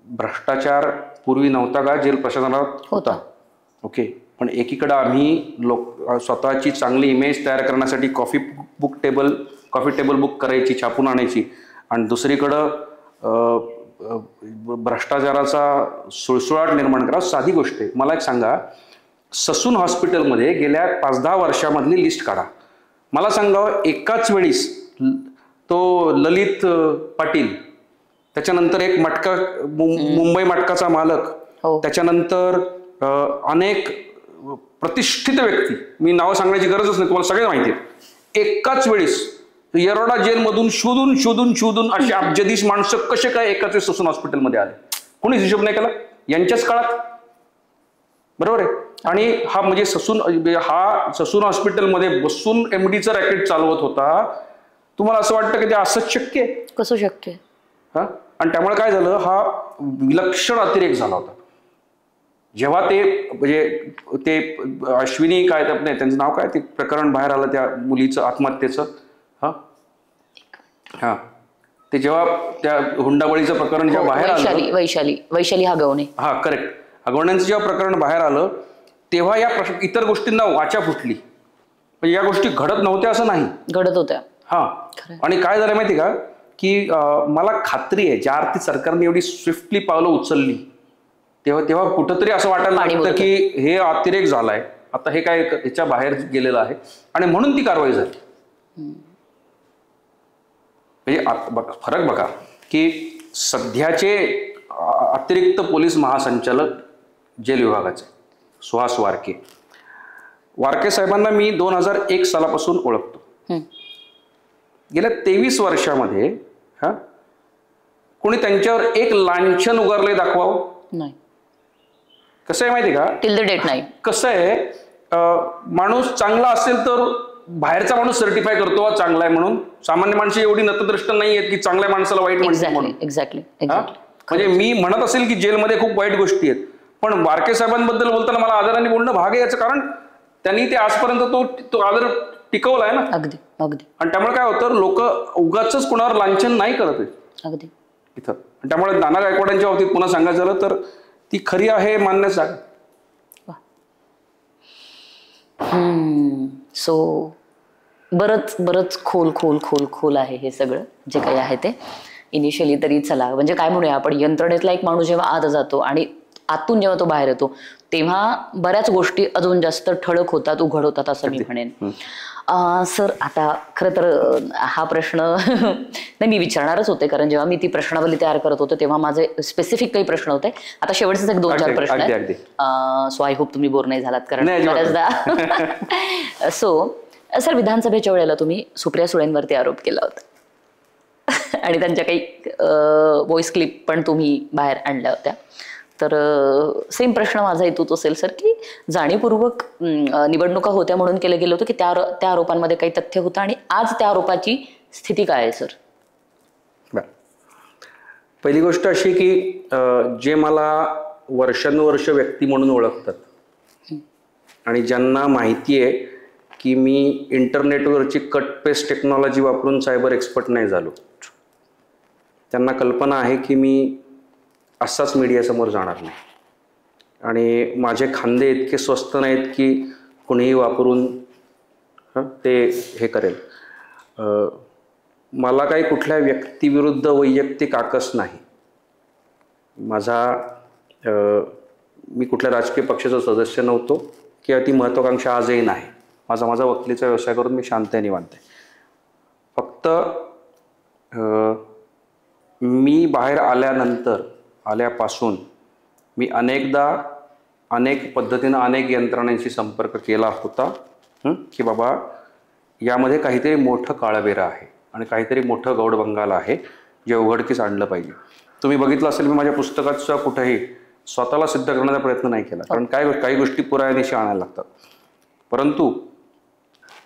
भ्रष्टाचार पूर्वी नव्हता का? जेल प्रशासनात होता, ओके. पण एकीकडं आम्ही स्वतःची चांगली इमेज तयार करण्यासाठी कॉफी टेबल बुक करायची, छापून आणायची, आणि दुसरीकडं भ्रष्टाचाराचा सुळसुळाट निर्माण करा. साधी गोष्ट आहे. मला एक सांगा, ससून हॉस्पिटलमध्ये गेल्या 5-10 वर्षामधली लिस्ट काढा. मला सांगावं एकाच वेळीस तो ललित पाटील, त्याच्यानंतर एक मटका मुंबई मटकाचा मालक, त्याच्यानंतर अनेक प्रतिष्ठित व्यक्ती, मी नावं सांगण्याची गरजच नाही, तुम्हाला सगळे माहिती आहे, एकाच वेळेस येरोडा जेलमधून शोधून अशी अब्जदीश माणसं कसे काय एकाच वेळेस ससून हॉस्पिटलमध्ये आले? कोणीच हिशोब नाही केला यांच्याच काळात, बरोबर आहे. आणि हा म्हणजे ससून हॉस्पिटलमध्ये बसून MDचं रॅकेट चालवत होता. तुम्हाला असं वाटतं की ते असंच शक्य आहे? कसं शक्य? हा, आणि त्यामुळे काय झालं, हा विलक्षण अतिरेक झाला होता. जेव्हा ते म्हणजे ते अश्विनी काय नाही त्यांचं नाव काय, ते प्रकरण बाहेर आलं त्या मुलीचं आत्महत्येचं, हा ते जेव्हा त्या हुंडाबळीचं प्रकरण जेव्हा बाहेर आलं, वैशाली हगवणे, हा करेक्ट, हगवण्यांचं जेव्हा प्रकरण बाहेर आलं तेव्हा या इतर गोष्टींना वाचा फुटली. म्हणजे या गोष्टी घडत नव्हत्या असं नाही, घडत होत्या. हा, आणि काय झालं माहिती का की मला खात्री आहे ज्या अर्थी सरकारने एवढी स्विफ्टली पावलं उचलली तेव्हा कुठंतरी असं वाटायला लागतं की हे अतिरेक झालाय, आता हे काय ह्याच्या बाहेर गेलेलं आहे आणि म्हणून ती कारवाई झाली. म्हणजे फरक बघा की सध्याचे अतिरिक्त पोलीस महासंचालक जेल विभागाचे सुहास वारके साहेबांना मी 2001 सालापासून ओळखतो. गेल्या 23 वर्षामध्ये कोणी त्यांच्यावर एक लांछन उगारले दाखवावं नाही. कसं आहे माहिती का, टिल द डेट नाही. कसं आहे, माणूस चांगला असेल तर बाहेरचा माणूस सर्टिफाय करतो चांगला आहे म्हणून. सामान्य माणसे एवढी नतद्रष्ट नाही आहेत की चांगल्या माणसाला वाईट म्हणतात म्हणून. एक्झॅक्टली. म्हणजे मी म्हणत असेल की जेलमध्ये खूप वाईट गोष्टी आहेत, पण वारके साहेबांबद्दल बोलताना मला आदराने बोलणं भाग आहे. याचं कारण त्यांनी ते आजपर्यंत तो आदर टिकवला आहे ना. अगदी अगदी. आणि त्यामुळे काय होतं, लोक उगाच कुणावर लांछन नाही करत अगदी इथं. त्यामुळे नाना गायकवाडांच्या बाबतीत पुन्हा सांगायचं झालं तर ती खरी आहे मान्यच आहे. सो बरंच खोल आहे हे सगळं जे काही आहे ते. इनिशियली तरी चला म्हणजे काय म्हणूया आपण, यंत्रणेतला एक माणूस जेव्हा आत जातो आणि आतून जेव्हा तो बाहेर येतो तेव्हा बऱ्याच गोष्टी अजून जास्त ठळक होतात, उघड होतात असं मी म्हणेन. सर आता खरं तर हा प्रश्न नाही मी विचारणारच होते, कारण जेव्हा मी ती प्रश्नावली तयार करत होते तेव्हा माझे स्पेसिफिक काही प्रश्न होते. आता शेवटचेच एक 2-4 प्रश्न आहेत. सो आय होप तुम्ही बोर नाही झालात, कारण बऱ्याचदा. सो सर, विधानसभेच्या वेळेला तुम्ही सुप्रिया सुळेंवरती आरोप केला होता आणि त्यांच्या काही व्हॉइस क्लिप पण तुम्ही बाहेर आणल्या होत्या. तर सेम प्रश्न माझा येतो असेल सर, की जाणीवपूर्वक निवडणुका होत्या म्हणून केलं गेलं होतं की त्या आरोपांमध्ये काही तथ्य होतं आणि आज त्या आरोपाची स्थिती काय आहे सर? पहिली गोष्ट अशी की जे मला वर्षानुवर्ष व्यक्ती म्हणून ओळखतात आणि ज्यांना माहिती आहे की मी इंटरनेटवरची कट पेस्ट टेक्नॉलॉजी वापरून सायबर एक्सपर्ट नाही झालो, त्यांना कल्पना आहे की मी असाच मीडियासमोर जाणार नाही आणि माझे खांदे इतके स्वस्त नाहीत की कुणीही वापरून ते हे करेल. मला काही कुठल्या व्यक्तीविरुद्ध वैयक्तिक आकस नाही. मी कुठल्या राजकीय पक्षाचा सदस्य नव्हतो किंवा ती महत्त्वाकांक्षा आजही नाही. माझा वकिलीचा व्यवसाय करून मी शांत आहे, निवांत आहे. फक्त मी बाहेर आल्यापासून मी अनेक पद्धतीनं अनेक यंत्रणांशी संपर्क केला होता की बाबा यामध्ये काहीतरी मोठं काळबेरं आहे आणि काहीतरी मोठं गौडबंगाल आहे जे उघडकीस आणलं पाहिजे. तुम्ही बघितलं असेल, मी माझ्या पुस्तकाचा कुठेही स्वतःला सिद्ध करण्याचा प्रयत्न नाही केला, कारण काही गोष्टी पुराव्यानिशी आणायला लागतात. परंतु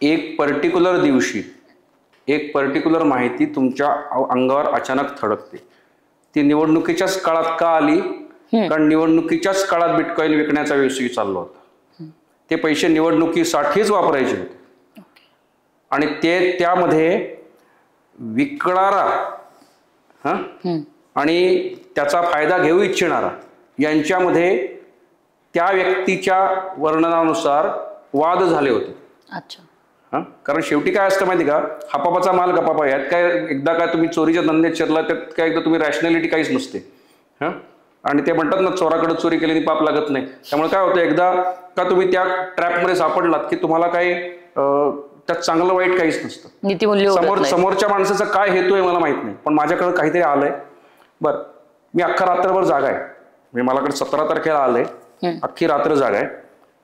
एक पर्टिक्युलर दिवशी एक पर्टिक्युलर माहिती तुमच्या अंगावर अचानक थडकते. ती निवडणुकीच्याच काळात का आली? कारण निवडणुकीच्याच काळात बिटकॉईन विकण्याचा व्यवसाय चालला होता. ते पैसे निवडणुकीसाठीच वापरायचे होते आणि त्यामध्ये विकणारा आणि त्याचा फायदा घेऊ इच्छिणारा यांच्यामध्ये त्या व्यक्तीच्या वर्णनानुसार वाद झाले होते. अच्छा. कारण शेवटी काय असतं माहिती का, हापापाचा माल गपापा. यात काय एकदा काय तुम्ही चोरीच्या धंद्यात शिरला त्यात काय एकदा तुम्ही रॅशनॅलिटी काहीच नसते. आणि ते म्हणतात ना, चोराकडे चोरी केल्याने पाप लागत नाही. त्यामुळे काय होतं, एकदा का तुम्ही त्या ट्रॅपमध्ये सापडलात की तुम्हाला काही त्यात चांगलं वाईट काहीच नसतं. नीतिमूल्य समोरच्या माणसाचा काय हेतू आहे मला माहित नाही, पण माझ्याकडे काहीतरी आलंय. बरं, मी अख्खा रात्रभर जागा आहे. म्हणजे मलाकडे 17 तारखेला आलंय, अख्खी रात्र जागा आहे.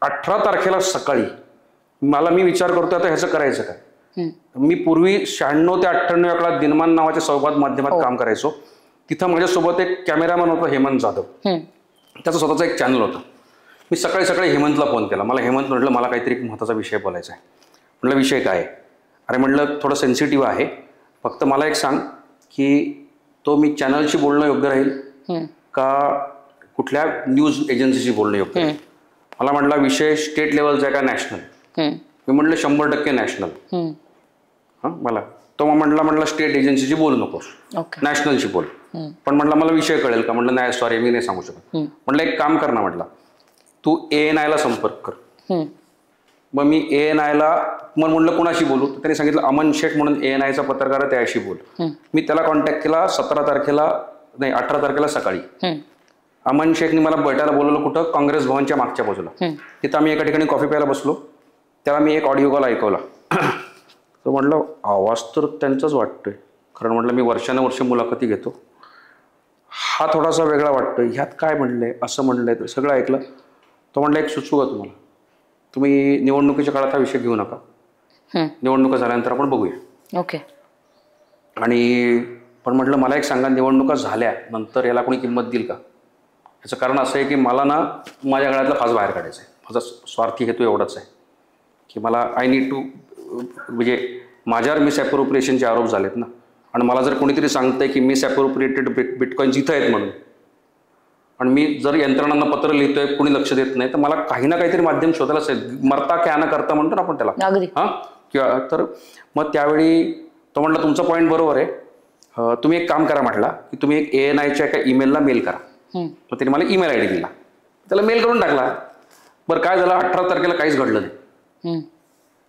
18 तारखेला सकाळी मी विचार करतोय आता ह्याचं करायचं काय. मी पूर्वी 96 ते 98 या काळात दिनमान नावाच्या संवाद माध्यमात काम करायचो. तिथं माझ्यासोबत एक कॅमेरामॅन होता, हेमंत जाधव. त्याचा स्वतःचा एक चॅनल होता. मी सकाळी हेमंतला फोन केला. हेमंत म्हटलं मला काहीतरी एक महत्त्वाचा विषय बोलायचा आहे. म्हटलं विषय काय आहे? अरे म्हटलं थोडं सेन्सिटिव्ह आहे, फक्त मला एक सांग की तो मी चॅनलशी बोलणं योग्य राहील का कुठल्या न्यूज एजन्सीशी बोलणं योग्य राहील? मला म्हटला विषय स्टेट लेवलचा आहे का नॅशनल? मी म्हटलं 100% नॅशनल. मला तो म्हटला स्टेट एजन्सीची बोलू नकोस, नॅशनलशी बोल. पण म्हटलं मला विषय कळेल का? म्हटलं नाही सॉरी, मी नाही सांगू शकत. म्हटलं एक काम कर ना, म्हटलं तू ANI ला संपर्क कर. मग मी ANI ला म्हटलं कुणाशी बोलू? तर त्यांनी सांगितलं अमन शेख म्हणून ANI चा पत्रकार आहे, त्याशी बोल. मी त्याला कॉन्टॅक्ट केला 18 तारखेला सकाळी. अमन शेखनी मला भेटायला बोलवलं कुठं, काँग्रेस भवनच्या मागच्या बाजूला. तिथं आम्ही एका ठिकाणी कॉफी प्यायला बसलो. तेव्हा मी एक ऑडिओ कॉल ऐकवला. तर म्हटलं आवाज तर त्यांचाच वाटतोय, कारण म्हटलं मी वर्षानुवर्ष मुलाखती घेतो, हा थोडासा वेगळा वाटतोय, ह्यात काय म्हणलंय, असं म्हणलंय, सगळं ऐकलं. तो म्हटलं एक सुचवू का तुम्हाला, तुम्ही निवडणुकीच्या काळात हा विषय घेऊ नका, निवडणुका झाल्यानंतर आपण बघूया. ओके. आणि पण म्हटलं मला एक सांगा, निवडणुका झाल्या नंतर याला कोणी किंमत देईल का? याचं कारण असं आहे की मला ना माझ्या गळ्यातला फास बाहेर काढायचा आहे. माझा स्वार्थी हेतू एवढाच आहे की मला आय नीड टू, म्हणजे माझ्यावर मिसअप्रोप्रिएशनचे आरोप झालेत ना, आणि मला जर कोणीतरी सांगतंय की मिसअप्रोप्रिएटेड बिटकॉईन्स इथं आहेत म्हणून, आणि मी जर यंत्रणांना पत्र लिहितोय, कोणी लक्ष देत नाही, तर मला काही ना काहीतरी माध्यम शोधायलाच आहे. मरता क्या न करता म्हणतो ना आपण त्याला, हां. किंवा तर मग त्यावेळी तो म्हटला तुमचा पॉईंट बरोबर आहे, तुम्ही एक काम करा म्हटला की तुम्ही एक ANIच्या एका ईमेलला मेल करा. मग त्याने मला ईमेल ID दिला, त्याला मेल करून टाकला. बरं काय झालं, 18 तारखेला काहीच घडलं नाही.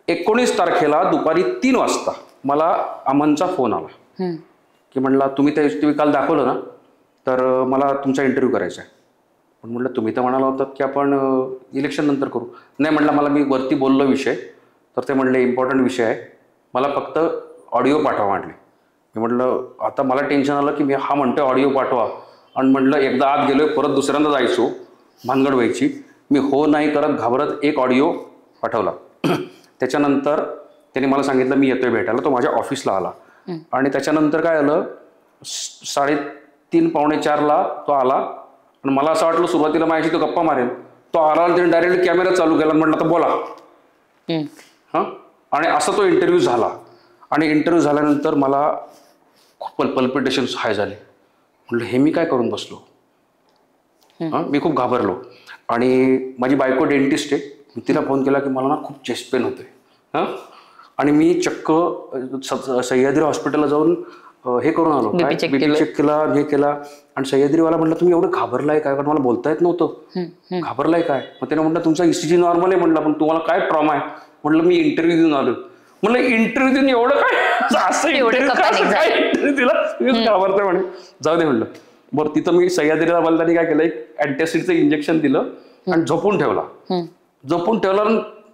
19 तारखेला दुपारी 3 वाजता मला अमनचा फोन आला की म्हणला तुम्ही काल दाखवलं ना, तर मला तुमचा इंटरव्ह्यू करायचा आहे. पण म्हटलं तुम्ही तर म्हणाला होतात की आपण इलेक्शन नंतर करू. नाही म्हटलं, मला मी वरती बोललो विषय, तर ते म्हणले इम्पॉर्टंट विषय आहे, मला फक्त ऑडिओ पाठवा म्हटले. मी म्हटलं आता मला टेन्शन आलं की मी हा म्हणतोय ऑडिओ पाठवा, आणि म्हटलं एकदा आत गेलोय, परत दुसऱ्यांदा जायचो, भानगड व्हायची. मी हो नाही करत घाबरत एक ऑडिओ पाठवला. त्याच्यानंतर त्याने मला सांगितलं मी येतोय भेटायला. तो माझ्या ऑफिसला आला, आणि त्याच्यानंतर काय झालं, 3:30 पावणे 4ला तो आला, आणि मला असं वाटलं सुरुवातीला माझ्याशी तो गप्पा मारेल. तो आला आणि त्याने डायरेक्ट कॅमेरा चालू केला, म्हटलं तर बोला. हां. आणि असा तो इंटरव्ह्यू झाला. आणि इंटरव्ह्यू झाल्यानंतर मला खूप पल्पिटेशन्स हाय झाले. म्हटलं हे मी काय करून बसलो. हां, मी खूप घाबरलो. आणि माझी बायको डेंटिस्ट आहे, मी तिला फोन केला की मला ना खूप चेस्ट पेन होतोय. हां. आणि मी चक्क सह्याद्री हॉस्पिटलला जाऊन हे करून आलो, बीपी चेक केला, हे केला. आणि सह्याद्रीवाला म्हटलं तुम्ही एवढं घाबरलाय काय, कारण मला बोलता येत नव्हतं, घाबरलाय काय. मग त्याने म्हटलं तुमचा ECG नॉर्मल आहे म्हटलं, पण तुम्हाला काय ट्रॉमा आहे. म्हटलं मी इंटरव्ह्यू देऊन आलो. म्हटलं इंटरव्ह्यू देऊन एवढं काय, असं इंटरव्ह्यू दिला, घाबरतोय म्हणे. जाऊ दे म्हटलं. बरं तिथं मी सह्याद्रीला त्यांनी काय केलं, एक अँटॅसिडचं इंजेक्शन दिलं आणि झोपून ठेवला. झोपून ठेवला,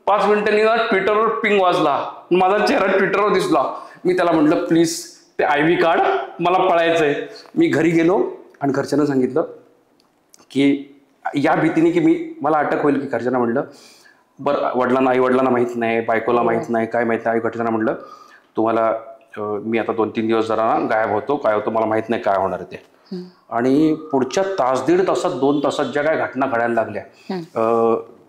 5 मिनिटांनी ना ट्विटरवर पिंग वाजला, माझा चेहरा ट्विटरवर दिसला. मी त्याला म्हटलं प्लीज ते IV काढ, मला पळायचंय. मी घरी गेलो आणि घरच्यांना सांगितलं की या भीतीने की मला अटक होईल, की घरच्यांना म्हटलं बरं आई वडिलांना माहीत नाही, बायकोला माहीत नाही, काय माहीत नाही. घरच्यांना म्हटलं तुम्हाला मी आता 2-3 दिवस जरा गायब होतो, काय होतं मला माहीत नाही, काय होणार ते. आणि पुढच्या तास 1.5 तासात 2 तासात ज्या काय घटना घडायला लागल्या,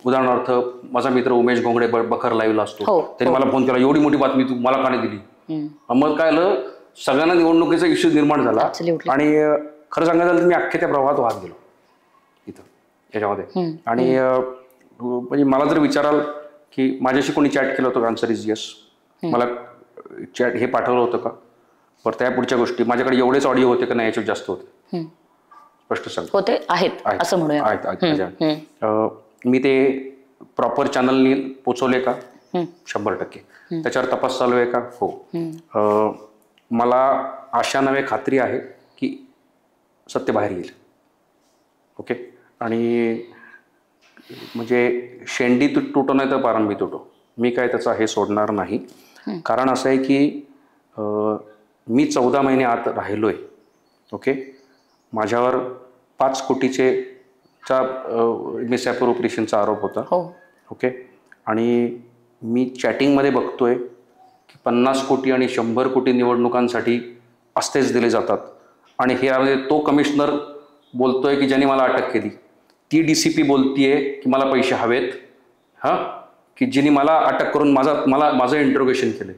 उदाहरणार्थ माझा मित्र उमेश घोंगडे बखर लाईव्हला असतो, त्याने मला फोन केला, एवढी मोठी बातमी तू मला का नाही दिली. मग काय झालं, सगळ्यांना निवडणुकीचा इश्यू निर्माण झाला. आणि खरं सांगायचं झालं तर मी अख्ख्या त्या प्रवाहात वाहत गेलो इथं याच्यामध्ये. आणि म्हणजे मला जर विचाराल की माझ्याशी कोणी चॅट केलं होतं, आन्सर इज येस. मला चॅट हे पाठवलं होतं का, बरं त्या पुढच्या गोष्टी माझ्याकडे एवढेच ऑडिओ होते का नाही, याच्यात जास्त होते, स्पष्ट सांग होते, आहेत असं म्हणूया. आहेत. मी ते प्रॉपर चॅनलनी पोचवले का, 100%. त्याच्यावर तपास चालू आहे का, हो. मला आशा नव्हे खात्री आहे की सत्य बाहेर येईल. ओके. आणि म्हणजे शेंडी तुटो नाही तर पारंबी तुटो, मी काय त्याचा हे सोडणार नाही. कारण असं आहे की मी 14 महिने आत राहिलोय. ओके. माझ्यावर 5 कोटीचे मिसअप्रोप्रिएशनचा आरोप होता. ओके. आणि मी चॅटिंगमध्ये बघतोय की 50 कोटी आणि 100 कोटी निवडणुकांसाठी असतेच दिले जातात. आणि हे तो कमिशनर बोलतोय की ज्यांनी मला अटक केली, ती DCP बोलतीये की मला पैसे हवेत, हां, की जिने मला अटक करून माझं इंट्रोगेशन केलं.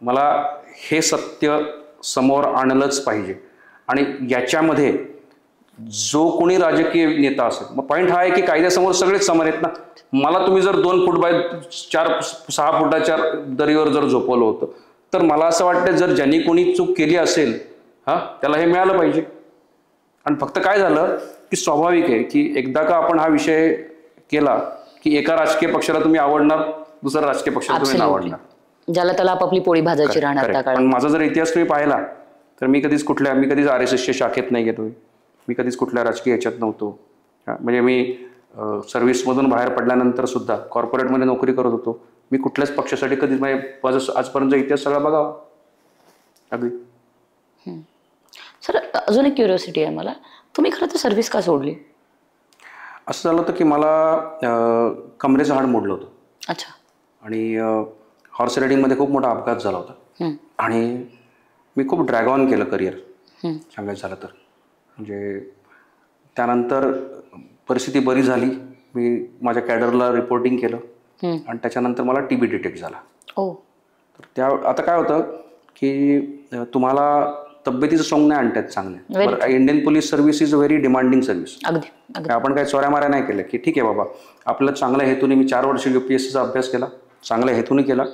मला हे सत्य समोर आणलंच पाहिजे. आणि याच्यामध्ये जो कोणी राजकीय नेता असेल, मग पॉईंट हा आहे की कायद्यासमोर सगळेच समान आहेत ना. मला तुम्ही जर 2 फूट बाय 4-6 फुटाच्या दरीवर जर झोपवलं होतं, तर मला असं वाटतं जर ज्यांनी कोणी चूक केली असेल, हां, त्याला हे मिळालं पाहिजे. आणि फक्त काय झालं की स्वाभाविक आहे की एकदा का आपण हा विषय केला की एका राजकीय पक्षाला तुम्ही आवडणार, दुसऱ्या राजकीय पक्षाला तुम्ही आवडणार, ज्याला त्याला आपापली पोळी भाजायची राहणार. पण माझा जर इतिहास तुम्ही पाहिला तर मी कधीच RSSच्या शाखेत नाही गेलोय, मी कधीच कुठल्या राजकीय ह्याच्यात नव्हतो. म्हणजे मी सर्व्हिसमधून बाहेर पडल्यानंतर सुद्धा कॉर्पोरेटमध्ये नोकरी करत होतो. मी कुठल्याच पक्षासाठी कधीच माझं आजपर्यंत इतिहास सगळा बघावा अगदी. सर अजून एक क्युरिओसिटी आहे मला, तुम्ही खरं तर सर्व्हिस का सोडली? असं झालं होतं की मला कमरेचं हाड मोडलं होतं. अच्छा. आणि हॉर्स रायडिंगमध्ये खूप मोठा अपघात झाला होता. आणि मी खूप ड्रॅग ऑन केलं करिअर सांगायचं झालं तर. म्हणजे त्यानंतर परिस्थिती बरी झाली, मी माझ्या कॅडरला रिपोर्टिंग केलं आणि त्याच्यानंतर मला TB डिटेक्ट झाला. तर आता काय होतं की तुम्हाला तब्येतीचं सोंग नाही आणतात चांगले. Indian police service is a very demanding service. आपण काही चोऱ्या माऱ्या नाही केल्या की ठीक आहे बाबा आपलं चांगल्या हेतूने. मी 4 वर्ष UPSCचा अभ्यास केला, चांगल्या हेतूने केला.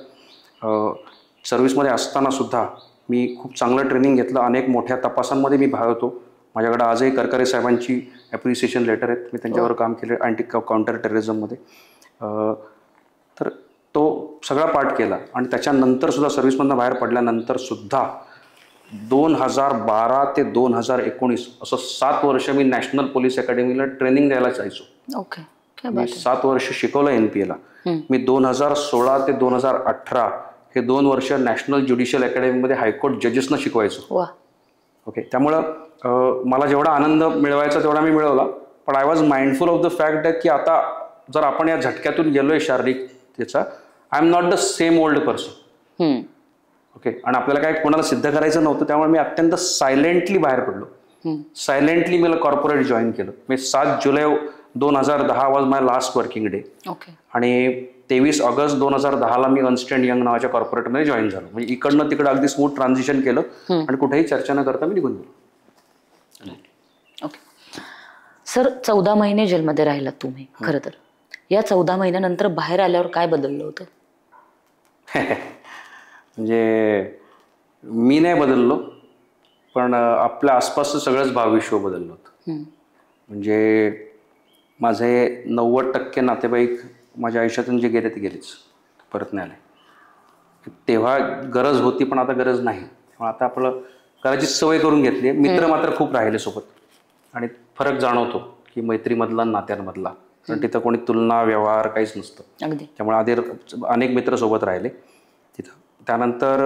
सर्व्हिसमध्ये असताना सुद्धा मी खूप चांगलं ट्रेनिंग घेतलं. अनेक मोठ्या तपासांमध्ये मी भाग होतो. माझ्याकडे आजही करकरे साहेबांची ॲप्रिसिएशन लेटर आहेत. मी त्यांच्यावर काम केलं अँटी काउंटर टेररिझममध्ये. तर तो सगळा पाठ केला. आणि त्याच्यानंतर सुद्धा सर्व्हिसमधनं बाहेर पडल्यानंतर सुद्धा 2012 ते 2019 असं 7 वर्ष मी नॅशनल पोलीस अकॅडमीला ट्रेनिंग द्यायला जायचो. मी 7 वर्ष शिकवलं NPA ला. मी 2016 ते 2018 हे 2 वर्ष नॅशनल ज्युडिशियल अकॅडमीमध्ये हायकोर्ट जजेसना शिकवायचो. ओके. त्यामुळं मला जेवढा आनंद मिळवायचा तेवढा मी मिळवला. पण I was mindful of the fact that की आता जर आपण या झटक्यातून गेलोय शारीरिक त्याचा, I am not the same old person. Okay. आणि आपल्याला काय कोणाला सिद्ध करायचं नव्हतं. त्यामुळे मी अत्यंत सायलेंटली बाहेर पडलो. सायलेंटली मला कॉर्पोरेट जॉईन केलं. मी 7 जुलै 2010 was my last working day. आणि 23 August 2010 me Ernst and young नावाच्या कॉर्पोरेटमध्ये जॉईन झालो. म्हणजे इकडनं तिकडं अगदी स्मूथ ट्रान्झिशन केलं आणि कुठेही चर्चा न करता मी निघून गेलो. ओके. सर 14 महिने जेलमध्ये राहिलात तुम्ही. खरं तर या 14 महिन्यानंतर बाहेर आल्यावर काय बदललं होतं? म्हणजे मी नाही बदललो, पण आपल्या आसपासचं सगळंच भावविश्व बदललं होतं. म्हणजे माझे 90% नातेवाईक माझ्या आयुष्यातून जे गेले ते गेलेच, परत नाही आले. तेव्हा गरज होती पण आता गरज नाही. आता आपलं करायची सवय करून घेतली. मित्र मात्र खूप राहिले सोबत आणि फरक जाणवतो की मैत्रीमधला नात्यांमधला. कारण तिथं कोणी तुलना व्यवहार काहीच नसतं. त्यामुळे आधी अनेक मित्र सोबत राहिले तिथं. त्यानंतर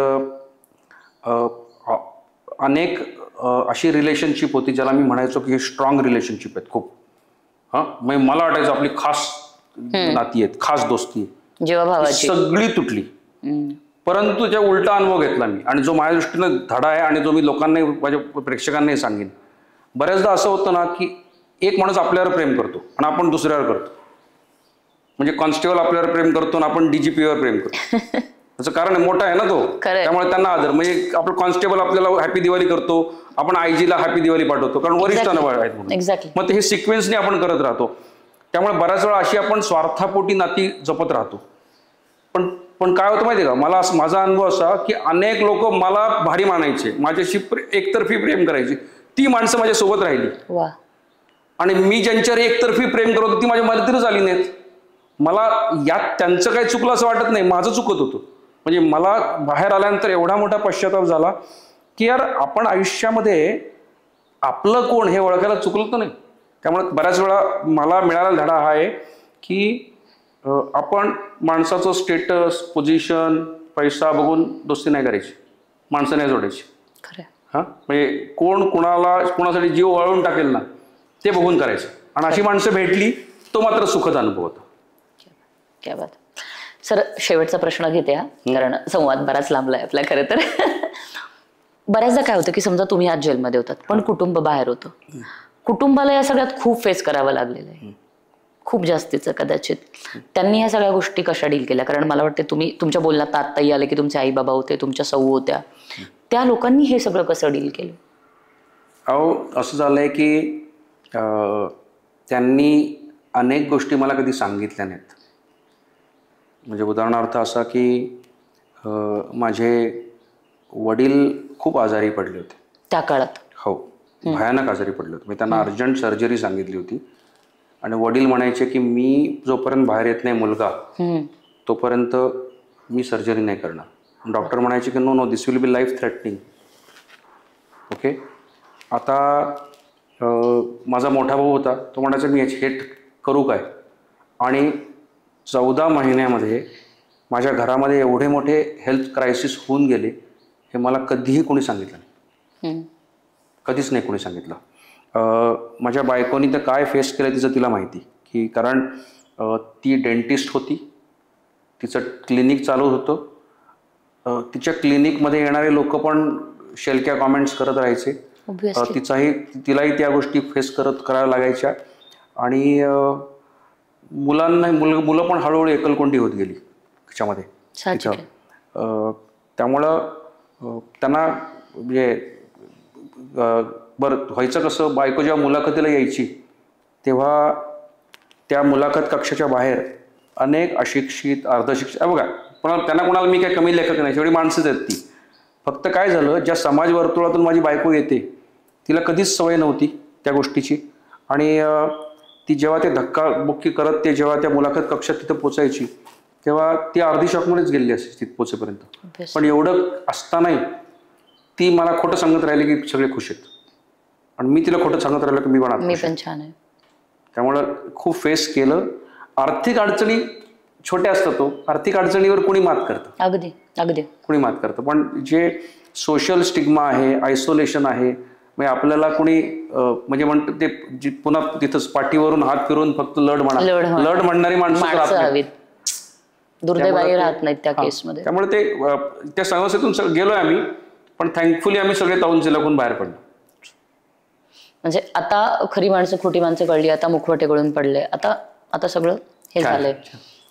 अनेक अशी रिलेशनशिप होती ज्याला मी म्हणायचो की हे स्ट्रॉंग रिलेशनशिप आहेत खूप. म्हणजे मला वाटायचं आपली खास नाती आहेत, खास दोस्ती सगळी तुटली. परंतु त्या उलटा अनुभव घेतला मी. आणि जो माझ्या दृष्टीनं धडा आहे आणि जो मी लोकांनाही माझ्या प्रेक्षकांनाही सांगेन, बऱ्याचदा असं होतं ना की एक माणूस आपल्यावर प्रेम करतो आणि आपण दुसऱ्यावर करतो. म्हणजे कॉन्स्टेबल आपल्यावर प्रेम करतो आणि आपण DGPवर प्रेम करतो. त्याचं कारण मोठा आहे ना तो, त्यामुळे त्यांना आदर. म्हणजे आपण कॉन्स्टेबल आपल्याला हॅपी दिवाळी करतो, आपण IG ला हॅपी दिवाळी पाठवतो कारण वरिष्ठांना आहेत म्हणून. मग ते हे सिक्वेन्सने आपण करत राहतो. त्यामुळे बऱ्याच वेळा अशी आपण स्वार्थापोटी नाती जपत राहतो. पण काय होतं माहिती आहे का, माझा अनुभव असा की अनेक लोक मला भारी मानायचे, माझ्याशी एकतर्फी प्रेम करायची. ती माणसं माझ्यासोबत राहिली. आणि मी ज्यांच्यावर एकतर्फी प्रेम करत होतो ती माझ्या मदतीला झाली नाहीत. मला यात त्यांचं काही चुकलं असं वाटत नाही, माझं चुकत होतं. म्हणजे मला बाहेर आल्यानंतर एवढा मोठा पश्चाताप झाला की यार आपण आयुष्यामध्ये आपलं कोण हे ओळखायला चुकलं तर नाही. त्यामुळे बऱ्याच वेळा मला मिळालेला धडा हा आहे की आपण माणसाचं स्टेटस, पोझिशन, पैसा बघून दोस्ती नाही करायची, माणसं नाही जोडायची. म्हणजे कोण कोणासाठी जीव वळवून टाकेल ना ते बघून करायचं. आणि अशी माणसं भेटली तो मात्र सुखद अनुभव होता. क्या बात. सर शेवटचा प्रश्न घेते कारण संवाद बराच लांबलाय आपला. खरं तर बऱ्याचदा काय होतं की समजा तुम्ही आज जेलमध्ये होतात पण कुटुंब बाहेर होतं. कुटुंबाला या सगळ्यात खूप फेस करावं लागलेलं आहे, खूप जास्तीचं कदाचित. त्यांनी ह्या सगळ्या गोष्टी कशा डील केल्या? कारण मला वाटतं तुम्ही तुमच्या बोलण्यात आत्ताही आले की तुमचे आई बाबा होते, तुमच्या सौ होत्या, त्या लोकांनी हे सगळं कसं डील केलं? असं झालंय की त्यांनी अनेक गोष्टी मला कधी सांगितल्या नाहीत. म्हणजे उदाहरणार्थ असा की माझे वडील खूप आजारी पडले होते त्या काळात. हो, भयानक आजारी पडले होते. मी त्यांना अर्जंट सर्जरी सांगितली होती आणि वडील म्हणायचे की मी जोपर्यंत बाहेर येत नाही मुलगा तोपर्यंत मी सर्जरी नाही करणार. डॉक्टर म्हणायचे की no this will be life threatening. Okay. आता माझा मोठा भाऊ होता, तो म्हणायचा मी हे करू काय. आणि 14 महिन्यामध्ये माझ्या घरामध्ये एवढे मोठे हेल्थ क्रायसिस होऊन गेले हे मला कधीही कोणी सांगितलं नाही. कधीच नाही कोणी सांगितलं. माझ्या बायकोनी तर काय फेस केलं तिचं तिला माहिती, की कारण ती डेंटिस्ट होती, तिचं क्लिनिक चालू होतं. तिच्या क्लिनिकमध्ये येणारे लोक पण शेलक्या कॉमेंट्स करत राहायचे. तिलाही त्या गोष्टी फेस करायला लागायच्या. आणि मुलं पण हळूहळू एकलकोंडी होत गेली त्याच्यामध्ये. त्यामुळं त्यांना म्हणजे बरं व्हायचं कसं, बायको जेव्हा मुलाखतीला यायची तेव्हा त्या मुलाखत कक्षाच्या बाहेर अनेक अशिक्षित अर्धशिक्षित बघा, पण त्यांना कोणाला मी काही कमी लेखक नाही, शेवटी माणसंच आहेत ती. फक्त काय झालं, ज्या समाज वर्तुळातून माझी बायको येते तिला कधीच सवय नव्हती त्या गोष्टीची. आणि ती जेव्हा ते धक्काबुक्की करत ते जेव्हा त्या मुलाखत कक्षात तिथं पोचायची तेव्हा ती अर्धी शॉकमध्येच गेलेली असायची तिथं पोचेपर्यंत. पण एवढं असतानाही ती मला खोटं सांगत राहिली की सगळे खुश आहेत, आणि मी तिला खोटं सांगत राहिलो की मी पण छान आहे. त्यामुळं खूप फेस केलं. आर्थिक अडचणी छोट्या असतात, तो आर्थिक अडचणीवर कोणी मात करतं, अगदी अगदी कोणी मात करतं. पण जे सोशल स्टिग्मा आहे, आयसोलेशन आहे, म्हणजे आपल्याला कोणी म्हणजे म्हणतो ते पुन्हा तिथंच पाठीवरून हात फिरून फक्त लढ म्हणणारी माणसं दुर्दैवाने राहत नाहीत त्या केसमध्ये. त्यामुळे ते त्या समस्येतून गेलोय आम्ही, पण थँकफुली आम्ही सगळे ताऊन जिल्ह्यातून बाहेर पडलो. म्हणजे आता खरी माणसं खोटी माणसं कळली, आता मुखवटे गळून पडले, आता सगळं हे झालंय,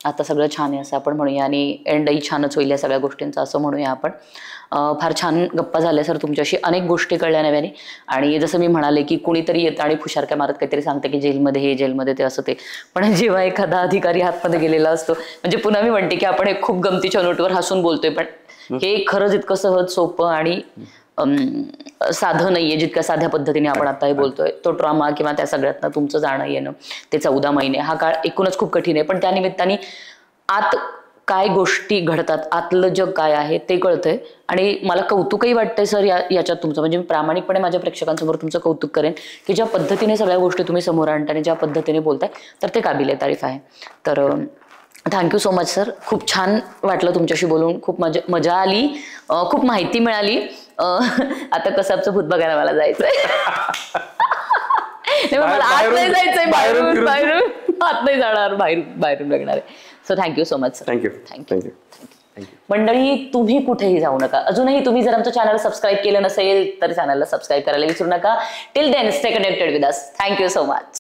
आता सगळं छान आहे असं आपण म्हणूया. आणि एंडही छानच होईल या सगळ्या गोष्टींचा असं म्हणूया आपण. फार छान गप्पा झाल्या सर तुमच्याशी, अनेक गोष्टी कळल्या नव्याने. आणि जसं मी म्हणाले की कुणीतरी येतं आणि फुशारक्या मारत काहीतरी सांगते की जेलमध्ये हे जेलमध्ये ते असं ते, पण जेव्हा एखादा अधिकारी आतमध्ये गेलेला असतो, म्हणजे पुन्हा मी म्हणते की आपण एक खूप गमतीच्या नोटवर हसून बोलतोय, पण हे खरंच इतकं सहज सोपं आणि साधं नाहीये जितक्या साध्या पद्धतीने आपण आता हे बोलतोय. तो ट्रॉमा किंवा त्या सगळ्यातनं तुमचं जाणं येणं, ते 14 महिने, हा काळ एकूणच खूप कठीण आहे. पण त्या निमित्ताने आत काय गोष्टी घडतात, आतलं जग काय आहे ते कळतंय. आणि मला कौतुकही वाटतंय सर याच्यात तुमचं, म्हणजे मी प्रामाणिकपणे माझ्या प्रेक्षकांसमोर तुमचं कौतुक करेन की ज्या पद्धतीने सगळ्या गोष्टी तुम्ही समोर आणता आणि ज्या पद्धतीने बोलताय, तर ते काबिले तारीफ आहे. तर थँक्यू सो मच सर. खूप छान वाटलं तुमच्याशी बोलून, खूप मजा आली, खूप माहिती मिळाली. आता कसाबचं भूत बघायला मला जायचंय. मला आत नाही जायचंय, बाहेरून आत नाही जाणार, बाहेरून बघणार आहे. So thank you so much sir. Thank you. मंडळी, तुम्ही कुठेही जाऊ नका. अजूनही तुम्ही जर आमच्या चॅनलला सबस्क्राईब केलं नसेल तर चॅनलला सबस्क्राईब करायला विसरू नका. Till then stay connected with us. Thank you so much.